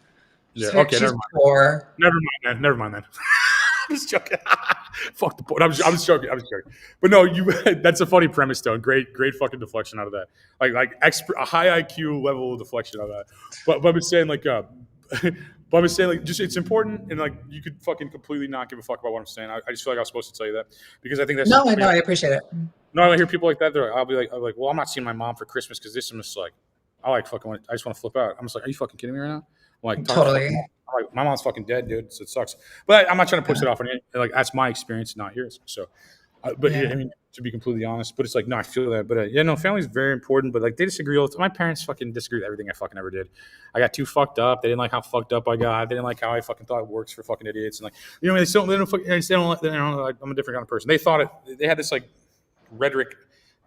Yeah. Okay. She's poor. Never mind then. I'm just joking. Fuck the point. I'm just joking. But no, that's a funny premise though. Great fucking deflection out of that. Like a high IQ level of deflection out of that. But I'm just saying just it's important, and like you could fucking completely not give a fuck about what I'm saying. I just feel like I was supposed to tell you that because I think that's I appreciate it. No, I hear people like that. I'll be like, well, I'm not seeing my mom for Christmas because this. I'm just like, I just want to flip out. I'm just like, are you fucking kidding me right now? I'm like, totally. I'm like, my mom's fucking dead, dude. So it sucks. But I'm not trying to push it off on you. Like that's my experience, not yours. So, I mean, to be completely honest, but it's like, no, I feel that. But family's very important. But like, they disagree all the time. My parents fucking disagree with everything I fucking ever did. I got too fucked up. They didn't like how fucked up I got. They didn't like how I fucking thought it works for fucking idiots. And like, they don't like, I'm a different kind of person. They thought they had this like rhetoric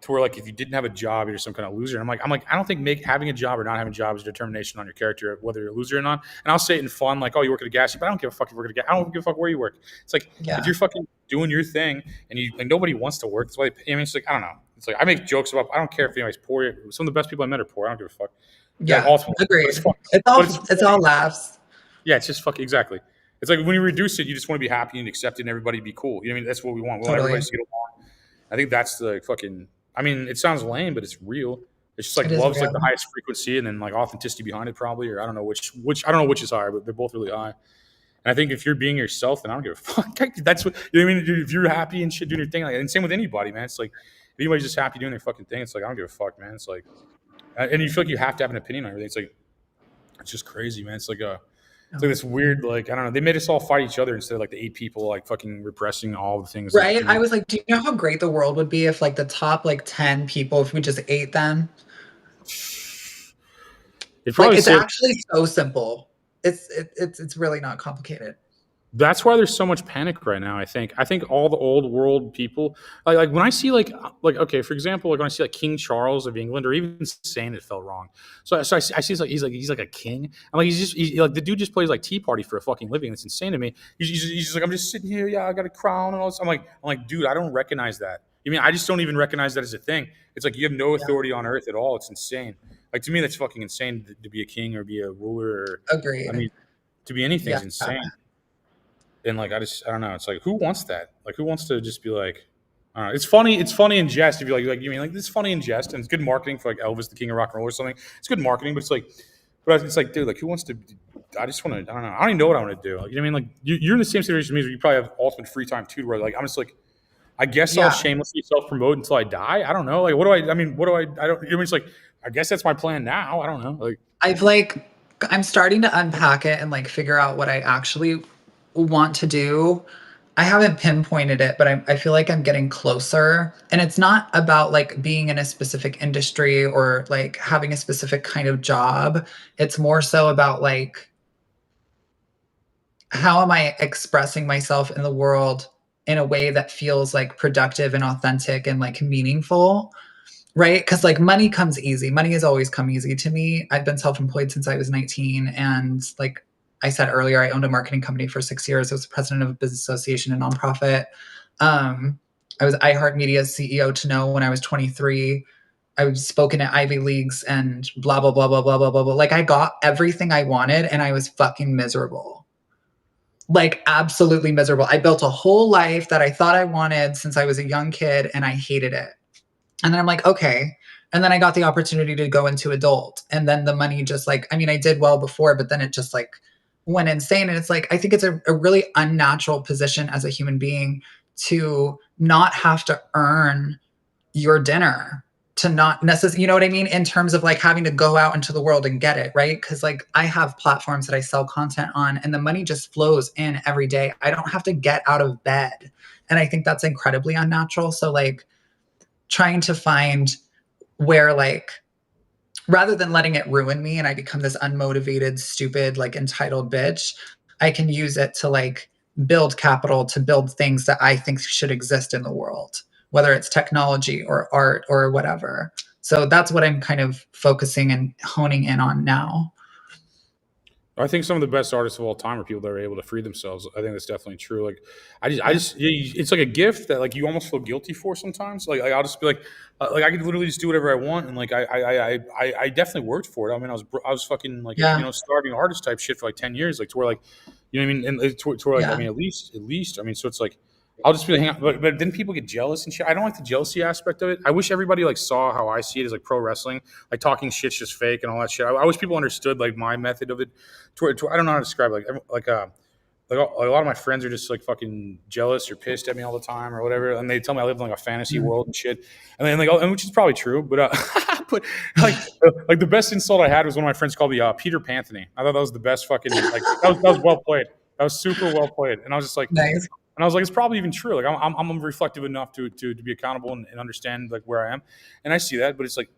to where like if you didn't have a job, you're some kind of loser. And I'm like, I don't think having a job or not having a job is a determination on your character, whether you're a loser or not. And I'll say it in fun, like, oh, you work at a gas station, but I don't give a fuck if you work at a gas. I don't give a fuck where you work. It's like if you're fucking doing your thing and you like nobody wants to work, that's why they pay. I mean, it's like I don't know. It's like I make jokes about. I don't care if anybody's poor. Some of the best people I met are poor. I don't give a fuck. Yeah, agreed. It's all laughs. Yeah, it's just fucking exactly. It's like when you reduce it, you just want to be happy and accepted, and everybody be cool. You know what I mean? That's what we want. We want everybody to get along. I think that's the fucking. I mean, it sounds lame, but it's real. It's just like love's like the highest frequency, and then like authenticity behind it, probably, or I don't know which I don't know which is higher, but they're both really high. And I think if you're being yourself, then I don't give a fuck. That's what you know what I mean. Dude, if you're happy and shit doing your thing, like, and same with anybody, man. It's like if anybody's just happy doing their fucking thing, it's like I don't give a fuck, man. It's like, and you feel like you have to have an opinion on everything. It's like it's just crazy, man. It's like this weird, like, I don't know. They made us all fight each other instead of like the 8 people like fucking repressing all the things. Right. I was like, do you know how great the world would be if like the top like 10 people, if we just ate them? It's actually so simple. It's really not complicated. That's why there's so much panic right now. I think all the old world people, like when I see like okay, for example, like when I see like King Charles of England, or even saying it felt wrong. So I see he's like a king. I'm like he's like the dude just plays like Tea Party for a fucking living. That's insane to me. He's just like I'm just sitting here. Yeah, I got a crown and all this. I'm like dude, I don't recognize that. You mean I just don't even recognize that as a thing. It's like you have no authority on earth at all. It's insane. Like to me, that's fucking insane to be a king or be a ruler. Or, agreed. I mean, to be anything is insane. And like I don't know. It's like who wants that? Like who wants to just be like, I don't know. It's funny in jest if you like you mean like this is funny in jest and it's good marketing for like Elvis the King of Rock and Roll or something. It's good marketing, but it's like dude, like who wants to? I just want to. I don't know. I don't even know what I want to do. Like you know what I mean? Like you're in the same situation as me. Where you probably have ultimate free time too. Where like I'm just like, I guess I'll shamelessly self promote until I die. I don't know. Like what do I? I mean, what do I? I don't. You know, it's like I guess that's my plan now. I don't know. Like I'm starting to unpack it and like figure out what I actually want to do. I haven't pinpointed it, but I feel like I'm getting closer. And it's not about like being in a specific industry or like having a specific kind of job. It's more so about like, how am I expressing myself in the world in a way that feels like productive and authentic and like meaningful, right? Because like money comes easy. Money has always come easy to me. I've been self-employed since I was 19. And like I said earlier, I owned a marketing company for 6 years. I was president of a business association and nonprofit. I was iHeartMedia's CEO to know when I was 23. I was spoken at Ivy Leagues and blah, blah, blah, blah, blah, blah, blah, blah. Like I got everything I wanted and I was fucking miserable. Like absolutely miserable. I built a whole life that I thought I wanted since I was a young kid and I hated it. And then I'm like, okay. And then I got the opportunity to go into adult. And then the money just like, I mean, I did well before, but then it just like went insane. And it's like, I think it's a really unnatural position as a human being to not have to earn your dinner, to not necessarily, you know what I mean? In terms of like having to go out into the world and get it, right? Because like I have platforms that I sell content on and the money just flows in every day. I don't have to get out of bed. And I think that's incredibly unnatural. So like trying to find where like, rather than letting it ruin me and I become this unmotivated, stupid, like entitled bitch, I can use it to like build capital, to build things that I think should exist in the world, whether it's technology or art or whatever. So that's what I'm kind of focusing and honing in on now. I think some of the best artists of all time are people that are able to free themselves. I think that's definitely true. Like, I just, it's like a gift that like you almost feel guilty for sometimes. Like I'll just be like I could literally just do whatever I want, and like I definitely worked for it. I mean, I was fucking like starving artist type shit for like 10 years, like to where like you know what I mean, and to where like I mean at least I mean, so it's like. I'll just be like, hang on. But then people get jealous and shit. I don't like the jealousy aspect of it. I wish everybody like saw how I see it as like pro wrestling, like talking shit's just fake and all that shit. I wish people understood like my method of it. I don't know how to describe it. Like a lot of my friends are just like fucking jealous or pissed at me all the time or whatever, and they tell me I live in like a fantasy world and shit. And then like, and which is probably true, but but like the best insult I had was one of my friends called me Peter Panthony. I thought that was the best fucking like that was well played. That was super well played, and I was just like. Nice. And I was like, it's probably even true. Like I'm reflective enough to be accountable and understand like where I am. And I see that, but it's like.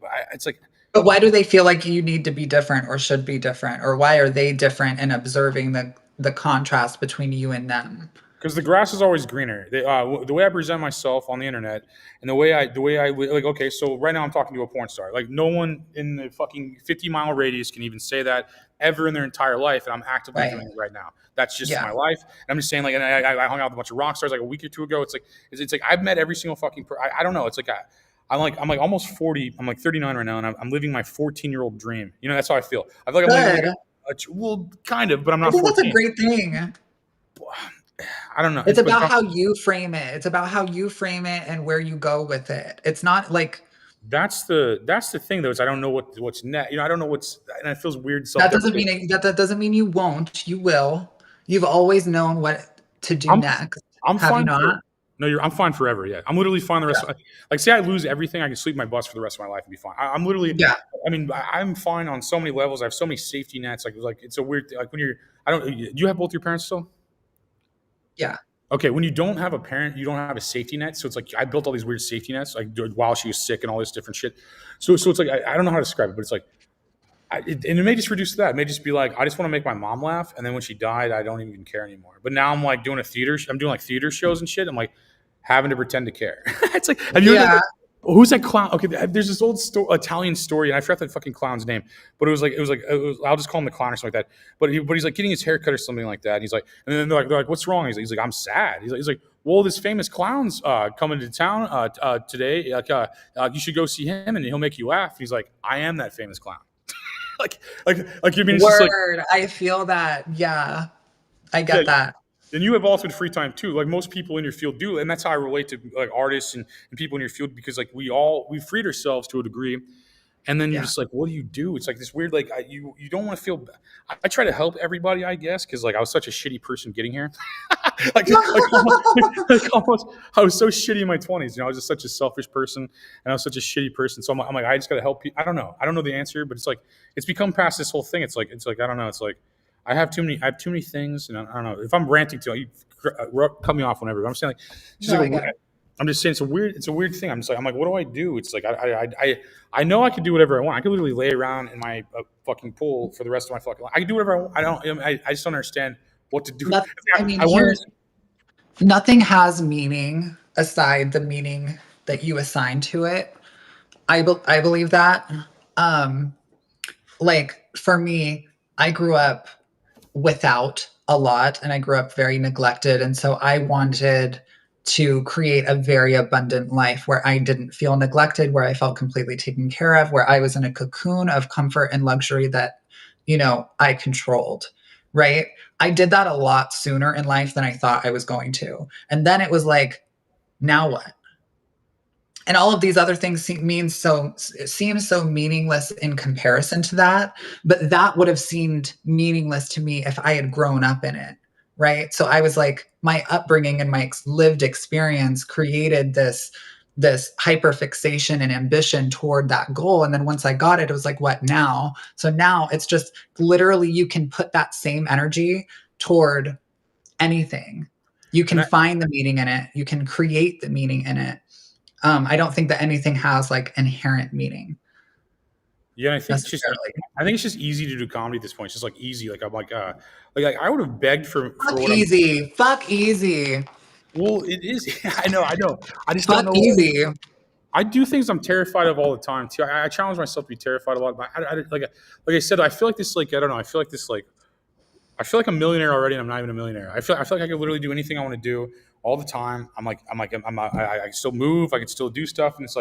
But why do they feel like you need to be different or should be different? Or why are they different in observing the contrast between you and them? Because the grass is always greener. The way I present myself on the internet, and the way I like. Okay, so right now I'm talking to a porn star. Like no one in the fucking 50-mile radius can even say that ever in their entire life, and I'm actively doing it right now. That's just my life. And I'm just saying, like, and I hung out with a bunch of rock stars like a week or two ago. It's like I've met every single fucking. I don't know. It's like I'm like almost 40. I'm like 39 right now, and I'm living my 14-year-old dream. You know, that's how I feel. I feel like I'm living. Well, kind of, but I'm not. I think 14. that's a great thing. I don't know. It's about how you frame it. It's about how you frame it and where you go with it. It's not like that's the thing though. Is I don't know what's net. You know, I don't know what's, and it feels weird. That doesn't mean you won't. You will. You've always known what to do next. I'm Have fine. You not? I'm fine forever. Yeah, I'm literally fine the rest. Of, like, say I lose everything, I can sleep my bus for the rest of my life and be fine. I'm literally. Yeah. I mean, I'm fine on so many levels. I have so many safety nets. Like it's a weird. Like when you're. Do you have both your parents still? Yeah. Okay, when you don't have a parent, you don't have a safety net. So it's like I built all these weird safety nets, like while she was sick and all this different shit. So it's like I don't know how to describe it, but it's like, and it may just reduce to that. It may just be like I just want to make my mom laugh, and then when she died, I don't even care anymore. But now I'm like doing I'm doing like theater shows and shit. I'm like having to pretend to care. It's like, have you ever, who's that clown? Okay, there's this old Italian story, and I forgot that fucking clown's name, but it was I'll just call him the clown or something like that. But he's like getting his hair cut or something like that. And he's like, and then they're like, what's wrong? He's like, I'm sad. He's like, well, this famous clown's coming to town today. You should go see him, and he'll make you laugh. He's like, I am that famous clown. like you mean? Word. Just like, I feel that. Yeah, I get that. And you have ultimate free time too, like most people in your field do, and that's how I relate to like artists and people in your field, because like we freed ourselves to a degree, and then you're just like, what do you do? It's like this weird, like you don't want to feel. I try to help everybody, I guess, because like I was such a shitty person getting here. Almost, I was so shitty in my 20s. You know, I was just such a selfish person, and I was such a shitty person. So I'm like, I just got to help people. I don't know the answer, but it's like it's become past this whole thing. It's like I don't know. It's like. I have too many things, and I don't know if I'm ranting to you. Cut me off whenever. But I'm saying I'm just saying it's a weird thing. I'm like, what do I do? It's like I know I could do whatever I want. I could literally lay around in my fucking pool for the rest of my fucking life. I can do whatever I want. I just don't understand what to do. Nothing has meaning aside the meaning that you assign to it. I believe that. Like for me, I grew up without a lot, and I grew up very neglected. And so I wanted to create a very abundant life where I didn't feel neglected, where I felt completely taken care of, where I was in a cocoon of comfort and luxury that, you know, I controlled, right? I did that a lot sooner in life than I thought I was going to. And then it was like, now what? And all of these other things seem so meaningless in comparison to that. But that would have seemed meaningless to me if I had grown up in it, right? So I was like, my upbringing and my lived experience created this hyperfixation and ambition toward that goal. And then once I got it, it was like, what now? So now it's just literally you can put that same energy toward anything. You can find the meaning in it. You can create the meaning in it. I don't think that anything has like inherent meaning. Yeah, I think it's just easy to do comedy at this point. It's just like easy. Like I'm like I would have begged for fuck easy. Fuck easy. Well, it is. I know. I just fuck don't know. Easy. I do things I'm terrified of all the time too. I challenge myself to be terrified a lot. But like I said, I feel like this. Like I don't know. I feel like a millionaire already, and I'm not even a millionaire. I feel like I could literally do anything I want to do all the time. I can still move. I can still do stuff, and it's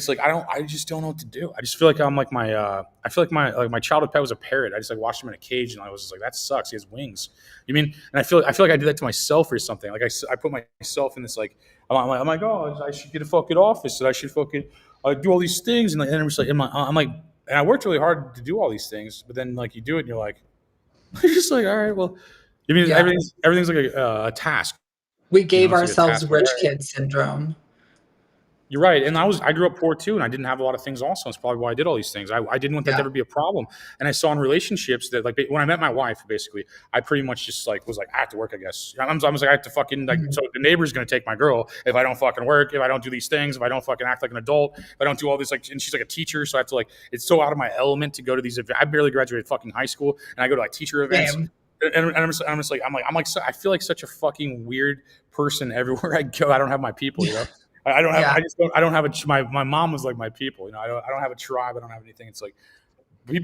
like I just don't know what to do. I just feel like I'm like I feel like my childhood pet was a parrot. I just like watched him in a cage, and I was just like, that sucks. He has wings. You mean? And I feel like I did that to myself or something. Like I put myself in this like I'm like, oh, I should get a fucking office, and I should fucking do all these things, and I'm just like I'm like, and I worked really hard to do all these things, but then like you do it, and you're like, you're just like, all right, well, you mean everything's like a task. We gave ourselves rich kid syndrome. You're right. And I grew up poor too, and I didn't have a lot of things also. That's probably why I did all these things. I didn't want that to ever be a problem. And I saw in relationships that like when I met my wife, basically, I pretty much just like was like, I have to work, I guess. I was like, I have to fucking like, so the neighbor's going to take my girl if I don't fucking work, if I don't do these things, if I don't fucking act like an adult, if I don't do all this, like, and she's like a teacher. So I have to like, it's so out of my element to go to these events. I barely graduated fucking high school, and I go to like teacher events. and I'm just like, I feel like such a fucking weird person everywhere I go. I don't have my people, you know. I don't have. Yeah. I don't have my mom was like my people, you know. I don't have a tribe. I don't have anything. It's like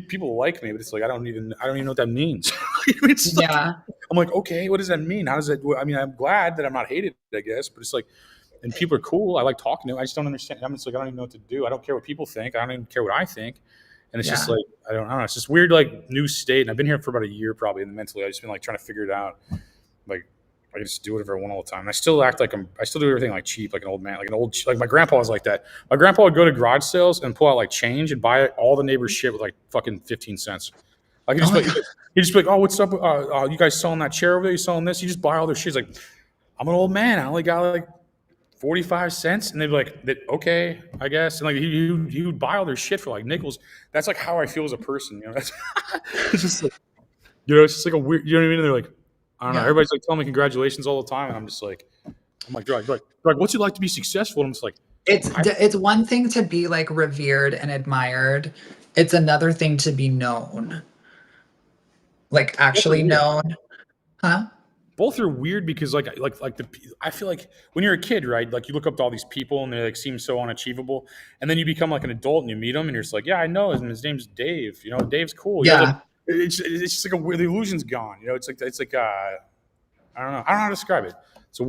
people like me, but it's like I don't even know what that means. It's like, Yeah. I'm like, okay, what does that mean? How does that? I mean, I'm glad that I'm not hated, I guess, but it's like, and people are cool. I like talking to them. I just don't understand. I'm just like, I don't even know what to do. I don't care what people think. I don't even care what I think. And it's just Yeah. like, I don't know. It's just weird, like new state. And I've been here for about a year probably. And mentally, I've just been like trying to figure it out. Like, I just do whatever I want all the time. And I still act like I still do everything like cheap, like an old man, like my grandpa was like that. My grandpa would go to garage sales and pull out like change and buy all the neighbors' shit with like fucking 15 cents. Like he'd just be like, oh, what's up? You guys selling that chair over there? You selling this? You just buy all their shit. He's like, I'm an old man. I only got like 45 cents. And they'd be like, okay, I guess. And like he would buy all their shit for like nickels. That's like how I feel as a person. You know, it's just like, you know, it's just like a weird, you know what I mean? And they're like, I don't know. Everybody's like telling me congratulations all the time. And I'm just like, they're like, what's it like to be successful? And I'm just like, It's one thing to be like revered and admired. It's another thing to be known. Like actually known. Huh? both are weird because I feel like when you're a kid, right? Like you look up to all these people and they like seem so unachievable, and then you become like an adult and you meet them and you're just like, yeah, I know him. His name's Dave. You know, Dave's cool. Yeah. You know, like, it's just like the illusion's gone. You know, it's like I don't know how to describe it. It's a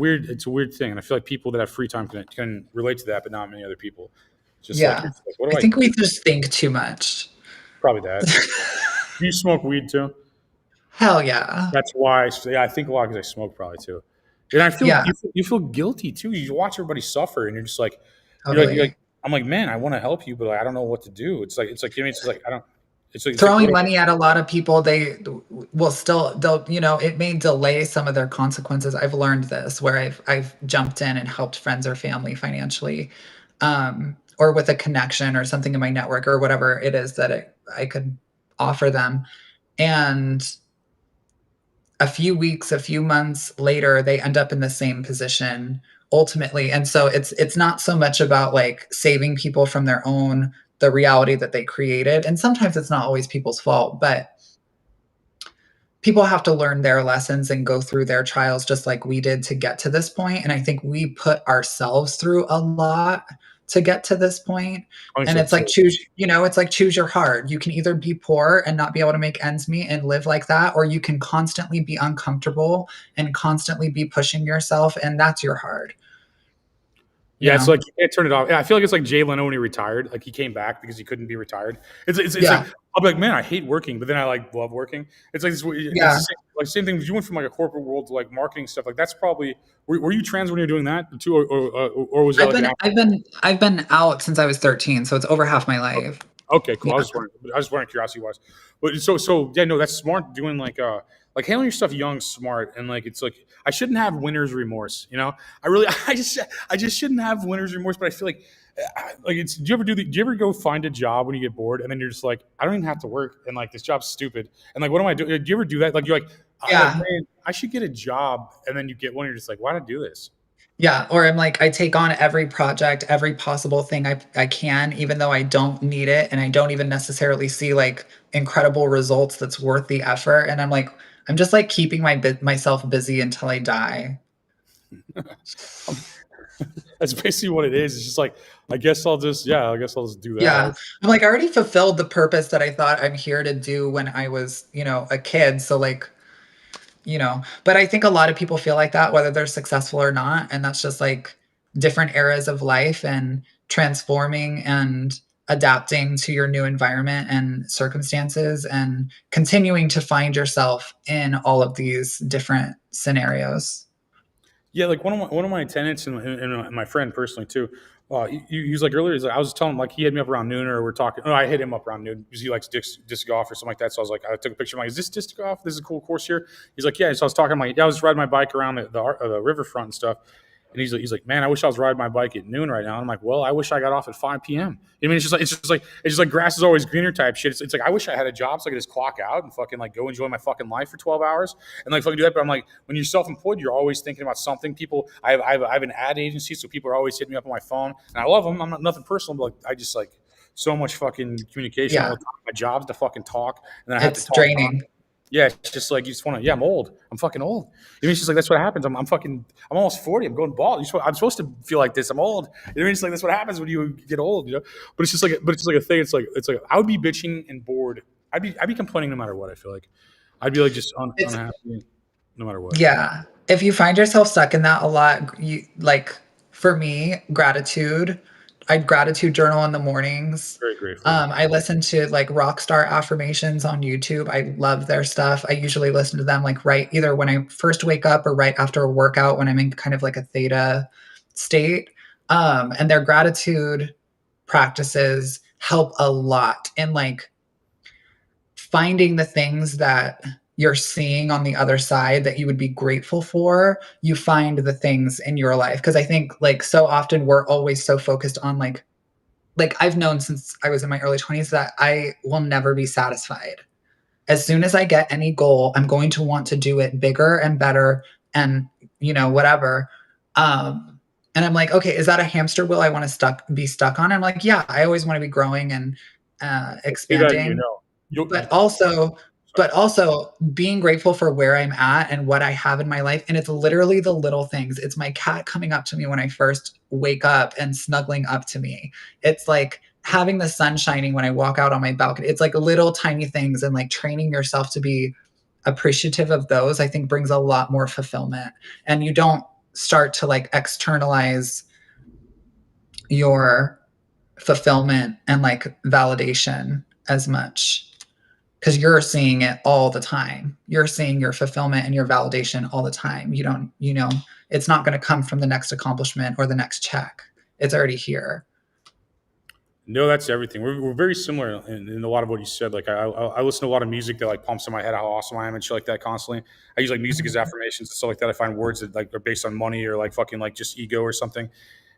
weird thing, and I feel like people that have free time can relate to that, but not many other people. It's just like, what do I think we just think too much. Probably that. Do you smoke weed too? Hell yeah. That's why. I think a lot because I smoke probably too. And I feel you feel guilty too. You watch everybody suffer, and you're just like, Totally. you're like I'm like, man, I want to help you, but I don't know what to do. It's like I don't. It's like throwing money at a lot of people. They will still, they'll, you know, it may delay some of their consequences. I've learned this where I've jumped in and helped friends or family financially, or with a connection or something in my network or whatever it is that I could offer them. And a few months later, they end up in the same position ultimately. And so it's not so much about like saving people from the reality that they created. And sometimes it's not always people's fault, but people have to learn their lessons and go through their trials just like we did to get to this point. And I think we put ourselves through a lot to get to this point. And it's like choose your heart. You can either be poor and not be able to make ends meet and live like that, or you can constantly be uncomfortable and constantly be pushing yourself, and that's your hard. Yeah, it's like you can't turn it off. Yeah, I feel like it's like Jay Leno when he retired. Like he came back because he couldn't be retired. It's like I'll be like, man, I hate working, but then I like love working. It's like this, like same thing. You went from like a corporate world to like marketing stuff. Like that's probably were you trans when you were doing that too, or was that? I've been out since I was 13, so it's over half my life. Okay, cool. Yeah. I was wondering curiosity wise, but so yeah, no, that's smart. Doing like handling your stuff young, smart, and like it's like I shouldn't have winner's remorse. You know, I just shouldn't have winner's remorse. But I feel like it's. Do you ever go find a job when you get bored and then you're just like, I don't even have to work, and like this job's stupid, and like what am I doing? Do you ever do that? Like you're like, man, I should get a job, and then you get one, and you're just like, why did I do this? Yeah, or I'm like, I take on every project, every possible thing I can, even though I don't need it, and I don't even necessarily see like incredible results that's worth the effort. And I'm like, I'm just like keeping myself busy until I die. That's basically what it is. It's just like, I guess I'll just do that. Yeah. I'm like, I already fulfilled the purpose that I thought I'm here to do when I was, a kid. So like, but I think a lot of people feel like that, whether they're successful or not. And that's just like different eras of life and transforming and adapting to your new environment and circumstances and continuing to find yourself in all of these different scenarios. Yeah, like one of my tenants and my friend personally too. He was like earlier. I was telling him like he hit me up around noon, or we're talking. I hit him up around noon because he likes disc golf or something like that. So I was like, I took a picture. I'm like, is this disc golf? This is a cool course here. He's like, yeah. So I was talking. I'm like, yeah, I was riding my bike around the riverfront and stuff. And he's like, man, I wish I was riding my bike at noon right now. And I'm like, well, I wish I got off at 5 p.m. I mean, it's just like grass is always greener type shit. It's like I wish I had a job so I could just clock out and fucking like go enjoy my fucking life for 12 hours and like fucking do that. But I'm like, when you're self-employed, you're always thinking about something. People, I have an ad agency, so people are always hitting me up on my phone, and I love them. I'm not nothing personal, but like I just like so much fucking communication all the time. My job's to fucking talk, and then I have to talk. Draining. Yeah, it's just like you just want to. Yeah, I'm old. I'm fucking old. You mean she's like that's what happens. I'm fucking. I'm almost 40. I'm going bald. I'm supposed to feel like this. I'm old. You know what I mean? It's like that's what happens when you get old. You know. But it's just like a thing. It's like I would be bitching and bored. I'd be complaining no matter what. I feel like I'd be like just unhappy no matter what. Yeah. If you find yourself stuck in that a lot, you like for me, gratitude. I'd gratitude journal in the mornings. Very grateful. I listen to like rock star affirmations on YouTube. I love their stuff. I usually listen to them like right either when I first wake up or right after a workout when I'm in kind of like a theta state. And their gratitude practices help a lot in like finding the things that you're seeing on the other side that you would be grateful for. You find the things in your life. Cause I think like so often we're always so focused on like I've known since I was in my early 20s that I will never be satisfied. As soon as I get any goal, I'm going to want to do it bigger and better and, whatever. And I'm like, okay, is that a hamster wheel I want to be stuck on? I'm like, yeah, I always want to be growing and expanding. But also being grateful for where I'm at and what I have in my life. And it's literally the little things. It's my cat coming up to me when I first wake up and snuggling up to me. It's like having the sun shining when I walk out on my balcony. It's like little tiny things, and like training yourself to be appreciative of those, I think brings a lot more fulfillment. And you don't start to like externalize your fulfillment and like validation as much. Because you're seeing it all the time. You're seeing your fulfillment and your validation all the time. You don't, it's not going to come from the next accomplishment or the next check. It's already here. No, that's everything. We're very similar in a lot of what you said. Like I listen to a lot of music that like pumps in my head how awesome I am and shit like that constantly. I use like music as affirmations and stuff like that. I find words that like are based on money or like fucking like just ego or something.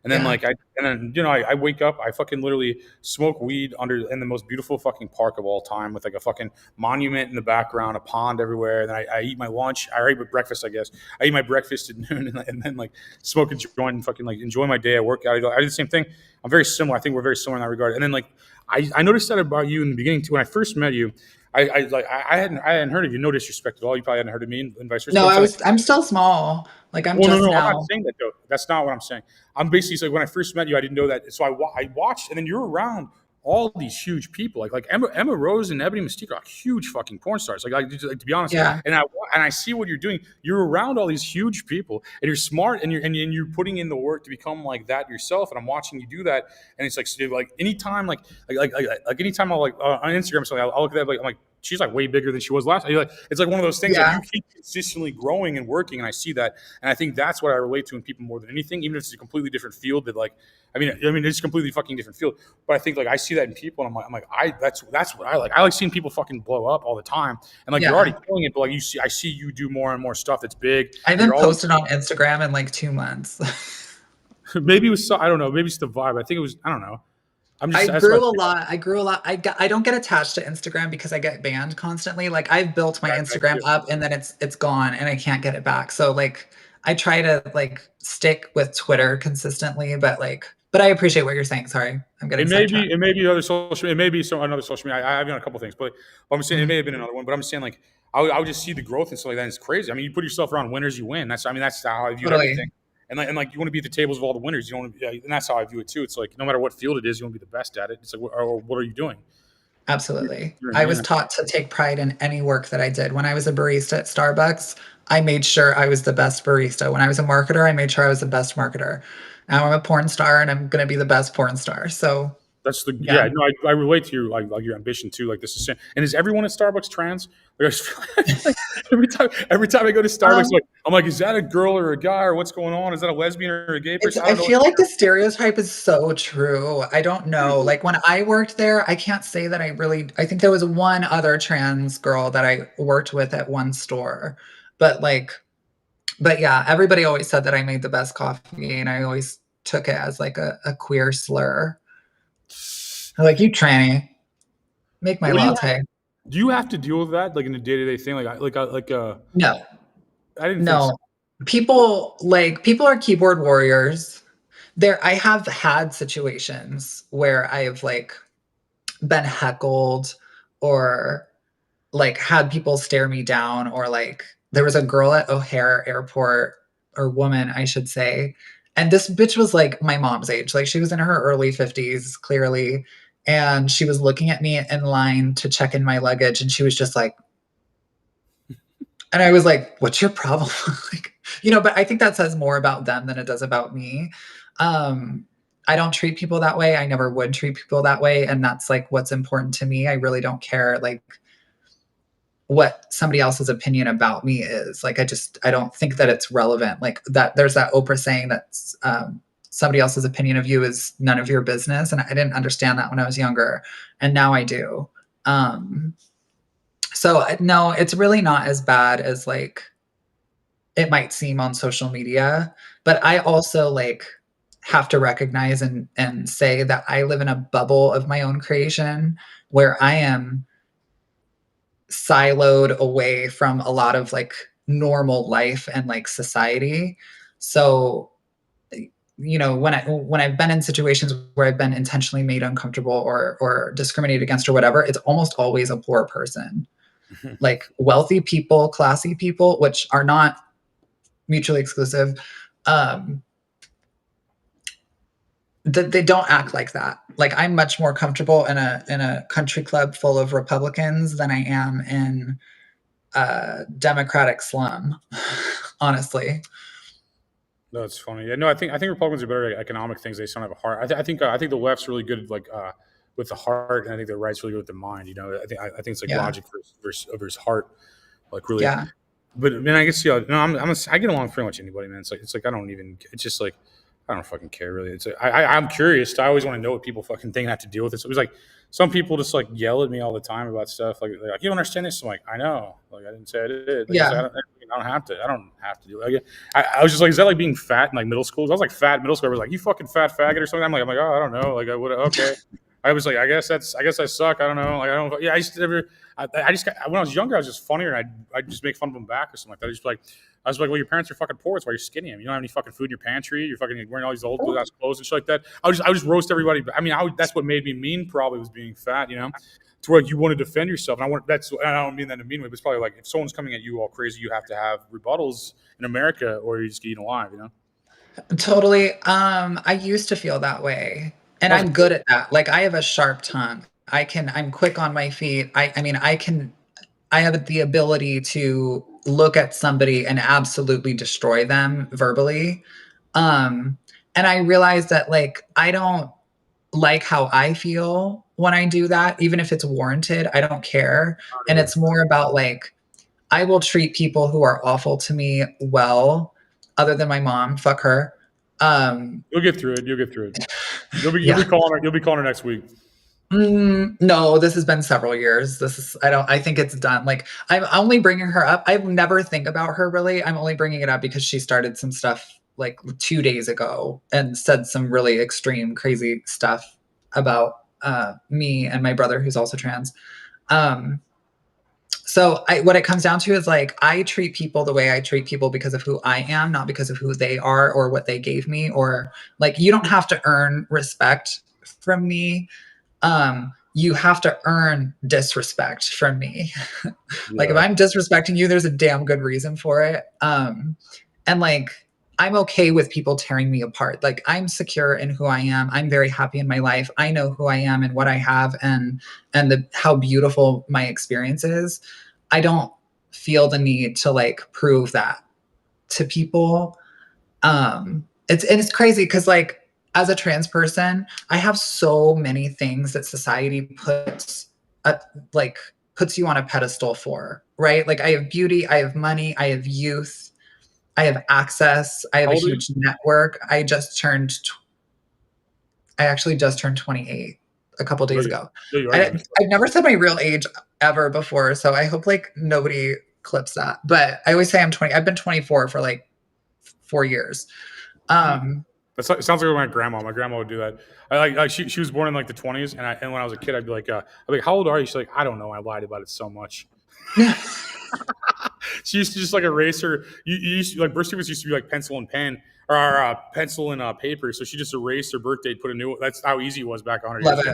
And then I wake up, I fucking literally smoke weed in the most beautiful fucking park of all time with like a fucking monument in the background, a pond everywhere. And then I eat my lunch. I eat my breakfast, I guess. I eat my breakfast at noon and then like smoke a joint and fucking like enjoy my day. I work out. I do the same thing. I'm very similar. I think we're very similar in that regard. And then like I noticed that about you in the beginning too. When I first met you, I hadn't heard of you. No disrespect at all. You probably hadn't heard of me and vice versa. No, I'm still small. Like I'm just now. I'm not saying that though. That's not what I'm saying. I'm basically like when I first met you, I didn't know that. So I watched, and then you're around all these huge people, like Emma Rose and Ebony Mystique are huge fucking porn stars. Like to be honest, yeah. And I see what you're doing. You're around all these huge people, and you're smart, and you're putting in the work to become like that yourself. And I'm watching you do that, and it's like anytime, like anytime I'll like on Instagram or something, I'll look at that, I'm like. She's like way bigger than she was last. Like, it's like one of those things that you keep consistently growing and working, and I see that, and I think that's what I relate to in people more than anything. Even if it's a completely different field, that like, I mean, it's a completely fucking different field. But I think like I see that in people, and I'm like, that's what I like. I like seeing people fucking blow up all the time, and like you're already killing it, but like I see you do more and more stuff that's big. I haven't posted on Instagram in like 2 months. Maybe it was I don't know. Maybe it's the vibe. I think it was I don't know. I grew a lot. I don't get attached to Instagram because I get banned constantly. Like I've built my Instagram up and then it's gone and I can't get it back. So like I try to like stick with Twitter consistently, but I appreciate what you're saying. Sorry, I'm getting sidetracked. It may be other social. It may be another social media. I've done a couple things, but I'm saying it may have been another one. But I'm saying like I would just see the growth and stuff like that. And it's crazy. I mean, you put yourself around winners, you win. That's how I view everything. And like you want to be at the tables of all the winners. You want to, and that's how I view it too. It's like no matter what field it is, you want to be the best at it. It's like, what are you doing? Absolutely. I was taught to take pride in any work that I did. When I was a barista at Starbucks, I made sure I was the best barista. When I was a marketer, I made sure I was the best marketer. Now I'm a porn star, and I'm going to be the best porn star. So that's I relate to your like your ambition too. Like this is, and is everyone at Starbucks trans? Like, every time I go to Starbucks, I'm like, is that a girl or a guy or what's going on? Is that a lesbian or a gay person? I feel like the stereotype is so true. I don't know. Like when I worked there, I can't say that I think there was one other trans girl that I worked with at one store, but yeah, everybody always said that I made the best coffee, and I always took it as like a queer slur. Like, you tranny, make my latte. Do you have to deal with that, like in a day-to-day thing? No, I didn't. No, so. People are keyboard warriors. I have had situations where I've like been heckled or like had people stare me down, or like there was a girl at O'Hare Airport, or woman, I should say. And this bitch was like my mom's age. Like she was in her early 50s, clearly. And she was looking at me in line to check in my luggage. And she was just like, and I was like, what's your problem? Like, but I think that says more about them than it does about me. I don't treat people that way. I never would treat people that way. And that's like what's important to me. I really don't care like what somebody else's opinion about me is. Like, I don't think that it's relevant. Like that there's that Oprah saying that somebody else's opinion of you is none of your business. And I didn't understand that when I was younger. And now I do. So no, it's really not as bad as like it might seem on social media. But I also like have to recognize and say that I live in a bubble of my own creation where I am siloed away from a lot of like normal life and like society. So, when I've been in situations where I've been intentionally made uncomfortable or discriminated against or whatever, it's almost always a poor person. Like wealthy people, classy people, which are not mutually exclusive, they don't act like that. Like I'm much more comfortable in a country club full of Republicans than I am in a Democratic slum, honestly. No, it's funny. Yeah, no, I think Republicans are better at economic things. They just don't have a heart. I think the left's really good like with the heart, and I think the right's really good with the mind. I think it's like logic versus heart, like really. Yeah. But man, I guess I get along with pretty much anybody, man. It's like I don't even. It's just like I don't fucking care really. It's like, I'm curious. I always want to know what people fucking think and have to deal with it. So it was like some people just like yell at me all the time about stuff. Like you don't understand this. I'm like, I know. Like I didn't say I did. Like, Yeah. I don't have to. I don't have to do it. I was just like, is that like being fat in like middle school? I was like fat in middle school. I was like, you fucking fat faggot or something. I'm like, oh, I don't know. Like I would. Okay. I was like, I guess I suck. I don't know. Like I don't. Yeah. I just never. I just when I was younger, I was just funnier, and I'd just make fun of them back or something like that. I was like, well, your parents are fucking poor. That's why you're skinny. You don't have any fucking food in your pantry. You're fucking wearing all these old ass clothes and shit like that. I would just roast everybody. I mean, that's what made me mean. Probably was being fat. To where you want to defend yourself. And I don't mean that in a mean way, but it's probably like if someone's coming at you all crazy, you have to have rebuttals in America, or you just get eaten alive. Totally. I used to feel that way, and I'm good at that. Like I have a sharp tongue. I'm quick on my feet. I have the ability to look at somebody and absolutely destroy them verbally. And I realized that like, I don't like how I feel when I do that, even if it's warranted, I don't care. And it's more about like, I will treat people who are awful to me well, other than my mom, fuck her. You'll get through it. You'll be calling her next week. No, this has been several years. I think it's done. Like I'm only bringing her up. I never think about her really. I'm only bringing it up because she started some stuff like 2 days ago and said some really extreme, crazy stuff about me and my brother, who's also trans. So what it comes down to is like, I treat people the way I treat people because of who I am, not because of who they are or what they gave me, or like, you don't have to earn respect from me. You have to earn disrespect from me. Like if I'm disrespecting you, there's a damn good reason for it. And like, I'm okay with people tearing me apart. Like I'm secure in who I am. I'm very happy in my life. I know who I am and what I have and how beautiful my experience is. I don't feel the need to like prove that to people. It's crazy because like, as a trans person, I have so many things that society puts you on a pedestal for, right? Like I have beauty, I have money, I have youth, I have access, I have a huge network. I actually just turned 28 a couple days ago. I've never said my real age ever before, so I hope like nobody clips that. But I always say I'm 20. I've been 24 for like 4 years. It sounds like my grandma. My grandma would do that. She was born in like the 20s, and when I was a kid, I'd be like, how old are you? She's like, I don't know. I lied about it so much. She used to just like erase her. You used to, like birth certificates used to be like pencil and pen or pencil and paper. So she just erased her birthday, put a new. That's how easy it was back 100 years ago.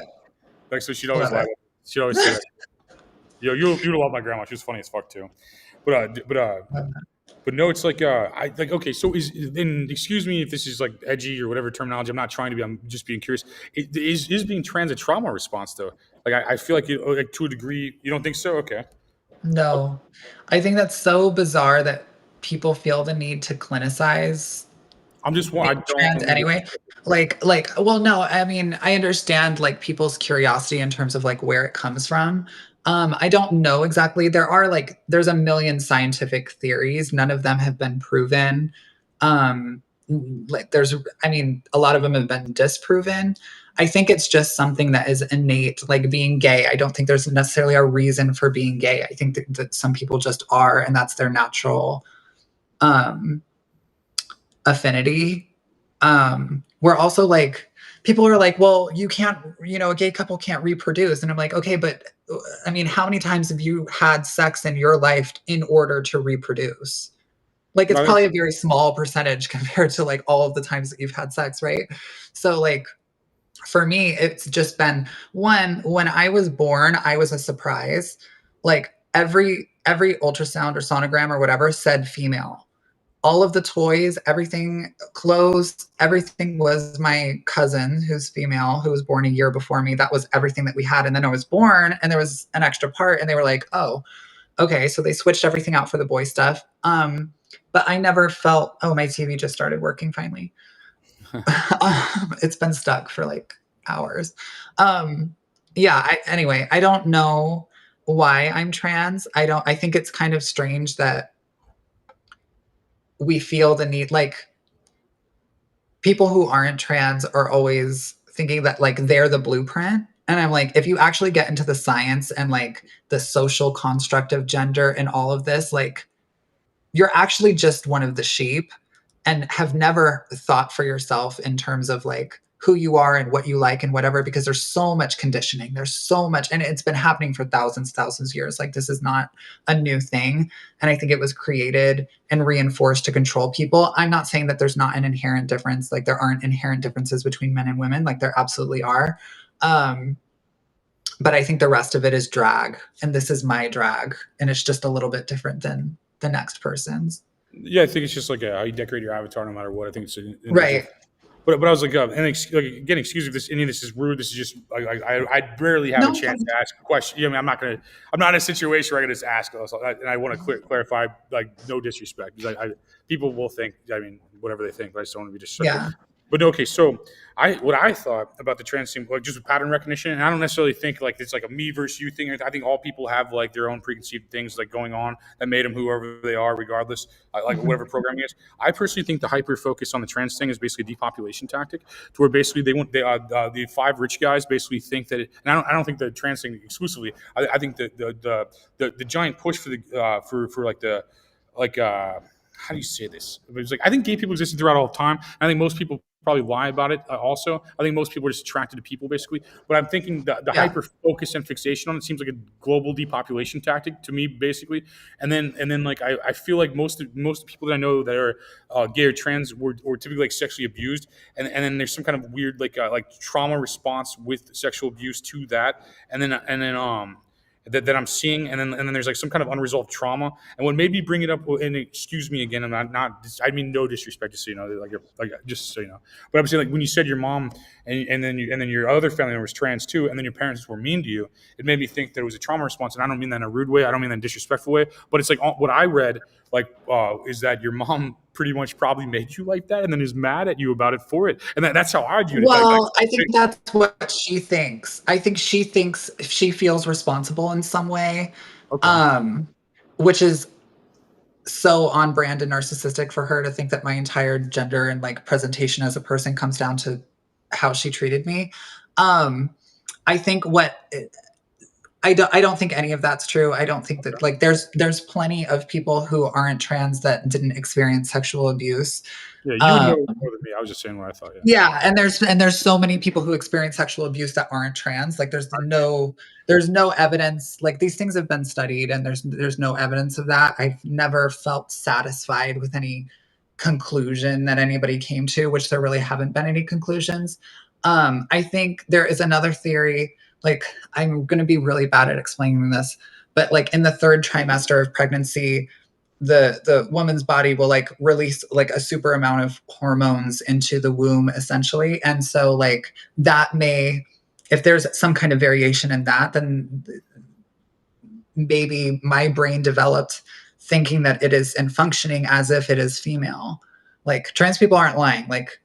Like so, she'd always lie. She'd always say that. Yo, you love my grandma. She was funny as fuck too. But no, it's like I like okay. So and excuse me if this is like edgy or whatever terminology. I'm not trying to be. I'm just being curious. Is being trans a trauma response though? Like I feel like like to a degree. You don't think so? Okay. No, I think that's so bizarre that people feel the need to clinicize I'm just I don't trans anyway. Well, no, I mean, I understand like people's curiosity in terms of like where it comes from. I don't know exactly. There's a million scientific theories. None of them have been proven. I mean, a lot of them have been disproven. I think it's just something that is innate, like being gay. I don't think there's necessarily a reason for being gay. I think that some people just are, and that's their natural affinity. We're also like, people are like, well, you can't, a gay couple can't reproduce. And I'm like, okay, but I mean, how many times have you had sex in your life in order to reproduce? Like, it's probably a very small percentage compared to like all of the times that you've had sex, right? So like, for me, it's just been when I was born, I was a surprise. Like every ultrasound or sonogram or whatever said female. All of the toys, everything, clothes, everything was my cousin who's female, who was born a year before me. That was everything that we had. And then I was born and there was an extra part and they were like, oh, okay. So they switched everything out for the boy stuff. But I never felt, oh, my TV just started working finally. It's been stuck for like hours. Anyway, I don't know why I'm trans. I think it's kind of strange that we feel the need, like people who aren't trans are always thinking that like they're the blueprint. And I'm like, if you actually get into the science and like the social construct of gender and all of this, like you're actually just one of the sheep and have never thought for yourself in terms of like who you are and what you like and whatever, because there's so much conditioning. There's so much, and it's been happening for thousands of years. Like this is not a new thing. And I think it was created and reinforced to control people. I'm not saying that there's not an inherent difference. Like there aren't inherent differences between men and women. Like there absolutely are. But I think the rest of it is drag. And this is my drag. And it's just a little bit different than the next person's. Yeah, I think it's just like how you decorate your avatar no matter what. I think it's right. But I was like, again, excuse me if any of this is rude. This is just I rarely have a chance to ask a question. I'm not in a situation where I can just ask. And I want to clarify, like, no disrespect, because people will think, I mean, whatever they think, but I just don't want to be disrespectful. Yeah. But no, okay, so what I thought about the trans thing, like just with pattern recognition, and I don't necessarily think like it's like a me versus you thing. I think all people have like their own preconceived things like going on that made them whoever they are, regardless, whatever programming is. I personally think the hyper focus on the trans thing is basically a depopulation tactic, to where basically the 5 rich guys basically think that, and I don't think the trans thing exclusively. I think the giant push for how do you say this? It was like, I think gay people existed throughout all time. I think most people probably lie about it also. I think most people are just attracted to people basically. But I'm thinking the hyper focus and fixation on it seems like a global depopulation tactic to me basically. And then like I feel like most people that I know that are gay or trans were typically like sexually abused. And then there's some kind of weird like trauma response with sexual abuse to that. And then that I'm seeing, and then there's like some kind of unresolved trauma. And what made me bring it up, and excuse me again, I mean no disrespect, just so you know, just so you know. But I'm saying, like, when you said your mom and then your other family member was trans too, and then your parents were mean to you, it made me think that it was a trauma response. And I don't mean that in a rude way, I don't mean that in a disrespectful way, but it's like what I read is that your mom pretty much probably made you like that and then is mad at you about it for it. And that's how I viewed it. Well, I think that's what she thinks. I think she thinks she feels responsible in some way, which is so on brand and narcissistic for her to think that my entire gender and like presentation as a person comes down to how she treated me. I think I don't think any of that's true. I don't think that like there's plenty of people who aren't trans that didn't experience sexual abuse. Yeah, you know more than me. I was just saying what I thought. Yeah, and there's so many people who experience sexual abuse that aren't trans. Like there's no evidence. Like these things have been studied, and there's no evidence of that. I've never felt satisfied with any conclusion that anybody came to, which there really haven't been any conclusions. I think there is another theory. Like, I'm going to be really bad at explaining this, but like in the third trimester of pregnancy, the woman's body will like release like a super amount of hormones into the womb essentially. And so like that may, if there's some kind of variation in that, then maybe my brain developed thinking that it is and functioning as if it is female. Like trans people aren't lying. Like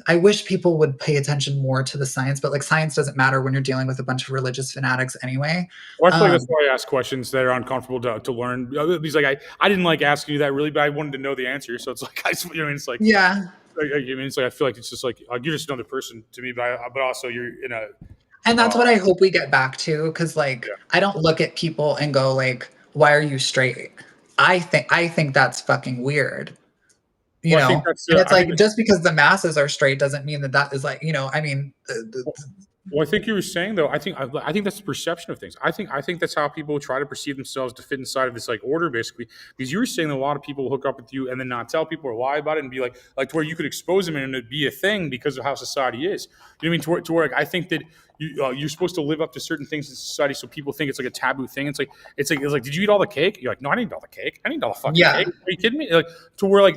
I wish people would pay attention more to the science, but like science doesn't matter when you're dealing with a bunch of religious fanatics anyway. Well, I feel like that's why I ask questions that are uncomfortable to learn. Because like I didn't like asking you that really, but I wanted to know the answer. So it's like it's like yeah. I mean, it's like I feel like it's just like you're just another person to me, but also you're in a. And that's what I hope we get back to, because like I don't look at people and go like, "Why are you straight?" I think that's fucking weird. You know, and it's like just because the masses are straight doesn't mean that is like, you know, I mean. Well, I think you were saying though. I think that's the perception of things. I think that's how people try to perceive themselves to fit inside of this like order, basically. Because you were saying that a lot of people hook up with you and then not tell people or lie about it and be like to where you could expose them and it'd be a thing because of how society is. You know what I mean? To where like, I think that you're supposed to live up to certain things in society, so people think it's like a taboo thing. It's like did you eat all the cake? You're like, no, I didn't eat all the cake. I didn't eat all the fucking cake. Are you kidding me? Like to where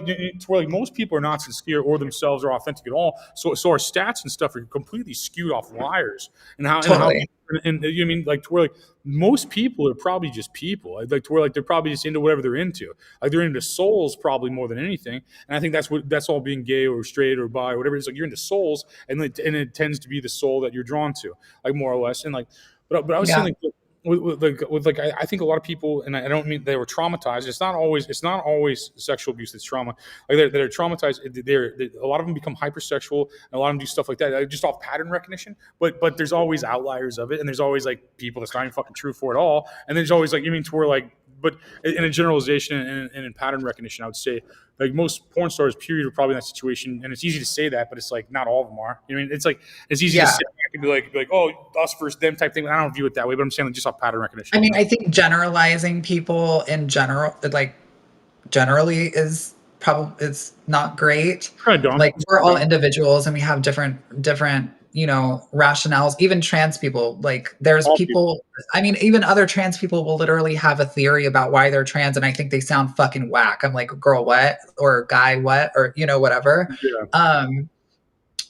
most people are not sincere or themselves are authentic at all. So our stats and stuff are completely skewed off liars and how. Totally. And you mean like to where like most people are probably just people, like to where like they're probably just into whatever they're into, like they're into souls probably more than anything. And I think that's all being gay or straight or bi or whatever. It's like you're into souls, and it tends to be the soul that you're drawn to, like more or less. And like, but I was saying like. I think a lot of people, and I don't mean they were traumatized. It's not always sexual abuse that's trauma. Like they're traumatized. A lot of them become hypersexual, and a lot of them do stuff like that, just off pattern recognition. But there's always outliers of it, and there's always like people that's not even fucking true for it all. And there's always like, you mean to where like, but in a generalization and in pattern recognition, I would say like most porn stars, period, are probably in that situation. And it's easy to say that, but it's like not all of them are. You know what I mean? It's like it's easy to say back and be like, oh, us versus them type thing. I don't view it that way, but I'm saying like just off pattern recognition. I mean, I think generalizing people in general, like generally is not great. Like we're all individuals and we have different you know, rationales. Even trans people, like there's people, I mean, even other trans people will literally have a theory about why they're trans, and I think they sound fucking whack. I'm like, girl, what? Or guy, what? Or, you know, whatever. Yeah.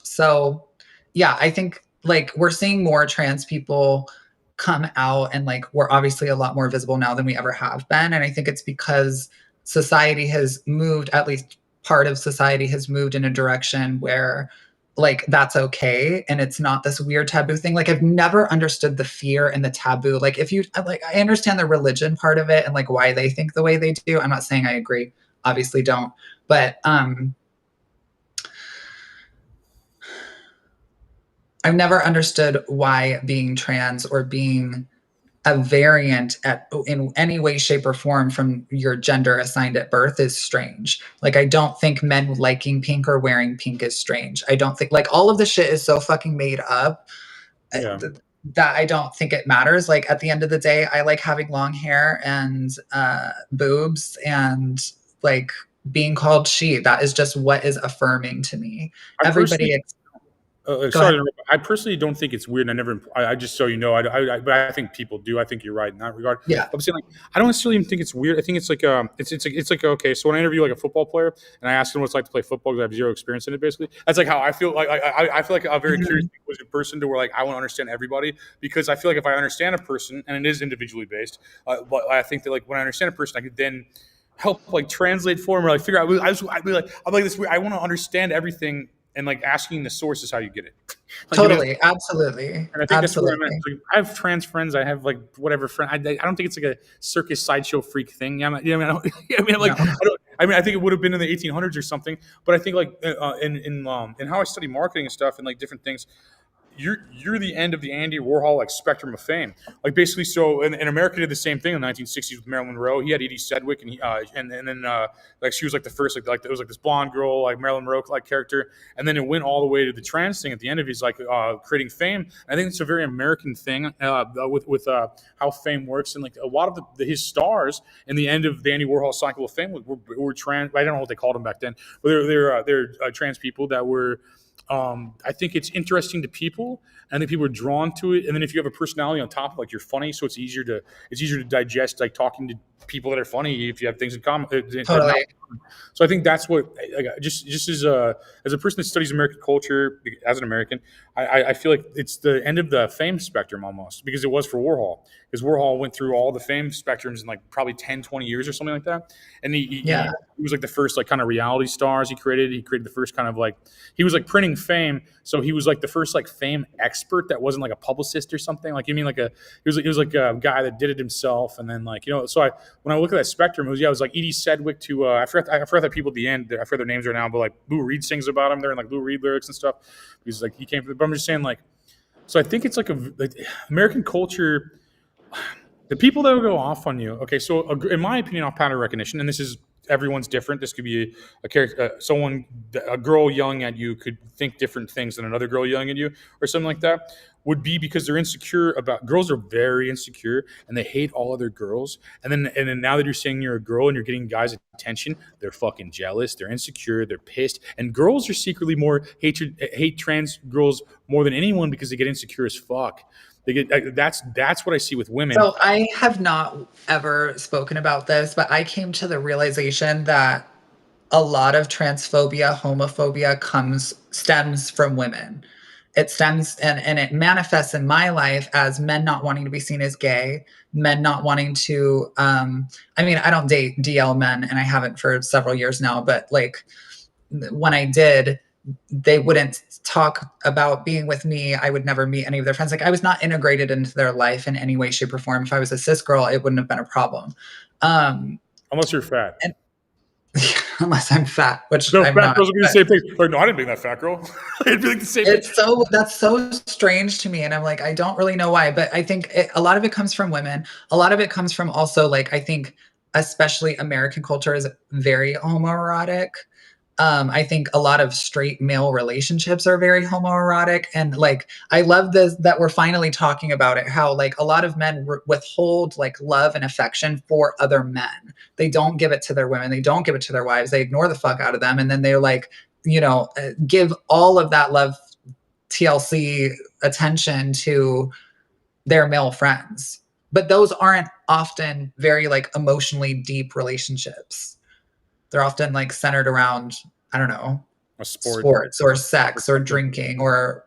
So yeah, I think like we're seeing more trans people come out, and like we're obviously a lot more visible now than we ever have been. And I think it's because society has moved, at least part of society has moved in a direction where like that's okay, and it's not this weird taboo thing. Like I've never understood the fear and the taboo. Like if you like, I understand the religion part of it and like why they think the way they do. I'm not saying I agree, obviously don't, but I've never understood why being trans or being a variant in any way, shape, or form from your gender assigned at birth is strange. Like, I don't think men liking pink or wearing pink is strange. I don't think, like, all of the shit is so fucking made up that I don't think it matters. Like, at the end of the day, I like having long hair and boobs and, like, being called she. That is just what is affirming to me. I personally don't think it's weird. I just so you know, but I think people do. I think you're right in that regard. Yeah. I'm saying like I don't necessarily even think it's weird. I think it's like it's like okay. So when I interview like a football player and I ask them what it's like to play football because I have zero experience in it, basically that's like how I feel. Like I feel like a very curious person to where like I want to understand everybody, because I feel like if I understand a person, and it is individually based, but I think that like when I understand a person, I could then help like translate for them or like figure out. I'd be like this weird. I want to understand everything. And like asking the source is how you get it. Like, totally, you know, absolutely. And I think that's where I'm at. Like, I have trans friends. I have like whatever friend. I don't think it's like a circus sideshow freak thing. Yeah, I mean, I think it would have been in the 1800s or something. But I think like in how I study marketing and stuff and like different things. You're the end of the Andy Warhol like spectrum of fame, like basically. So in America did the same thing in the 1960s with Marilyn Monroe. He had Edie Sedgwick, and then like she was like the first like it was like this blonde girl like Marilyn Monroe like character, and then it went all the way to the trans thing at the end of his like creating fame. I think it's a very American thing with how fame works, and like a lot of his stars in the end of the Andy Warhol cycle of fame were trans. I don't know what they called them back then, but they're trans people that were. I think it's interesting to people, and then people are drawn to it. And then if you have a personality on top of, like, you're funny, so it's easier to digest, like, talking to people that are funny if you have things in common. Totally. So I think that's what, like, just as a person that studies American culture, as an American, I feel like it's the end of the fame spectrum almost, because it was for Warhol. Because Warhol went through all the fame spectrums in, like, probably 10, 20 years or something like that. And he was like the first, like, kind of reality stars he created. He created the first kind of, like, he was like printing fame. So he was like the first, like, fame expert that wasn't like a publicist or something. Like, you mean like he was like a guy that did it himself. And then, like, so when I look at that spectrum, it was like Edie Sedgwick to, I forgot that people at the end, I forgot their names right now, but, like, Lou Reed sings about him. They're in, like, Lou Reed lyrics and stuff. Because, like, he came from, but I'm just saying, like, so I think it's like American culture, the people that will go off on you. Okay, so in my opinion, off pattern recognition, and this is, everyone's different. This could be a character, a girl yelling at you could think different things than another girl yelling at you, or something like that. Would be because they're insecure about. Girls are very insecure, and they hate all other girls. And then now that you're saying you're a girl and you're getting guys' attention, they're fucking jealous. They're insecure. They're pissed. And girls are secretly hate trans girls more than anyone because they get insecure as fuck. They get that's what I see with women. So I have not ever spoken about this, but I came to the realization that a lot of transphobia, homophobia stems from women. It stems and it manifests in my life as men not wanting to be seen as gay, men not wanting to, I mean, I don't date DL men and I haven't for several years now, but, like, when I did, they wouldn't talk about being with me. I would never meet any of their friends. Like, I was not integrated into their life in any way, shape, or form. If I was a cis girl, it wouldn't have been a problem. Unless you're fat. Unless I'm fat, which no, I'm fat not. girls will be the same thing. Like, no, I didn't bring that fat girl. It'd be like the same thing. That's so strange to me, and I'm like, I don't really know why, but I think a lot of it comes from women. A lot of it comes from also, like, I think especially American culture is very homoerotic. I think a lot of straight male relationships are very homoerotic. And, like, I love this, that we're finally talking about it, how, like, a lot of men withhold, like, love and affection for other men. They don't give it to their women. They don't give it to their wives. They ignore the fuck out of them. And then they're like, give all of that love, TLC attention to their male friends. But those aren't often very, like, emotionally deep relationships. They're often, like, centered around, I don't know, sports or sex or drinking or,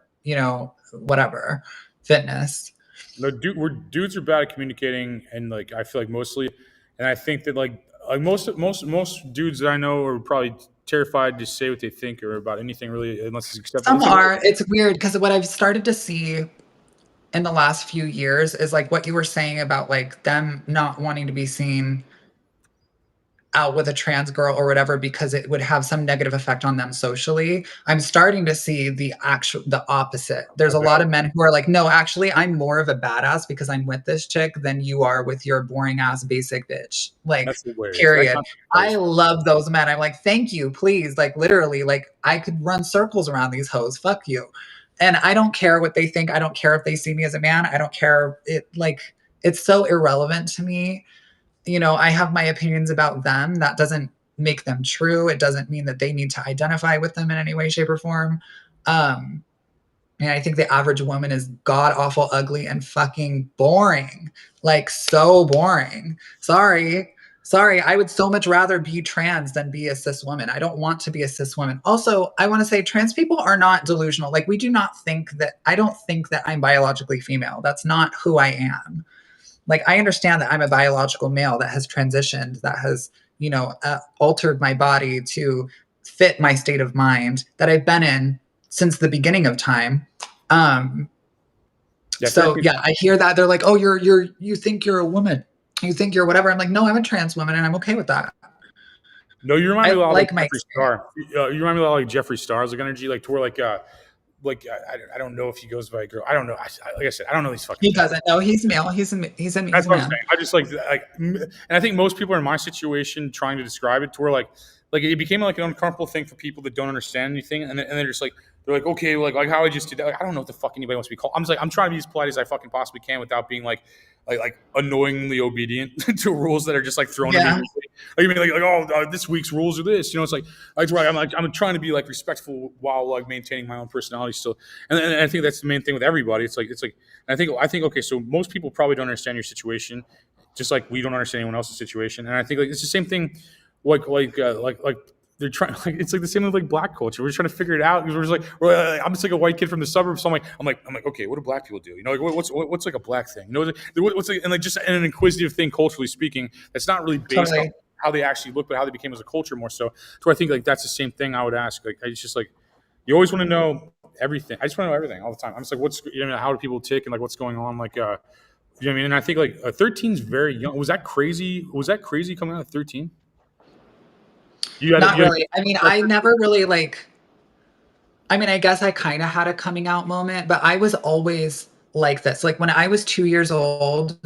whatever, fitness. No, dudes are bad at communicating, and, like, I feel like mostly, and I think that, like most dudes that I know are probably terrified to say what they think or about anything really, unless it's acceptable. Some are. It's weird because what I've started to see in the last few years is, like, what you were saying about, like, them not wanting to be seen out with a trans girl or whatever because it would have some negative effect on them socially. I'm starting to see the opposite. There's a lot of men who are like, no, actually, I'm more of a badass because I'm with this chick than you are with your boring ass basic bitch. Like, period. I love those men. I'm like, thank you, please. Like, literally, like, I could run circles around these hoes. Fuck you. And I don't care what they think. I don't care if they see me as a man. I don't care. It's so irrelevant to me. I have my opinions about them. That doesn't make them true. It doesn't mean that they need to identify with them in any way, shape, or form. And I think the average woman is god awful, ugly, and fucking boring. Like, so boring. Sorry. I would so much rather be trans than be a cis woman. I don't want to be a cis woman. Also, I want to say trans people are not delusional. Like, I don't think that I'm biologically female. That's not who I am. Like, I understand that I'm a biological male that has transitioned, that has, altered my body to fit my state of mind that I've been in since the beginning of time. I hear that. They're like, oh, you think you're a woman. You think you're whatever. I'm like, no, I'm a trans woman and I'm okay with that. No, you remind me a lot like Jeffree Star. You remind me a lot like Jeffree Star's like energy, like to where I don't know if he goes by a girl. I don't know. Like I said, I don't know these fucking. He doesn't. No, he's male. He's a That's what I'm saying. I just like, and I think most people are in my situation trying to describe it to where like it became like an uncomfortable thing for people that don't understand anything, and they're just like, they're like, okay, like how I just did that. Like, I don't know what the fuck anybody wants to be called. I'm just like, I'm trying to be as polite as I fucking possibly can without being like annoyingly obedient to rules that are just like thrown at me. Like, you mean like this week's rules are this, you know? It's like that's right. I'm trying to be like respectful while like maintaining my own personality still. And I think that's the main thing with everybody. It's like I think okay, so most people probably don't understand your situation, just like we don't understand anyone else's situation. And I think like it's the same thing, like they're trying. Like, it's like the same with like black culture. We're just trying to figure it out because I'm just like a white kid from the suburbs. So I'm like, okay, what do black people do? You know, like, what's like a black thing? You know, what's like, and like just an inquisitive thing, culturally speaking, that's not really based on how they actually look, but how they became as a culture more so. So I think like that's the same thing I would ask. Like, it's just like you always want to know everything. I just want to know everything all the time. I'm just like, how do people tick and like what's going on? Like, you know what I mean? And I think like 13 is very young. Was that crazy? Was that crazy coming out at 13? Not really. I mean, I never really I guess I kind of had a coming out moment, but I was always like this. Like when I was 2 years old,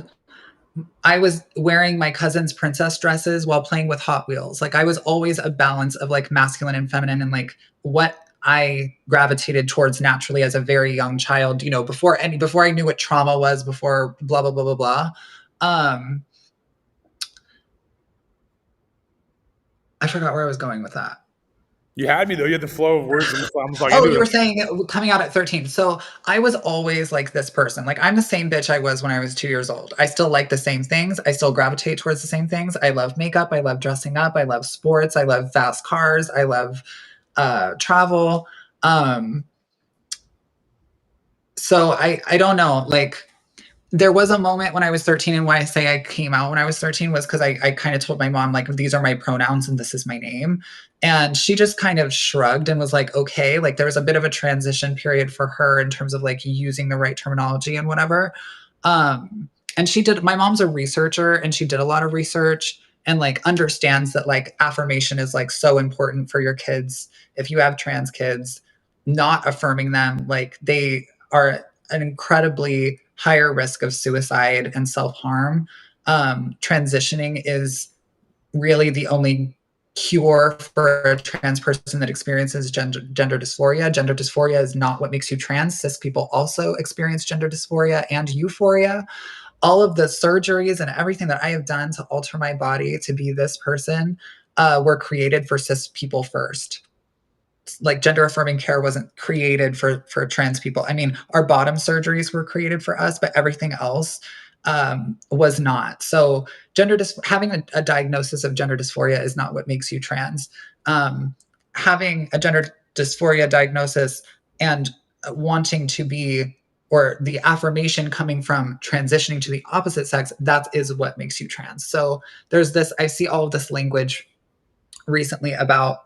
I was wearing my cousin's princess dresses while playing with Hot Wheels. Like I was always a balance of like masculine and feminine and like what I gravitated towards naturally as a very young child, you know, before I knew what trauma was, before blah, blah, blah, blah, blah. I forgot where I was going with that. You had me though. You had the flow of words. Like, you were saying coming out at 13. So I was always like this person. Like I'm the same bitch I was when I was 2 years old. I still like the same things. I still gravitate towards the same things. I love makeup. I love dressing up. I love sports. I love fast cars. I love travel. So I don't know. Like there was a moment when I was 13, and why I say I came out when I was 13 was because I kind of told my mom, like, these are my pronouns and this is my name. And she just kind of shrugged and was like, okay, like there was a bit of a transition period for her in terms of like using the right terminology and whatever. And my mom's a researcher and she did a lot of research and like understands that like affirmation is like so important for your kids. If you have trans kids, not affirming them, like they are an incredibly higher risk of suicide and self-harm. Transitioning is really the only cure for a trans person that experiences gender dysphoria. Gender dysphoria is not what makes you trans. Cis people also experience gender dysphoria and euphoria. All of the surgeries and everything that I have done to alter my body to be this person were created for cis people first. Like gender affirming care wasn't created for trans people. I mean, our bottom surgeries were created for us, but everything else was not. So having a diagnosis of gender dysphoria is not what makes you trans. Having a gender dysphoria diagnosis and wanting to be, or the affirmation coming from transitioning to the opposite sex, that is what makes you trans. So there's this, I see all of this language recently about,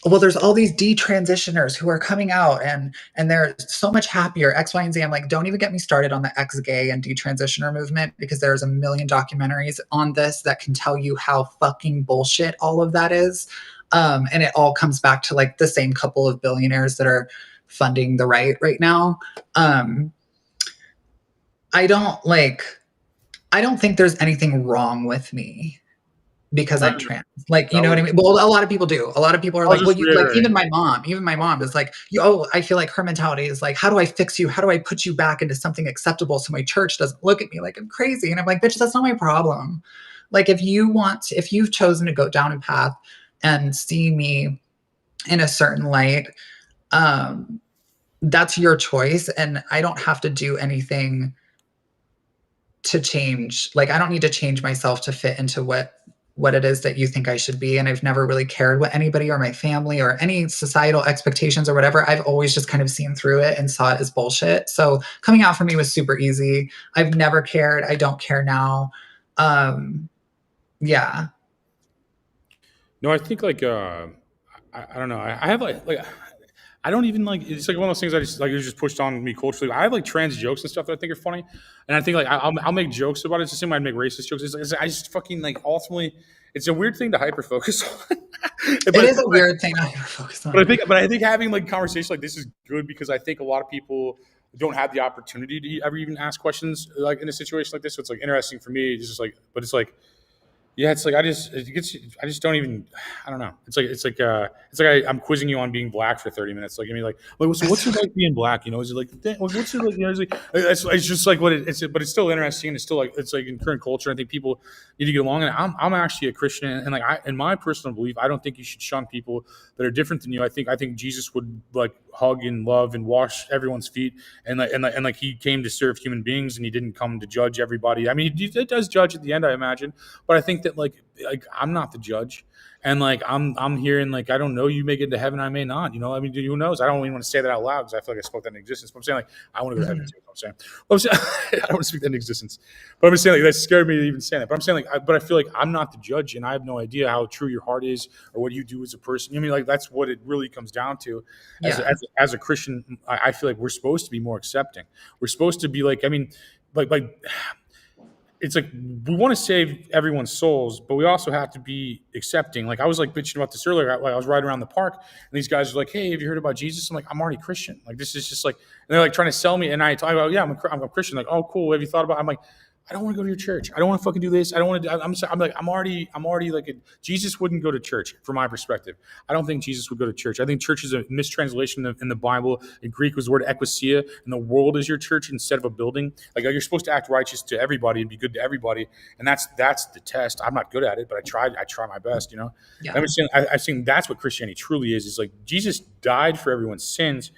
well, there's all these detransitioners who are coming out and they're so much happier, X, Y, and Z. I'm like, don't even get me started on the ex-gay and detransitioner movement, because there's a million documentaries on this that can tell you how fucking bullshit all of that is. And it all comes back to like the same couple of billionaires that are funding the right now. I don't think there's anything wrong with me because I'm trans. Like, you know what I mean? Well, a lot of people do. A lot of people are like, well, like even my mom is like, I feel like her mentality is like, how do I fix you? How do I put you back into something acceptable so my church doesn't look at me like I'm crazy? And I'm like, bitch, that's not my problem. Like, if you've chosen to go down a path and see me in a certain light, that's your choice. And I don't have to do anything to change. Like, I don't need to change myself to fit into what it is that you think I should be. And I've never really cared what anybody or my family or any societal expectations or whatever. I've always just kind of seen through it and saw it as bullshit. So coming out for me was super easy. I've never cared. I don't care now. Yeah. No, I think like, I don't know. I have like, I don't even like, it's like one of those things I just like, it was just pushed on me culturally. I have like trans jokes and stuff that I think are funny. And I think like, I'll make jokes about it. It's the same way I'd make racist jokes. I just fucking like, ultimately, it's a weird thing to hyper focus on. It is a weird thing to hyper focus on. But I think having like conversations like this is good, because I think a lot of people don't have the opportunity to ever even ask questions like in a situation like this. So it's like interesting for me. It's just like, but it's like, Yeah, it's like I just don't even I don't know. I'm quizzing you on being black for 30 minutes. Like I mean, like what's it like being black? You know, is it like what's it like? You know, it's just like what it's but it's still interesting. It's still like it's like in current culture. I think people need to get along. And I'm actually a Christian, and like in my personal belief, I don't think you should shun people that are different than you. I think Jesus would like hug and love and wash everyone's feet, and like he came to serve human beings, and he didn't come to judge everybody. I mean, he does judge at the end, I imagine. But I think that like I'm not the judge, and like I'm here, and like I don't know, you may get into heaven, I may not. You know, I mean, who knows? I don't even want to say that out loud because I feel like I spoke that in existence. But I'm saying like I want to go to heaven too. I'm saying I don't want to speak that in existence. But I'm just saying like that scared me to even say that. But I'm saying like but I feel like I'm not the judge, and I have no idea how true your heart is or what you do as a person. I mean, like that's what it really comes down to. As a Christian, I feel like we're supposed to be more accepting. We're supposed to be like I mean, like it's like we want to save everyone's souls, but we also have to be accepting. Like I was like bitching about this earlier. I was riding around the park, and these guys are like, "Hey, have you heard about Jesus?" I'm like, "I'm already Christian." Like this is just like, and they're like trying to sell me, and I talk about, "Yeah, I'm a Christian." Like, "Oh, cool. Have you thought about?" I'm like, "I don't want to go to your church. I don't want to fucking do this. I don't want to." I'm already like Jesus wouldn't go to church from my perspective. I don't think Jesus would go to church. I think church is a mistranslation in the Bible. In Greek was the word ecclesia, and the world is your church instead of a building. Like you're supposed to act righteous to everybody and be good to everybody, and that's the test. I'm not good at it, but I try my best. You know, Yeah. I think that's what Christianity truly is. Is like Jesus died for everyone's sins.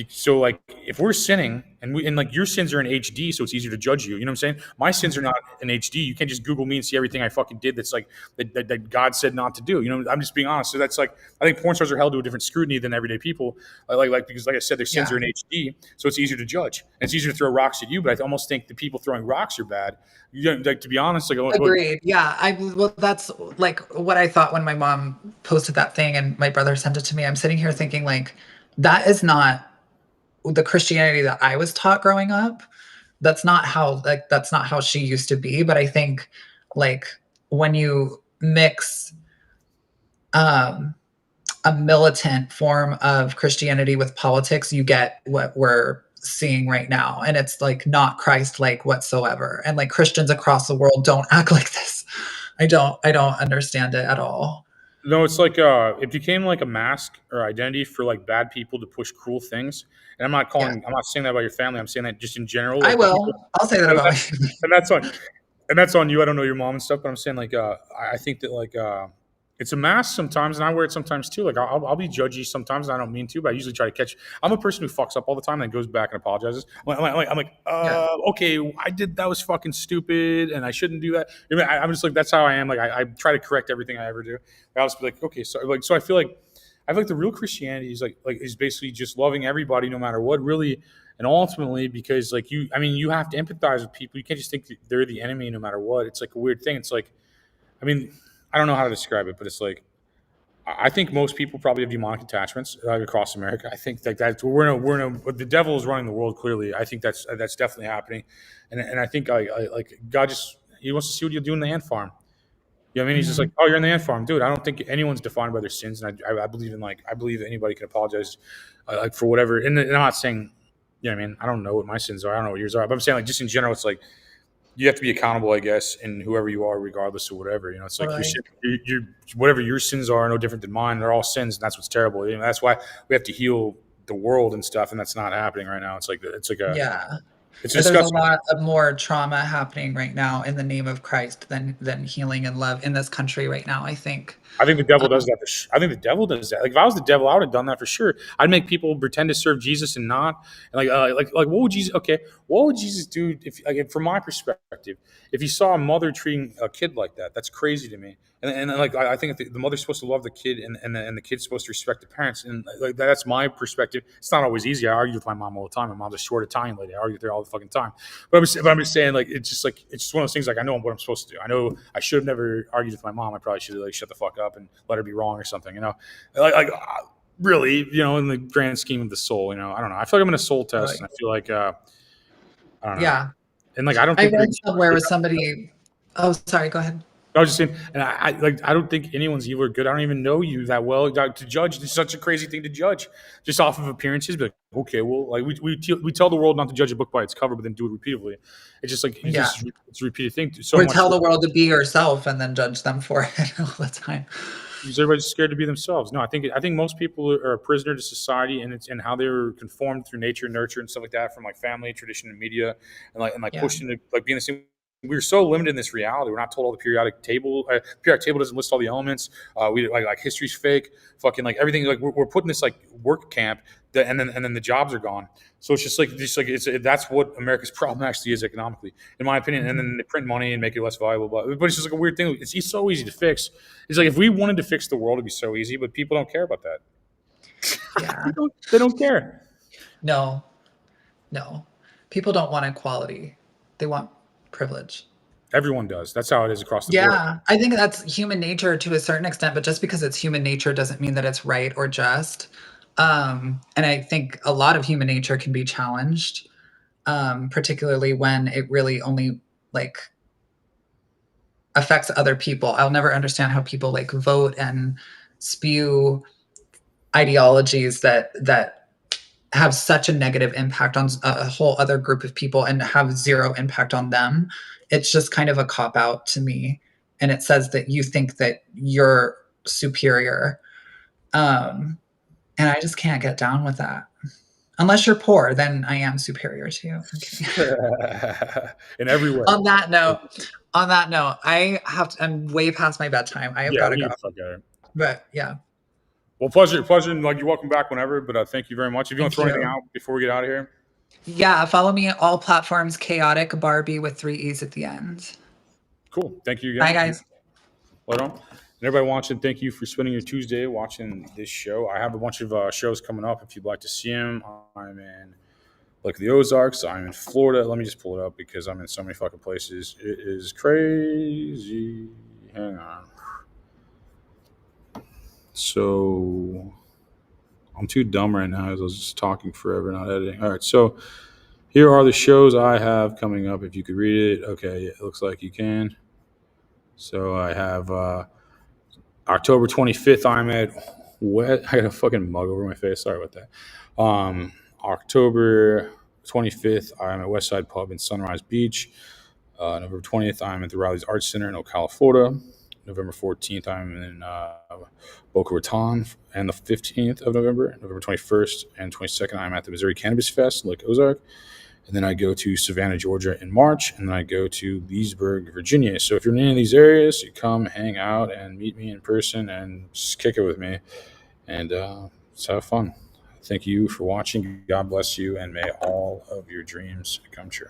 So like if we're sinning and like your sins are in HD, so it's easier to judge you. You know what I'm saying? My sins are not in HD. You can't just Google me and see everything I fucking did. That's like that God said not to do. You know, I'm just being honest. So that's like I think porn stars are held to a different scrutiny than everyday people. Because like I said, their sins are in HD, so it's easier to judge. And it's easier to throw rocks at you. But I almost think the people throwing rocks are bad. You know, like to be honest, like Agreed. Yeah. Well, that's like what I thought when my mom posted that thing and my brother sent it to me. I'm sitting here thinking like that is not the Christianity that I was taught growing up. That's not how she used to be. But I think like when you mix a militant form of Christianity with politics, you get what we're seeing right now. And it's like not Christ-like whatsoever. And like Christians across the world don't act like this. I don't understand it at all. No, it's like it became like a mask or identity for like bad people to push cruel things. And I'm not saying that about your family. I'm saying that just in general. Like, I will. I'll say that about you. And that's on you. I don't know your mom and stuff, but I'm saying like I think that like it's a mask sometimes, and I wear it sometimes too. Like I'll be judgy sometimes, and I don't mean to, but I usually try to catch. I'm a person who fucks up all the time and goes back and apologizes. I'm like, okay, I did that was fucking stupid, and I shouldn't do that. I mean, I'm just like that's how I am. Like I try to correct everything I ever do. I'll just be like, okay, so I feel like the real Christianity is like is basically just loving everybody no matter what, really. And ultimately, because like you have to empathize with people. You can't just think that they're the enemy no matter what. It's like a weird thing. It's like, I mean, I don't know how to describe it, but it's like I think most people probably have demonic attachments across America. I think like that the devil is running the world. Clearly, I think that's definitely happening, and I think like God he wants to see what you do in the ant farm. You know what I mean? He's just like, oh, you're in the ant farm, dude. I don't think anyone's defined by their sins, and I believe that anybody can apologize like for whatever. And I'm not saying, you know what I mean? I don't know what my sins are. I don't know what yours are. But I'm saying like just in general, it's like you have to be accountable, I guess, in whoever you are, regardless of whatever. You know, it's like you're whatever your sins are no different than mine. They're all sins, and that's what's terrible. You know, that's why we have to heal the world and stuff, and that's not happening right now. It's like it's There's disgusting. a lot of more trauma happening right now in the name of Christ than healing and love in this country right now. I think the devil does that. I think the devil does that. Like if I was the devil, I would have done that for sure. I'd make people pretend to serve Jesus and not. And like what would Jesus? Okay, what would Jesus do if, like, from my perspective, if he saw a mother treating a kid like that? That's crazy to me. And like I think the mother's supposed to love the kid, and the kid's supposed to respect the parents, and like that's my perspective. It's not always easy. I argue with my mom all the time. My mom's a short Italian lady. I argue with her all the fucking time. But I'm just saying, like it's just one of those things. Like I know what I'm supposed to do. I know I should have never argued with my mom. I probably should have shut the fuck up and let her be wrong or something. You know, really, you know, in the grand scheme of the soul, you know, I don't know. I feel like I'm in a soul test, and I feel like I don't know. Yeah. And like I don't I think read somewhere with somebody. Oh, sorry. Go ahead. I was just saying, and I don't think anyone's evil or good. I don't even know you that well to judge. It's such a crazy thing to judge just off of appearances. Be like, okay, well, like we tell the world not to judge a book by its cover, but then do it repeatedly. It's just like it's a repeated thing. So or much tell the world to be yourself and then judge them for it all the time. because everybody's scared to be themselves. No, I think most people are a prisoner to society and how they were conformed through nature and nurture and stuff like that from like family, tradition, and media, and pushed into like being the same. We're so limited in this reality. We're not told all the periodic table. Periodic table doesn't list all the elements. We like history's fake. Fucking like everything. Like we're put in this like work camp, and then the jobs are gone. So it's just like that's what America's problem actually is economically, in my opinion. And then they print money and make it less valuable. But it's just like a weird thing. It's so easy to fix. It's like if we wanted to fix the world, it'd be so easy. But people don't care about that. Yeah. they don't care. No. People don't want equality. They want privilege. Everyone does. That's how it is across the board. Yeah, I think that's human nature to a certain extent, but just because it's human nature doesn't mean that it's right or just. And I think a lot of human nature can be challenged, particularly when it really only like affects other people. I'll never understand how people like vote and spew ideologies that have such a negative impact on a whole other group of people and have zero impact on them. It's just kind of a cop out to me. And it says that you think that you're superior. And I just can't get down with that. Unless you're poor, then I am superior to you. In every way. On that note, I'm way past my bedtime. I have got to go. But yeah. Well, pleasure, and like you're welcome back whenever. But thank you very much. If you want to throw anything out before we get out of here, yeah, follow me at all platforms. Chaotic Barbie with 3 E's at the end. Cool. Thank you again. Bye, guys. Right on. And everybody watching, thank you for spending your Tuesday watching this show. I have a bunch of shows coming up. If you'd like to see them, I'm in like the Ozarks. I'm in Florida. Let me just pull it up because I'm in so many fucking places. It is crazy. Hang on. So I'm too dumb right now as I was just talking forever, not editing. All right, so here are the shows I have coming up. If you could read it. Okay, it looks like you can. So I have October 25th, I'm at I got a fucking mug over my face. Sorry about that. October 25th, I'm at Westside Pub in Sunrise Beach. November 20th, I'm at the Riley's Arts Center in Ocala, Florida. November 14th, I'm in Boca Raton. And the 15th of November 21st and 22nd, I'm at the Missouri Cannabis Fest in Lake Ozark. And then I go to Savannah, Georgia in March. And then I go to Leesburg, Virginia. So if you're in any of these areas, you come hang out and meet me in person and just kick it with me. And just have fun. Thank you for watching. God bless you. And may all of your dreams come true.